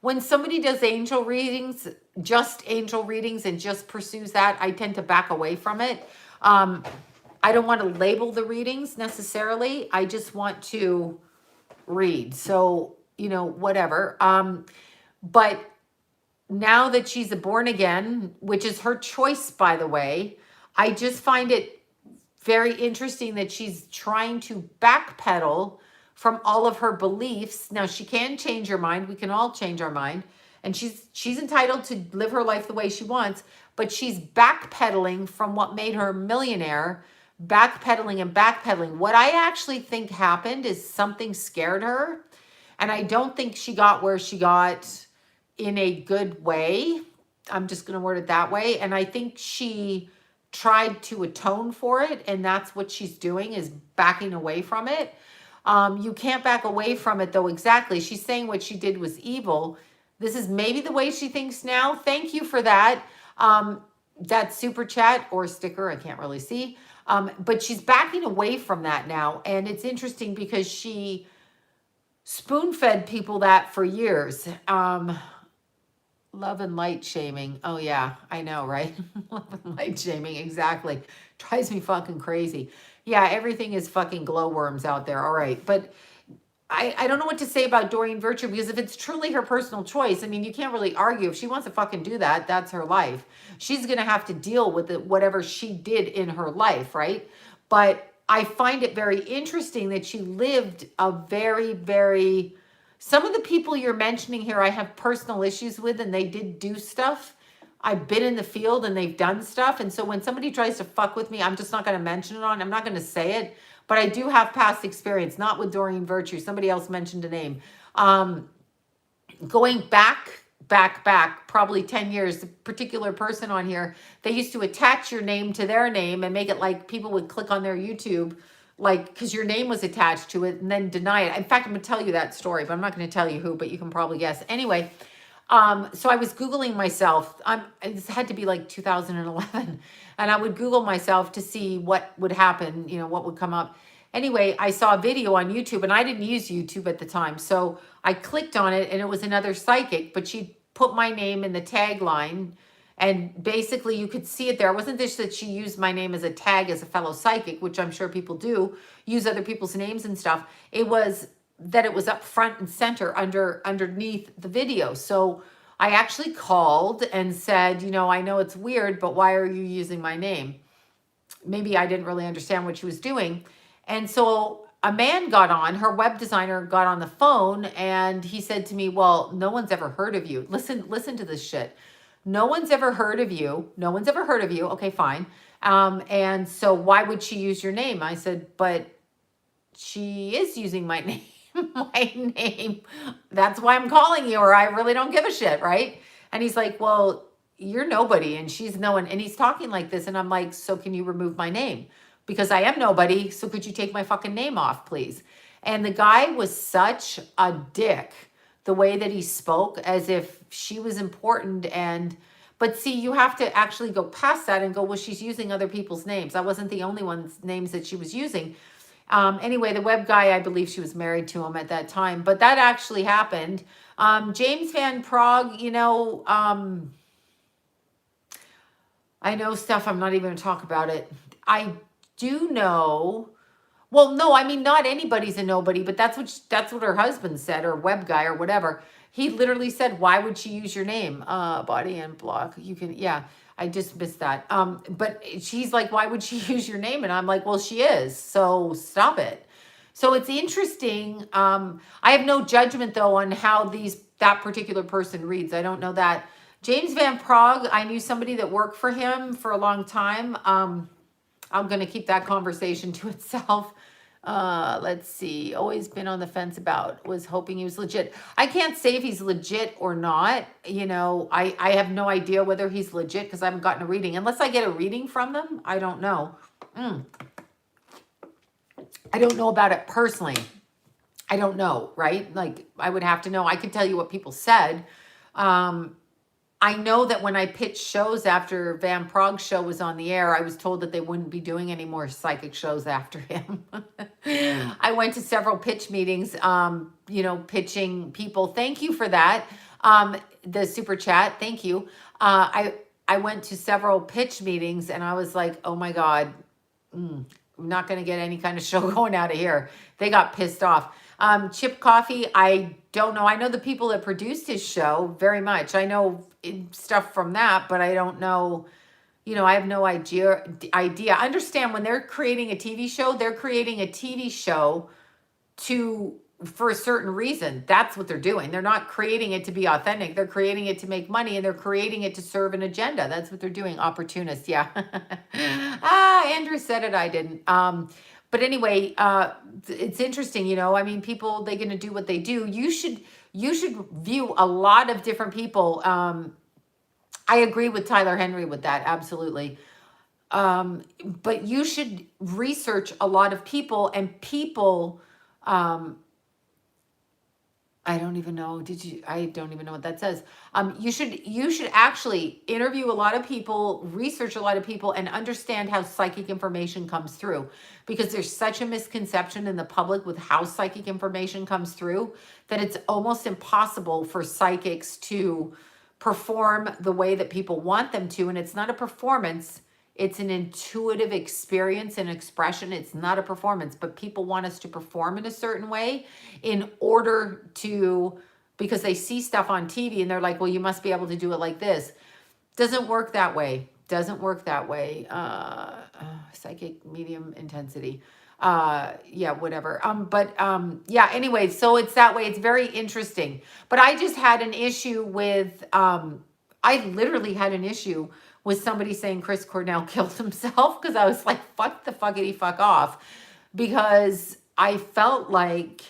When somebody does angel readings, just angel readings, and just pursues that, I tend to back away from it. I don't want to label the readings necessarily. I just want to read. So, whatever. But now that she's a born again, which is her choice, by the way, I just find it very interesting that she's trying to backpedal from all of her beliefs. Now she can change her mind. We can all change our mind. And she's entitled to live her life the way she wants, but she's backpedaling from what made her a millionaire, backpedaling and backpedaling. What I actually think happened is something scared her. And I don't think she got where she got in a good way. I'm just going to word it that way. And I think she tried to atone for it. And that's what she's doing, is backing away from it. You can't back away from it, though. Exactly. She's saying what she did was evil. This is maybe the way she thinks now. Thank you for that. That super chat or sticker, I can't really see. But she's backing away from that now. And it's interesting because she spoon-fed people that for years. Love and light shaming. Oh, yeah, I know, right? Love and light shaming, exactly. Drives me fucking crazy. Yeah, everything is fucking glowworms out there. All right, but I don't know what to say about Doreen Virtue, because if it's truly her personal choice, I mean, you can't really argue. If she wants to fucking do that, that's her life. She's going to have to deal with it, whatever she did in her life, right? But I find it very interesting that she lived a very, very... Some of the people you're mentioning here, I have personal issues with, and they did do stuff. I've been in the field and they've done stuff. And so when somebody tries to fuck with me, I'm just not going to mention it on. I'm not going to say it. But I do have past experience, not with Doreen Virtue. Somebody else mentioned a name. Going back, probably 10 years, the particular person on here, they used to attach your name to their name and make it like people would click on their YouTube, like, because your name was attached to it, and then deny it. In fact, I'm going to tell you that story, but I'm not going to tell you who, but you can probably guess. Anyway, so I was Googling myself. This had to be like 2011. And I would Google myself to see what would happen, you know, what would come up. Anyway, I saw a video on YouTube, and I didn't use YouTube at the time. So I clicked on it, and it was another psychic, but she put my name in the tagline. And basically you could see it there. It wasn't just that she used my name as a tag as a fellow psychic, which I'm sure people do, use other people's names and stuff. It was that it was up front and center underneath the video. So I actually called and said, you know, I know it's weird, but why are you using my name? Maybe I didn't really understand what she was doing. And so a man got on, her web designer got on the phone, and he said to me, well, no one's ever heard of you. Listen to this shit. No one's ever heard of you. No one's ever heard of you. Okay, fine. And so why would she use your name? I said, but she is using my name. My name. That's why I'm calling you, or I really don't give a shit, right? And he's like, well, you're nobody, and she's no one. And he's talking like this, and I'm like, so can you remove my name? Because I am nobody, so could you take my fucking name off, please? And the guy was such a dick, the way that he spoke, as if she was important. But see, you have to actually go past that and go, well, she's using other people's names. I wasn't the only one's names that she was using. Anyway, the web guy, I believe she was married to him at that time, but that actually happened. James Van Prague, you know, I know stuff. I'm not even going to talk about it. I do know. Well, no, I mean, not anybody's a nobody, but that's what her husband said, or web guy or whatever. He literally said, why would she use your name? Body and block. You can, yeah, I just missed that. But she's like, why would she use your name? And I'm like, well, she is. So stop it. So it's interesting. I have no judgment, though, on how that particular person reads. I don't know that. James Van Prague, I knew somebody that worked for him for a long time. I'm going to keep that conversation to itself. Let's see. Always been on the fence about, was hoping he was legit. I can't say if he's legit or not. You know, I have no idea whether he's legit because I haven't gotten a reading. Unless I get a reading from them, I don't know. I don't know about it personally. I don't know, right? Like, I would have to know. I could tell you what people said. I know that when I pitched shows after Van Prague's show was on the air, I was told that they wouldn't be doing any more psychic shows after him. I went to several pitch meetings, you know, pitching people. Thank you for that. The super chat. Thank you. I went to several pitch meetings, and I was like, oh my God, I'm not going to get any kind of show going out of here. They got pissed off. Chip Coffee, I don't know. I know the people that produced his show very much. I know stuff from that, but I don't know, I have no idea. Understand when they're creating a TV show, they're creating a TV show for a certain reason. That's what they're doing. They're not creating it to be authentic. They're creating it to make money, and they're creating it to serve an agenda. That's what they're doing. Opportunists. Yeah. Andrew said it. I didn't. But anyway, it's interesting, I mean, people, they're going to do what they do. You should view a lot of different people. I agree with Tyler Henry with that. Absolutely. But you should research a lot of people, and people, I don't even know. I don't even know what that says. You should actually interview a lot of people, research a lot of people, and understand how psychic information comes through. Because there's such a misconception in the public with how psychic information comes through that it's almost impossible for psychics to perform the way that people want them to. And it's not a performance. It's an intuitive experience and expression. It's not a performance, but people want us to perform in a certain way in order to, because they see stuff on TV and they're like, well, you must be able to do it like this. Doesn't work that way. Doesn't work that way. Psychic medium intensity. Yeah, whatever. Yeah, anyway, so it's that way. It's very interesting. But I just had an issue with, I literally had an issue with somebody saying Chris Cornell killed himself, because I was like, fuck the fuckity fuck off, because I felt like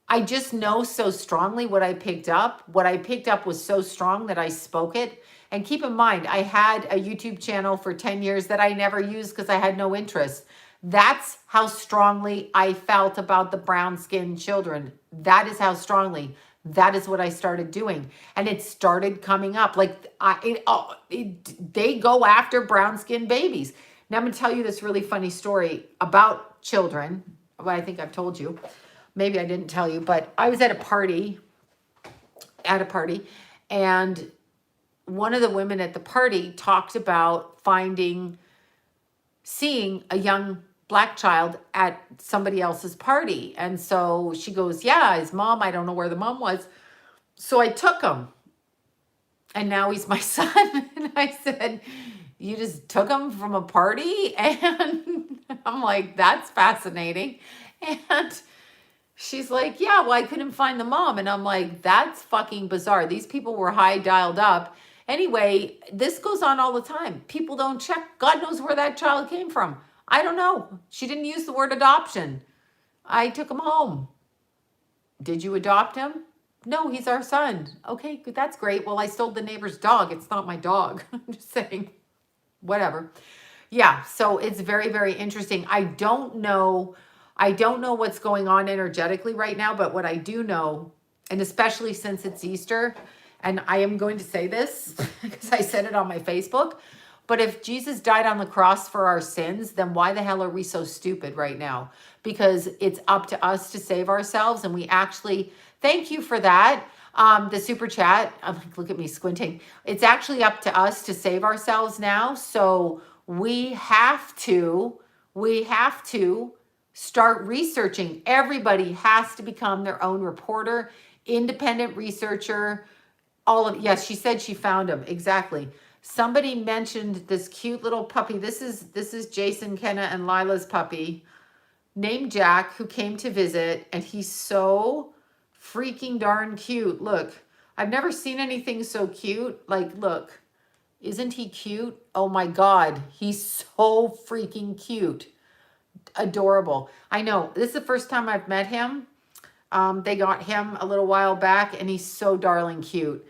I just know so strongly what I picked up. What I picked up was so strong that I spoke it. And keep in mind, I had a YouTube channel for 10 years that I never used because I had no interest. That's how strongly I felt about the brown-skinned children. That is how strongly. That is what I started doing. And it started coming up. Like, they go after brown-skinned babies. Now, I'm going to tell you this really funny story about children. Well, I think I've told you. Maybe I didn't tell you, but I was at a party, and one of the women at the party talked about seeing a young Black child at somebody else's party. And so she goes, yeah, his mom, I don't know where the mom was. So I took him, and now he's my son. And I said, you just took him from a party? And I'm like, that's fascinating. And she's like, yeah, well, I couldn't find the mom. And I'm like, that's fucking bizarre. These people were high dialed up. Anyway, this goes on all the time. People don't check. God knows where that child came from. I don't know. She didn't use the word adoption. I took him home. Did you adopt him? No, he's our son. Okay, good. That's great. Well, I stole the neighbor's dog. It's not my dog. I'm just saying. Whatever. Yeah, so it's very, very interesting. I don't know what's going on energetically right now, but what I do know, and especially since it's Easter, and I am going to say this because I said it on my Facebook, but if Jesus died on the cross for our sins, then why the hell are we so stupid right now? Because it's up to us to save ourselves, and we actually, thank you for that. The super chat, I'm like, look at me squinting. It's actually up to us to save ourselves now. So we have to start researching. Everybody has to become their own reporter, independent researcher. Yes, she said she found him. Exactly. Somebody mentioned this cute little puppy. This is Jason, Kenna, and Lila's puppy named Jack, who came to visit, and he's so freaking darn cute. Look, I've never seen anything so cute. Like, look, isn't he cute? Oh my God, he's so freaking cute. Adorable. I know, this is the first time I've met him. They got him a little while back, and he's so darling cute.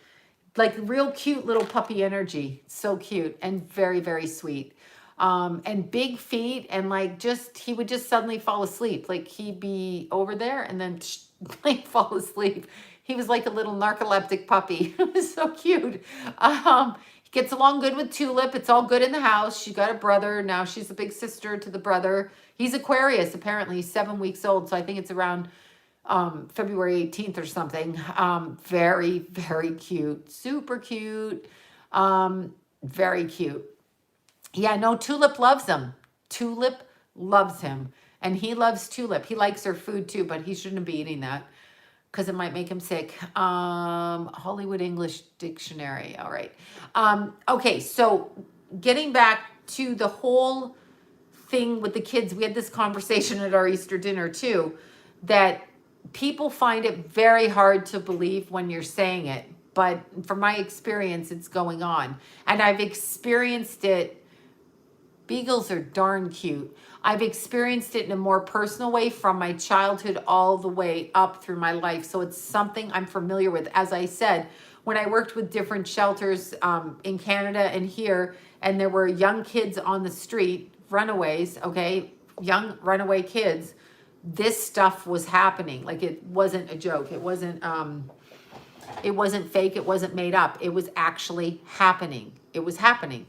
Like real cute little puppy energy. So cute and very, very sweet. And big feet, and like he would just suddenly fall asleep. Like he'd be over there and then like fall asleep. He was like a little narcoleptic puppy. It was so cute. He gets along good with Tulip. It's all good in the house. She got a brother. Now she's a big sister to the brother. He's Aquarius, apparently. He's 7 weeks old. So I think it's around February 18th or something. Very, very cute. Super cute. Very cute. Yeah, no, Tulip loves him. Tulip loves him. And he loves Tulip. He likes her food too, but he shouldn't be eating that because it might make him sick. Hollywood English Dictionary. All right. Okay, so getting back to the whole thing with the kids, we had this conversation at our Easter dinner too, that people find it very hard to believe when you're saying it. But from my experience, it's going on. And I've experienced it. Beagles are darn cute. I've experienced it in a more personal way from my childhood all the way up through my life. So it's something I'm familiar with. As I said, when I worked with different shelters in Canada and here, and there were young kids on the street, runaways, okay, young runaway kids, this stuff was happening. Like, it wasn't a joke. It wasn't fake. It wasn't made up. It was actually happening. It was happening.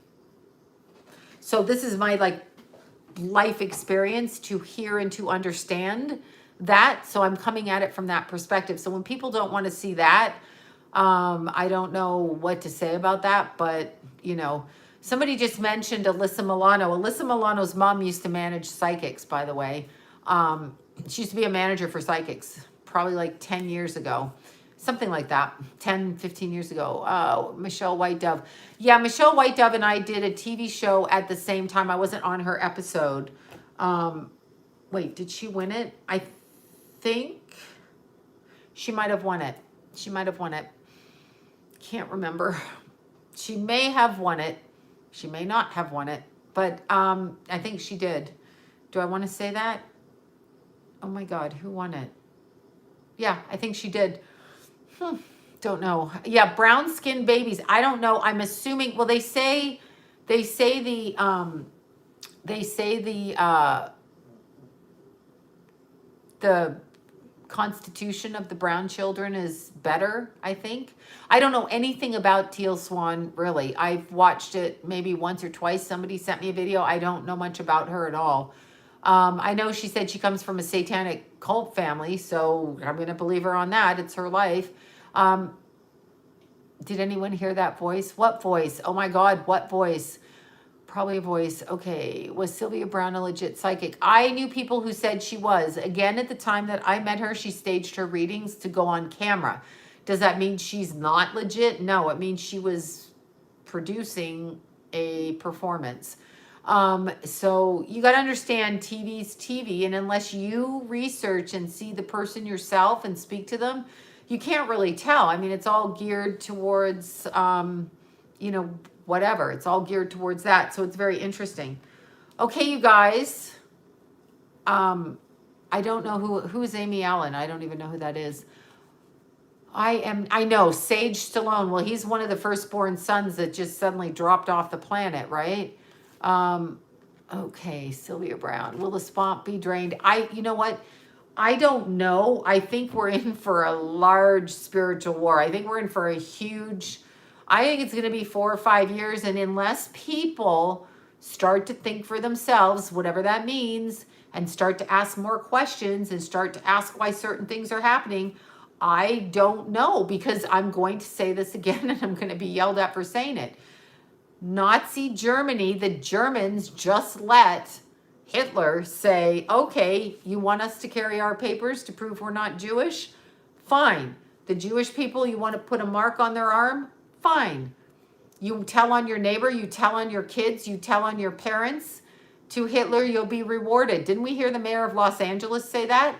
So this is my life experience to hear and to understand that. So I'm coming at it from that perspective. So when people don't want to see that, I don't know what to say about that, but somebody just mentioned Alyssa Milano. Alyssa Milano's mom used to manage psychics, by the way. She used to be a manager for psychics, probably like 10 years ago. Something like that, 10, 15 years ago. Michelle White Dove. Yeah, Michelle White Dove and I did a TV show at the same time. I wasn't on her episode. Wait, did she win it? I think she might have won it. She might have won it. Can't remember. She may have won it. She may not have won it. But I think she did. Do I want to say that? Oh my God, who won it? Yeah, I think she did. Don't know. Yeah, brown skin babies. I don't know. I'm assuming. Well, they say the constitution of the brown children is better, I think. I don't know anything about Teal Swan, really. I've watched it maybe once or twice. Somebody sent me a video. I don't know much about her at all. I know she said she comes from a satanic cult family, so I'm going to believe her on that. It's her life. Did anyone hear that voice? What voice? Oh my God, what voice? Probably a voice. Okay, was Sylvia Brown a legit psychic? I knew people who said she was. Again, at the time that I met her, she staged her readings to go on camera. Does that mean she's not legit? No, it means she was producing a performance. So you got to understand TV's TV, and unless you research and see the person yourself and speak to them, you can't really tell. I mean, it's all geared towards, whatever. It's all geared towards that. So it's very interesting. Okay, you guys. I don't know who is Amy Allen. I don't even know who that is. I know, Sage Stallone. Well, he's one of the firstborn sons that just suddenly dropped off the planet, right? Okay, Sylvia Brown. Will the swamp be drained? You know what? I don't know. I think we're in for a large spiritual war. I think we're in for I think it's going to be 4 or 5 years. And unless people start to think for themselves, whatever that means, and start to ask more questions and start to ask why certain things are happening, I don't know, because I'm going to say this again and I'm going to be yelled at for saying it. Nazi Germany, the Germans just let Hitler say, okay, you want us to carry our papers to prove we're not Jewish? Fine. The Jewish people, you want to put a mark on their arm? Fine. You tell on your neighbor, you tell on your kids, you tell on your parents. To Hitler, you'll be rewarded. Didn't we hear the mayor of Los Angeles say that?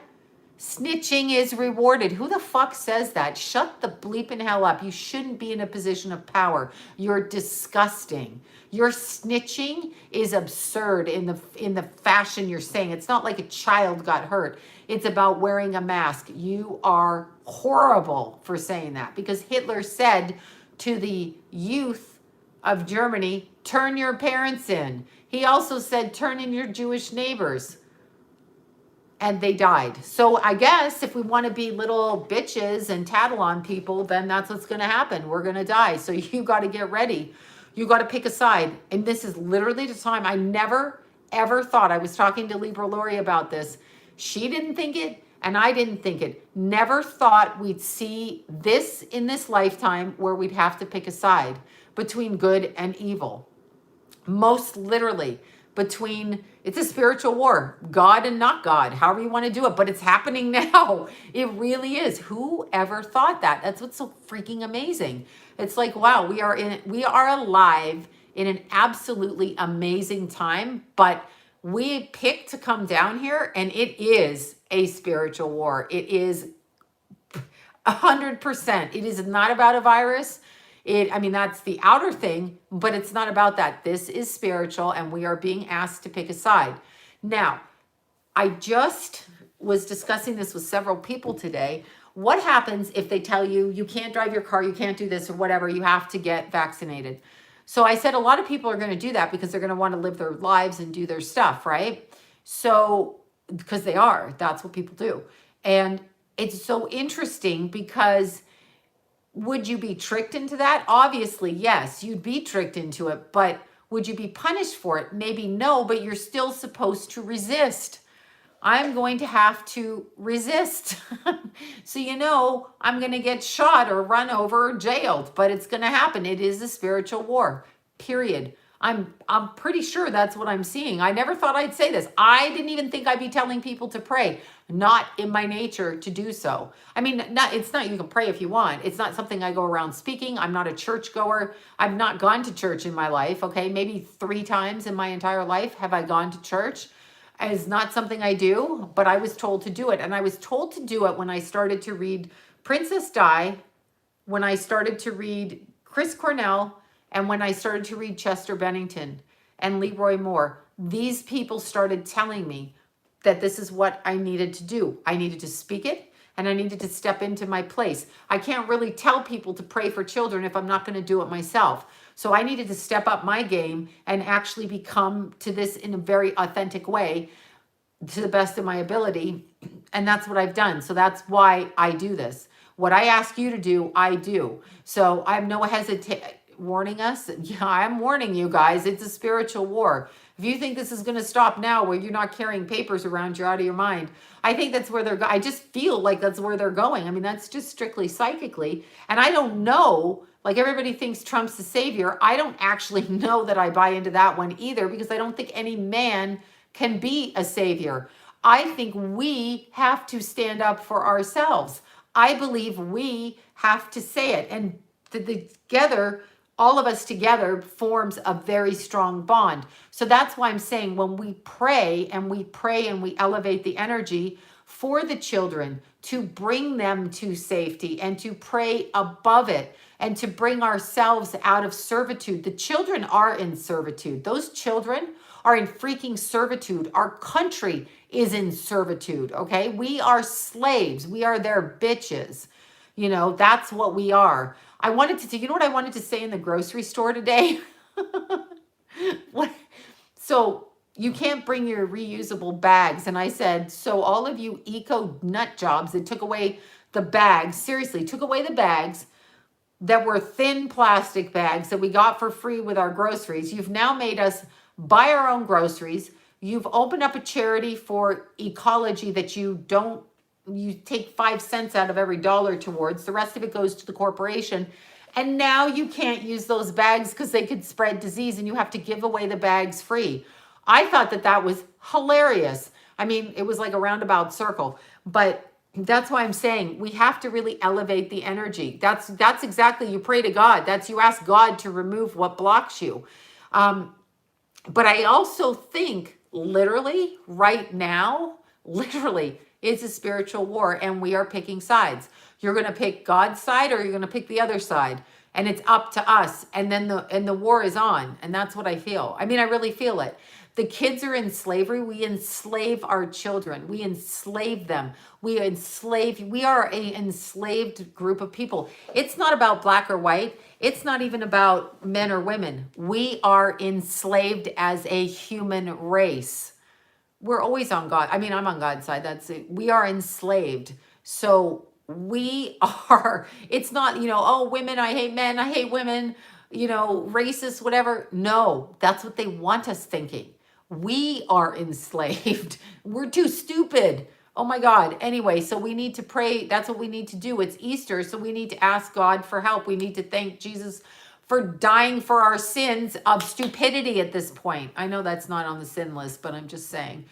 Snitching is rewarded. Who the fuck says that? Shut the bleeping hell up. You shouldn't be in a position of power. You're disgusting. Your snitching is absurd in the fashion you're saying. It's not like a child got hurt. It's about wearing a mask. You are horrible for saying that, because Hitler said to the youth of Germany, turn your parents in. He also said, turn in your Jewish neighbors. And they died. So I guess if we want to be little bitches and tattle on people, then that's what's going to happen. We're going to die. So you got to get ready. You got to pick a side. And this is literally the time. I never, ever thought. I was talking to Libra Lori about this. She didn't think it, and I didn't think it. Never thought we'd see this in this lifetime where we'd have to pick a side between good and evil. Most literally. It's a spiritual war, God and not God, however you want to do it, but it's happening now. It really is. Who ever thought that? That's what's so freaking amazing. It's like, wow, we are alive in an absolutely amazing time. But we picked to come down here, and it is a spiritual war. It is 100%. It is not about a virus. I mean, that's the outer thing, but it's not about that. This is spiritual, and we are being asked to pick a side. Now, I just was discussing this with several people today. What happens if they tell you, you can't drive your car, you can't do this or whatever, you have to get vaccinated? So I said a lot of people are going to do that because they're going to want to live their lives and do their stuff, right? So, because that's what people do. And it's so interesting because would you be tricked into that? Obviously, yes, you'd be tricked into it, but would you be punished for it? Maybe no, but you're still supposed to resist. I'm going to have to resist. So, I'm going to get shot or run over or jailed, but it's going to happen. It is a spiritual war, period. I'm pretty sure that's what I'm seeing. I never thought I'd say this. I didn't even think I'd be telling people to pray. Not in my nature to do so. I mean, it's not, you can pray if you want. It's not something I go around speaking. I'm not a church goer. I've not gone to church in my life. Okay. Maybe 3 times in my entire life have I gone to church. It's not something I do, but I was told to do it. And I was told to do it when I started to read Princess Di, when I started to read Chris Cornell, and when I started to read Chester Bennington and Leroy Moore. These people started telling me that this is what I needed to do. I needed to speak it, and I needed to step into my place. I can't really tell people to pray for children if I'm not going to do it myself. So I needed to step up my game and actually become to this in a very authentic way to the best of my ability. And that's what I've done. So that's why I do this. What I ask you to do, I do. So I have no hesitation warning us. Yeah, I'm warning you guys. It's a spiritual war. If you think this is going to stop now where you're not carrying papers around, you're out of your mind. I think that's where they're going. I just feel like that's where they're going. I mean, that's just strictly psychically. And I don't know, like everybody thinks Trump's the savior. I don't actually know that I buy into that one either, because I don't think any man can be a savior. I think we have to stand up for ourselves. I believe we have to say it. And together, all of us together forms a very strong bond. So that's why I'm saying when we pray and we elevate the energy for the children to bring them to safety and to pray above it and to bring ourselves out of servitude. The children are in servitude. Those children are in freaking servitude. Our country is in servitude, okay? We are slaves. We are their bitches. That's what we are. I wanted to, you know what I wanted to say in the grocery store today? What? So you can't bring your reusable bags. And I said, so all of you eco nut jobs that took away the bags, seriously, took away the bags that were thin plastic bags that we got for free with our groceries. You've now made us buy our own groceries. You've opened up a charity for ecology that you take 5 cents out of every dollar towards. The rest of it goes to the corporation. And now you can't use those bags because they could spread disease and you have to give away the bags free. I thought that was hilarious. I mean, it was like a roundabout circle, but that's why I'm saying we have to really elevate the energy. That's exactly, you pray to God. You ask God to remove what blocks you. But I also think literally right now, it's a spiritual war and we are picking sides. You're going to pick God's side or you're going to pick the other side. And it's up to us. And then the war is on. And that's what I feel. I mean, I really feel it. The kids are in slavery. We enslave our children. We enslave them. We are an enslaved group of people. It's not about black or white. It's not even about men or women. We are enslaved as a human race. We're always on God. I mean, I'm on God's side. That's it. We are enslaved. So we are, it's not, oh, women, I hate men, I hate women, racist, whatever. No, that's what they want us thinking. We are enslaved. We're too stupid. Oh my God. Anyway, so we need to pray. That's what we need to do. It's Easter. So we need to ask God for help. We need to thank Jesus for dying for our sins of stupidity at this point. I know that's not on the sin list, but I'm just saying.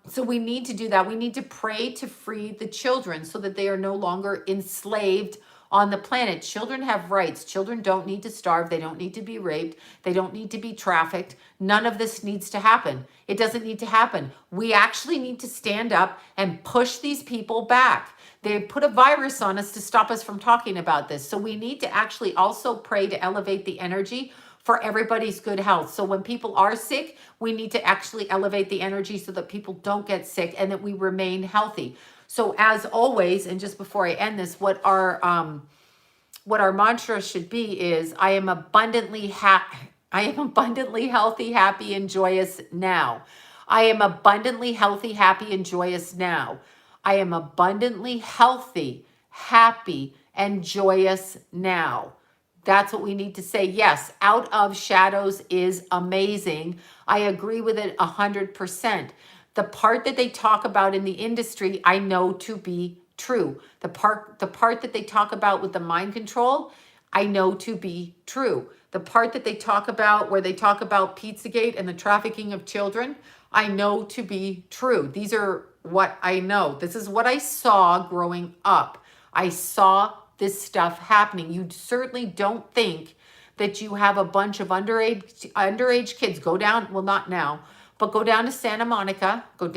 So we need to do that. We need to pray to free the children so that they are no longer enslaved on the planet. Children have rights. Children don't need to starve. They don't need to be raped. They don't need to be trafficked. None of this needs to happen. It doesn't need to happen. We actually need to stand up and push these people back. They put a virus on us to stop us from talking about this. So we need to actually also pray to elevate the energy for everybody's good health. So when people are sick, we need to actually elevate the energy so that people don't get sick and that we remain healthy. So as always, and just before I end this, what our mantra should be is, I am abundantly healthy, happy, and joyous now. I am abundantly healthy, happy, and joyous now. I am abundantly healthy, happy, and joyous now. That's what we need to say. Yes, Out of Shadows is amazing. I agree with it 100%. The part that they talk about in the industry, I know to be true. The part that they talk about with the mind control, I know to be true. The part that they talk about, where they talk about Pizzagate and the trafficking of children, I know to be true. These are what I know. This is what I saw growing up. I saw this stuff happening. You certainly don't think that you have a bunch of underage kids. Go down, well, not now, but go down to Santa Monica, go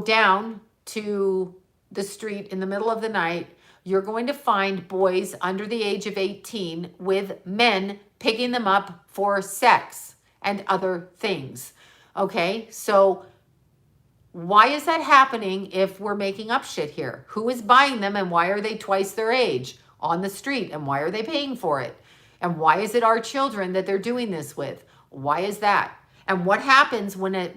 down to the street in the middle of the night. You're going to find boys under the age of 18 with men picking them up for sex and other things. Okay, so why is that happening if we're making up shit here? Who is buying them, and why are they twice their age on the street, and why are they paying for it? And why is it our children that they're doing this with? Why is that? And what happens when a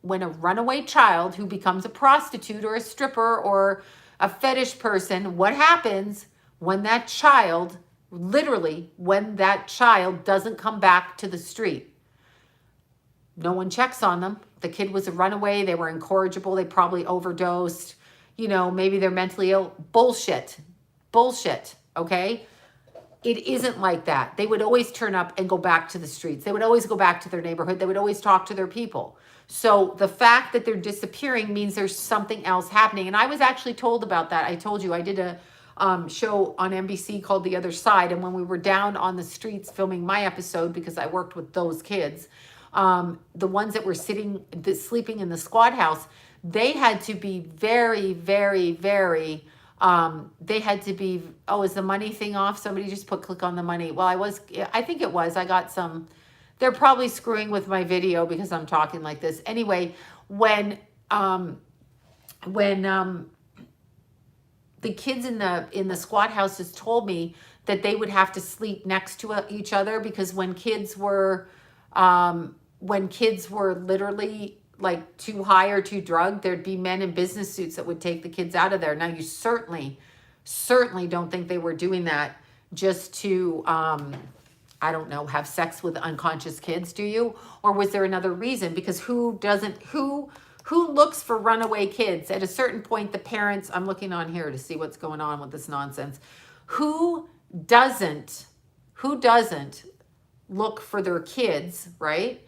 runaway child who becomes a prostitute or a stripper or a fetish person, what happens when that child, literally, when that child doesn't come back to the street? No one checks on them. The kid was a runaway. They were incorrigible. They probably overdosed. You know, maybe they're mentally ill. Bullshit. Bullshit. Okay? It isn't like that. They would always turn up and go back to the streets. They would always go back to their neighborhood. They would always talk to their people. So the fact that they're disappearing means there's something else happening. And I was actually told about that. I told you I did a show on NBC called The Other Side. And when we were down on the streets filming my episode, because I worked with those kids, the ones that were sleeping in the squad house, they had to be very, very, very, they had to be, oh, is the money thing off? Somebody just click on the money. Well, I think it was, I got some, they're probably screwing with my video because I'm talking like this. Anyway, when the kids in the squad houses told me that they would have to sleep next to each other, because when kids were literally like too high or too drugged, there'd be men in business suits that would take the kids out of there. Now, you certainly don't think they were doing that just to, I don't know, have sex with unconscious kids, do you? Or was there another reason? Because who looks for runaway kids? At a certain point, the parents, I'm looking on here to see what's going on with this nonsense. Who doesn't look for their kids, right?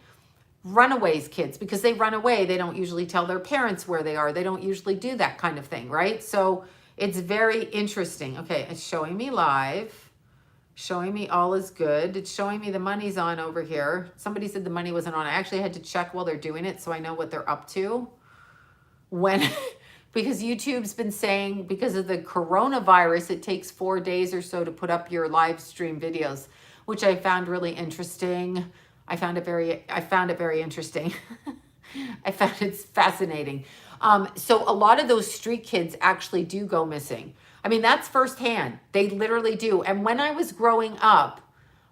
Runaways kids, because they run away. They don't usually tell their parents where they are. They don't usually do that kind of thing, right? So it's very interesting. Okay, it's showing me live, showing me all is good. It's showing me the money's on over here. Somebody said the money wasn't on. I actually had to check while they're doing it so I know what they're up to. Because YouTube's been saying, because of the coronavirus, it takes 4 days or so to put up your live stream videos, which I found really interesting. I found it very interesting. I found it fascinating. So a lot of those street kids actually do go missing. I mean, that's firsthand. They literally do. And when I was growing up,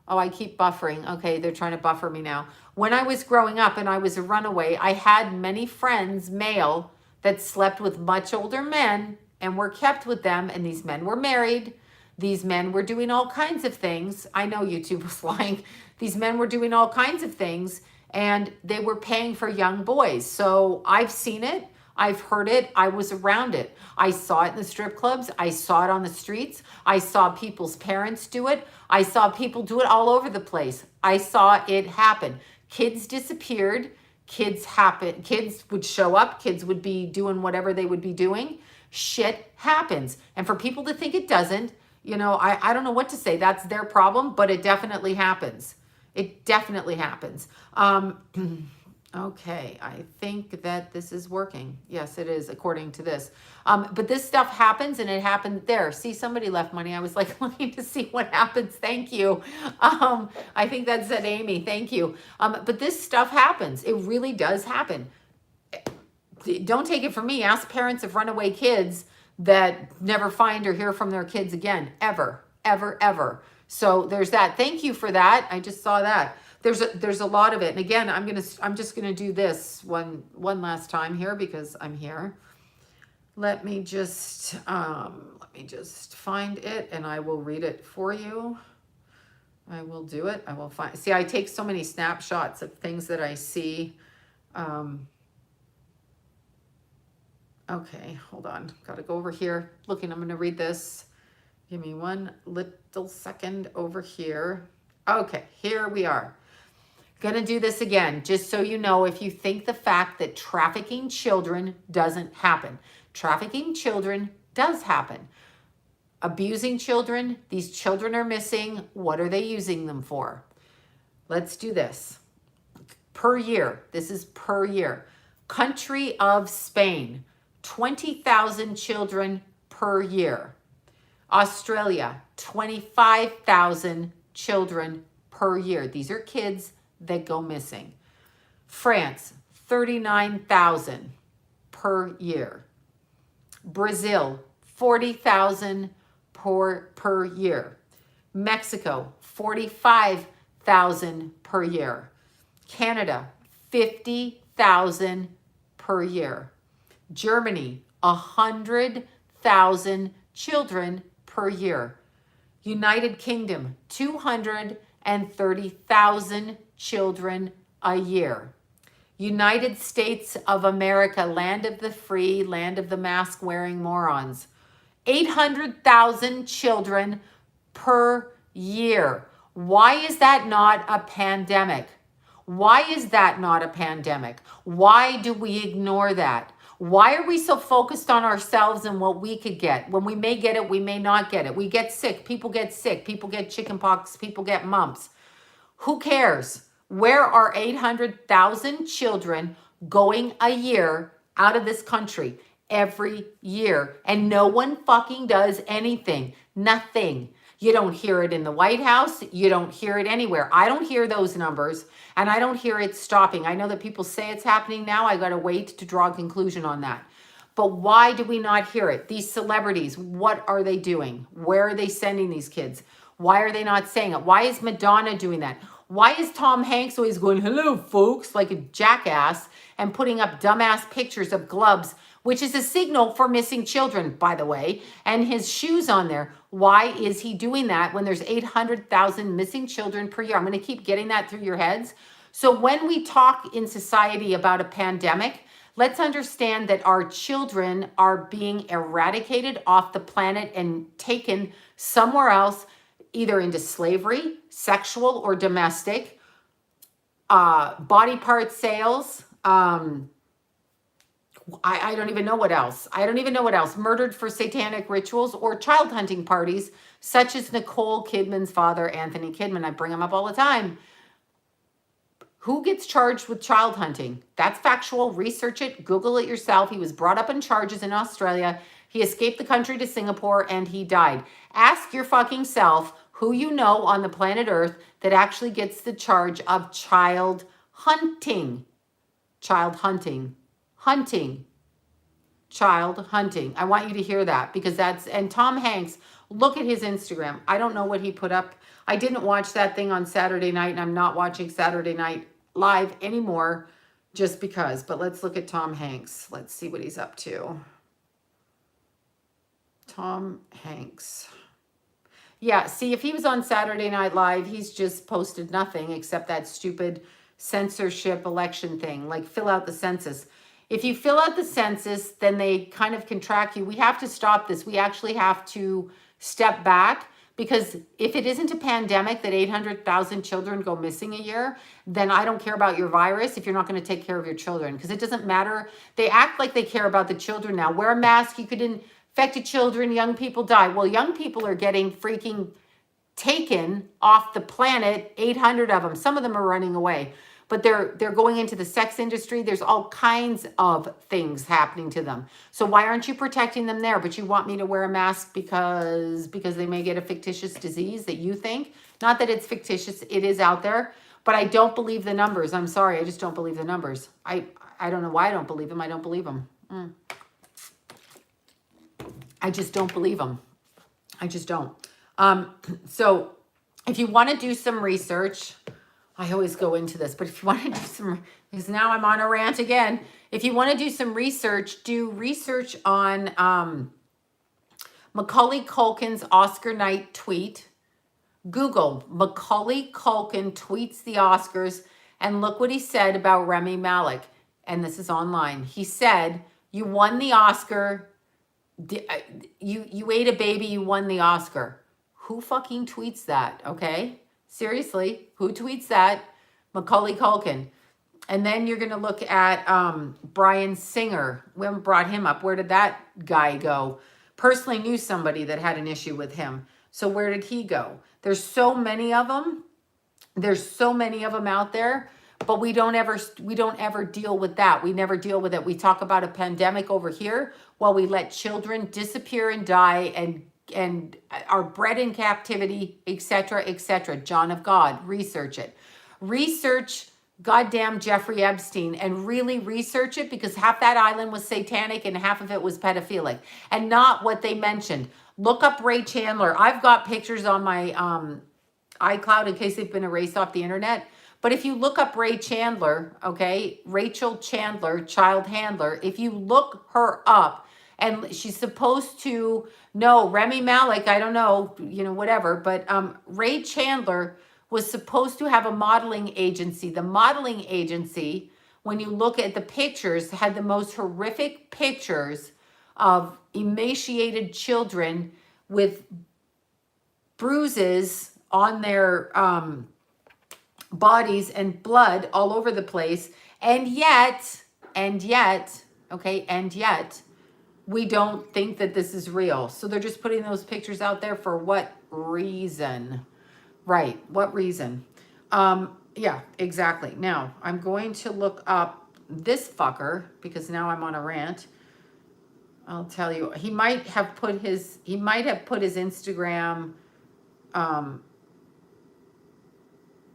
oh, I keep buffering. Okay, they're trying to buffer me now. When I was growing up and I was a runaway, I had many friends, male, that slept with much older men and were kept with them. And these men were married. These men were doing all kinds of things. I know YouTube was lying. These men were doing all kinds of things, and they were paying for young boys. So I've seen it. I've heard it. I was around it. I saw it in the strip clubs. I saw it on the streets. I saw people's parents do it. I saw people do it all over the place. I saw it happen. Kids disappeared. Kids would show up. Kids would be doing whatever they would be doing. Shit happens. And for people to think it doesn't, I don't know what to say. That's their problem, but it definitely happens. It definitely happens. Okay, I think that this is working. Yes, it is, according to this. But this stuff happens, and it happened there. See, somebody left money. I was like looking to see what happens. Thank you. I think that said Amy. Thank you. But this stuff happens. It really does happen. Don't take it from me. Ask parents of runaway kids that never find or hear from their kids again, ever, ever, ever. So there's that. Thank you for that. I just saw that. There's a lot of it. And again, I'm just gonna do this one last time here because I'm here. Let me just find it and I will read it for you. I will do it. I will find. See, I take so many snapshots of things that I see. Okay, hold on. Got to go over here. Looking, I'm going to read this. Give me one little second over here. Okay, here we are. Going to do this again, just so you know, if you think the fact that trafficking children doesn't happen. Trafficking children does happen. Abusing children, these children are missing. What are they using them for? Let's do this. Per year, this is per year. Country of Spain, 20,000 children per year. Australia, 25,000 children per year. These are kids that go missing. France, 39,000 per year. Brazil, 40,000 per year. Mexico, 45,000 per year. Canada, 50,000 per year. Germany, 100,000 children per year. United Kingdom, 230,000 children a year. United States of America, land of the free, land of the mask-wearing morons, 800,000 children per year. Why is that not a pandemic? Why is that not a pandemic? Why do we ignore that? Why are we so focused on ourselves and what we could get? When we may get it, we may not get it. We get sick. People get sick. People get chickenpox. People get mumps. Who cares? Where are 800,000 children going a year out of this country every year? And no one fucking does anything. Nothing. You don't hear it in the White House. You don't hear it anywhere. I don't hear those numbers, and I don't hear it stopping. I know that people say it's happening now. I got to wait to draw a conclusion on that. But why do we not hear it? These celebrities, what are they doing? Where are they sending these kids? Why are they not saying it? Why is Madonna doing that? Why is Tom Hanks always going, hello, folks, like a jackass, and putting up dumbass pictures of gloves, which is a signal for missing children, by the way, and his shoes on there? Why is he doing that when there's 800,000 missing children per year? I'm going to keep getting that through your heads. So when we talk in society about a pandemic, let's understand that our children are being eradicated off the planet and taken somewhere else, either into slavery, sexual or domestic, body part sales, I don't even know what else. I don't even know what else. Murdered for satanic rituals or child hunting parties, such as Nicole Kidman's father, Anthony Kidman. I bring him up all the time. Who gets charged with child hunting? That's factual. Research it. Google it yourself. He was brought up on charges in Australia. He escaped the country to Singapore and he died. Ask your fucking self who you know on the planet Earth that actually gets the charge of child hunting. Child hunting. Hunting. Child hunting. I want you to hear that because that's, and Tom Hanks, look at his Instagram. I don't know what he put up. I didn't watch that thing on Saturday night and I'm not watching Saturday Night Live anymore just because. But let's look at Tom Hanks. Let's see what he's up to. Tom Hanks. Yeah, see, if he was on Saturday Night Live, he's just posted nothing except that stupid censorship election thing, like fill out the census. If you fill out the census, then they kind of can track you. We have to stop this. We actually have to step back Because if it isn't a pandemic that 800,000 children go missing a year, then I don't care about your virus if you're not going to take care of your children. Because it doesn't matter. They act like they care about the children now. Wear a mask. You could infect children. Young people die. Well, young people are getting freaking taken off the planet, 800 of them. Some of them are running away. But they're going into the sex industry. There's all kinds of things happening to them. So why aren't you protecting them there? But you want me to wear a mask because they may get a fictitious disease that you think. Not that it's fictitious. It is out there. But I don't believe the numbers. I'm sorry. I just don't believe the numbers. I don't know why I don't believe them. I don't believe them. I just don't believe them. I just don't. So if you want to do some research, I always go into this, but if you want to do some, because now I'm on a rant again. If you want to do some research, do research on Macaulay Culkin's Oscar night tweet. Google Macaulay Culkin tweets the Oscars and look what he said about Rami Malek. And this is online. He said, you won the Oscar. You ate a baby, you won the Oscar. Who fucking tweets that, okay? Seriously, who tweets that? Macaulay Culkin. And then you're going to look at Bryan Singer. We haven't brought him up. Where did that guy go? Personally knew somebody that had an issue with him. So where did he go? There's so many of them. There's so many of them out there. But we don't ever deal with that. We never deal with it. We talk about a pandemic over here while we let children disappear and die and are bred in captivity, etc., etc. John of God, research it. Research goddamn Jeffrey Epstein and really research it, because half that island was satanic and half of it was pedophilic and not what they mentioned. Look up Ray Chandler. I've got pictures on my iCloud in case they've been erased off the internet. But if you look up Ray Chandler, okay, Rachel Chandler, child handler, if you look her up, and she's supposed to know Rami Malek, I don't know, whatever, but Ray Chandler was supposed to have a modeling agency. The modeling agency, when you look at the pictures, had the most horrific pictures of emaciated children with bruises on their bodies and blood all over the place. And yet, we don't think that this is real. So they're just putting those pictures out there for what reason? Right. What reason? Yeah, exactly. Now I'm going to look up this fucker because now I'm on a rant. I'll tell you, he might have put his Instagram,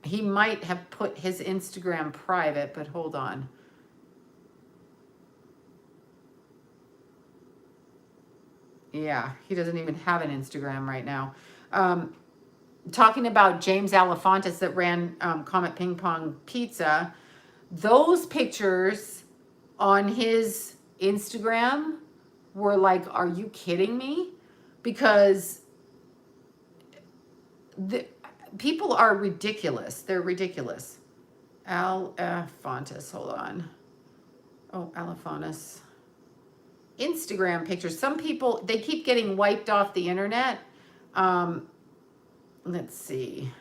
he might have put his Instagram private, but hold on. Yeah, he doesn't even have an Instagram right now. Talking about James Alefantis that ran Comet Ping Pong Pizza, those pictures on his Instagram were like, are you kidding me? Because the people are ridiculous. They're ridiculous. Alefantis, hold on. Oh, Alefantis. Instagram pictures. Some people, they keep getting wiped off the internet. Let's see.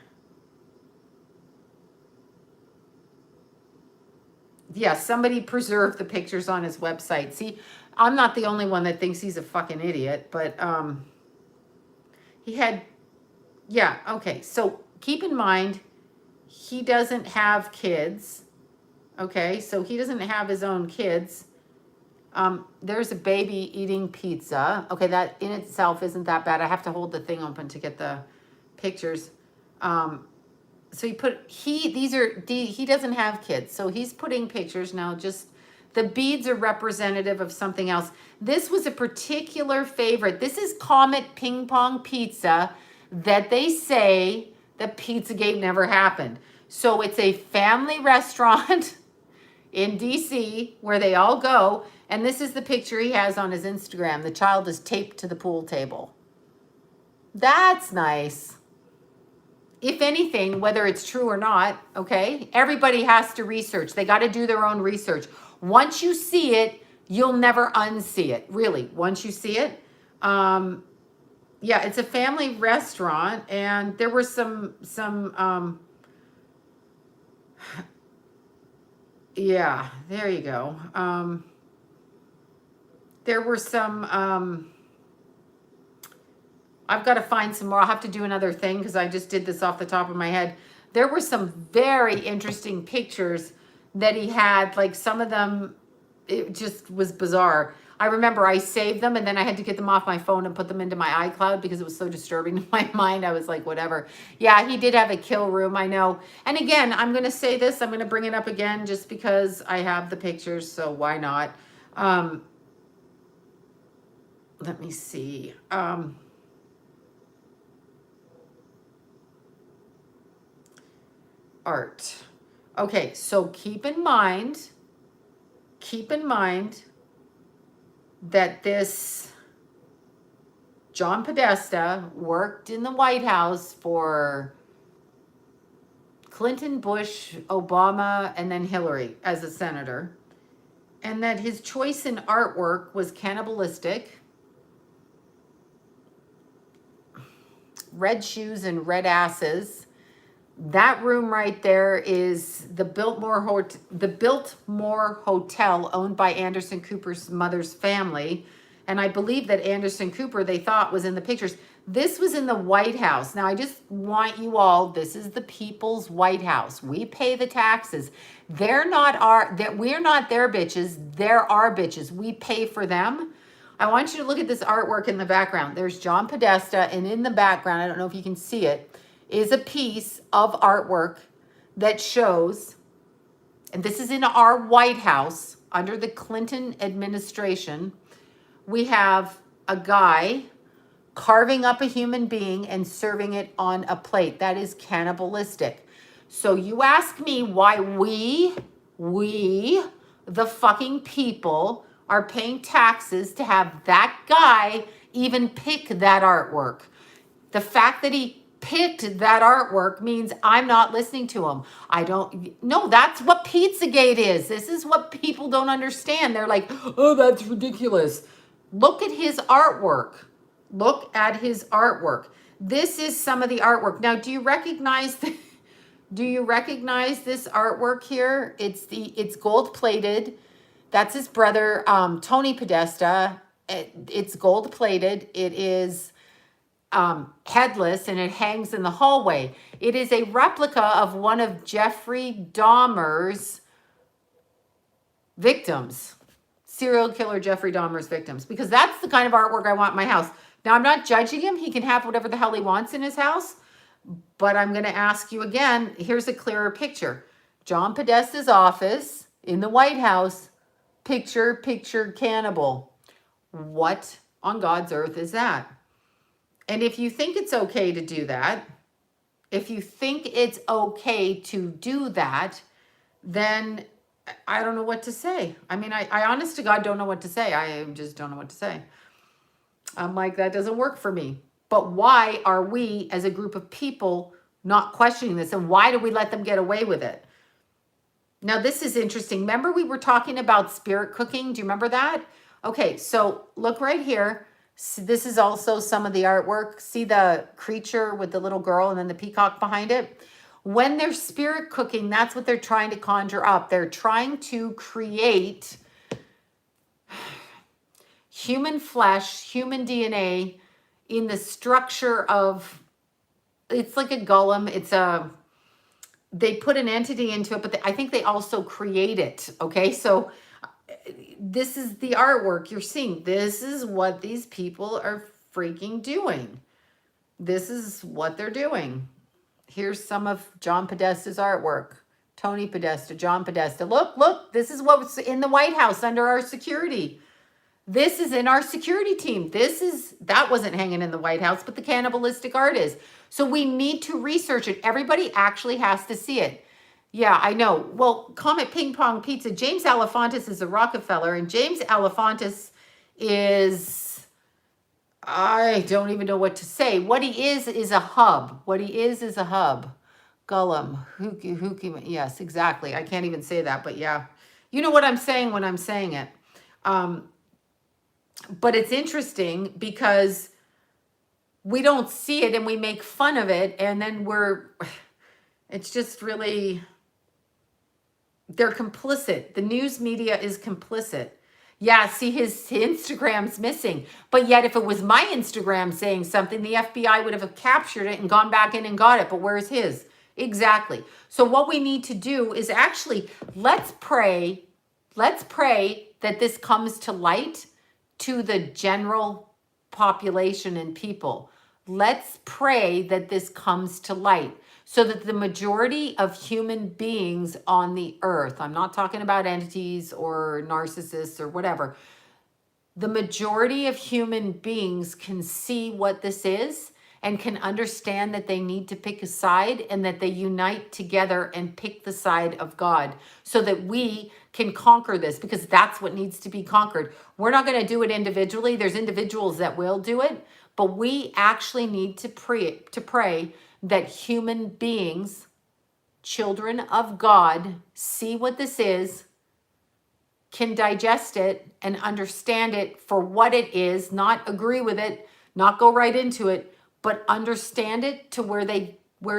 Yeah, somebody preserved the pictures on his website. See, I'm not the only one that thinks he's a fucking idiot, but he had, yeah, okay. So keep in mind, he doesn't have kids. Okay, so he doesn't have his own kids. There's a baby eating pizza. Okay, that in itself isn't that bad. I have to hold the thing open to get the pictures. So he doesn't have kids. So he's putting pictures now. Just the beads are representative of something else. This was a particular favorite. This is Comet Ping Pong Pizza that they say that Pizzagate never happened. So it's a family restaurant in DC where they all go. And this is the picture he has on his Instagram. The child is taped to the pool table. That's nice. If anything, whether it's true or not, okay, everybody has to research. They got to do their own research. Once you see it, you'll never unsee it. Really, once you see it, Yeah, it's a family restaurant, and there were some yeah, there you go. There were some I've got to find some more. I'll have to do another thing because I just did this off the top of my head. There were some very interesting pictures that he had. Like some of them, it just was bizarre. I remember I saved them and then I had to get them off my phone and put them into my iCloud because it was so disturbing to my mind. I was like, whatever. Yeah, he did have a kill room, I know. And again, I'm going to say this. I'm going to bring it up again just because I have the pictures. So why not? Let me see. Art. Okay, so keep in mind that this John Podesta worked in the White House for Clinton, Bush, Obama, and then Hillary as a senator, and that his choice in artwork was cannibalistic, red shoes and red asses. That room right there is the Biltmore Hotel, owned by Anderson Cooper's mother's family. And I believe that Anderson Cooper, they thought, was in the pictures. This was in the White House. Now, I just want you all, this is the people's White House. We pay the taxes. We're not their bitches. They're our bitches. We pay for them. I want you to look at this artwork in the background. There's John Podesta, and in the background, I don't know if you can see it, is a piece of artwork that shows, and this is in our White House under the Clinton administration, we have a guy carving up a human being and serving it on a plate. That is cannibalistic. So you ask me why we, the fucking people, are paying taxes to have that guy even pick that artwork. The fact that he picked that artwork means I'm not listening to him. No, that's what Pizzagate is. This is what people don't understand. They're like, oh, that's ridiculous. Look at his artwork. Look at his artwork. This is some of the artwork. Now, do you recognize this artwork here? It's gold plated. That's his brother, Tony Podesta. It's gold plated. It is headless, and it hangs in the hallway. It is a replica of one of Jeffrey Dahmer's victims, serial killer Jeffrey Dahmer's victims, because that's the kind of artwork I want in my house. Now, I'm not judging him. He can have whatever the hell he wants in his house, but I'm going to ask you again. Here's a clearer picture. John Podesta's office in the White House, picture cannibal. What on God's earth is that? And if you think it's okay to do that, then I don't know what to say. I mean, I honest to God don't know what to say. I just don't know what to say. I'm like, that doesn't work for me. But why are we as a group of people not questioning this? And why do we let them get away with it? Now, this is interesting. Remember we were talking about spirit cooking? Do you remember that? Okay, so look right here. This is also some of the artwork. See the creature with the little girl and then the peacock behind it? When they're spirit cooking, that's what they're trying to conjure up. They're trying to create human flesh, human DNA in the structure of, it's like a golem. They put an entity into it, but I think they also create it. Okay, so this is the artwork you're seeing. This is what these people are freaking doing. This is what they're doing. Here's some of John Podesta's artwork. Tony Podesta, John Podesta. Look, this is what's in the White House under our security. This is in our security team. That wasn't hanging in the White House, but the cannibalistic art is. So we need to research it. Everybody actually has to see it. Yeah, I know. Well, Comet Ping Pong Pizza. James Alefantis is a Rockefeller, and James Alefantis is, I don't even know what to say. What he is a hub. What he is a hub. Gollum. Yes, exactly. I can't even say that, but yeah. You know what I'm saying when I'm saying it. But it's interesting because we don't see it and we make fun of it. And then it's just really, they're complicit. The news media is complicit. Yeah, see, his Instagram's missing. But yet, if it was my Instagram saying something, the FBI would have captured it and gone back in and got it. But where's his? Exactly. So what we need to do is actually, let's pray. Let's pray that this comes to light to the general population and people. Let's pray that this comes to light so that the majority of human beings on the earth, I'm not talking about entities or narcissists or whatever, the majority of human beings can see what this is and can understand that they need to pick a side and that they unite together and pick the side of God so that we can conquer this, because that's what needs to be conquered. We're not going to do it individually. There's individuals that will do it, but we actually need to pray that human beings, children of God, see what this is, can digest it and understand it for what it is, not agree with it, not go right into it, but understand it to where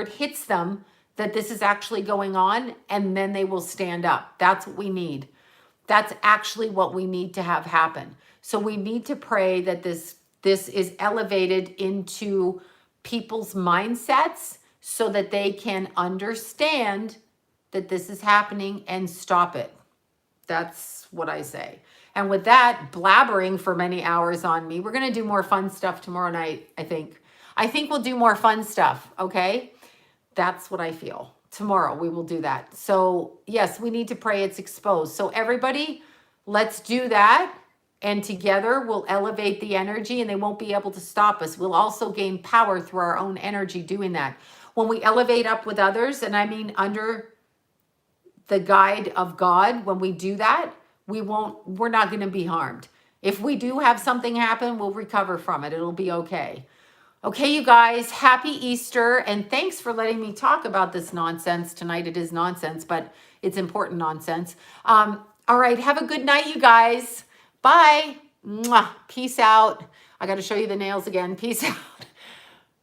it hits them that this is actually going on, and then they will stand up. That's what we need. That's actually what we need to have happen. So we need to pray that this is elevated into people's mindsets so that they can understand that this is happening and stop it. That's what I say. And with that, blabbering for many hours on me, we're going to do more fun stuff tomorrow night, I think. I think we'll do more fun stuff, okay? That's what I feel. Tomorrow we will do that. So yes, we need to pray it's exposed. So everybody, let's do that. And together we'll elevate the energy and they won't be able to stop us. We'll also gain power through our own energy doing that. When we elevate up with others, and I mean under the guide of God, when we do that, we're not going to be harmed. If we do have something happen, we'll recover from it. It'll be okay. Okay, you guys, happy Easter, and thanks for letting me talk about this nonsense tonight. It is nonsense, but it's important nonsense. All right, have a good night, you guys. Bye. Mwah. Peace out. I got to show you the nails again. Peace out.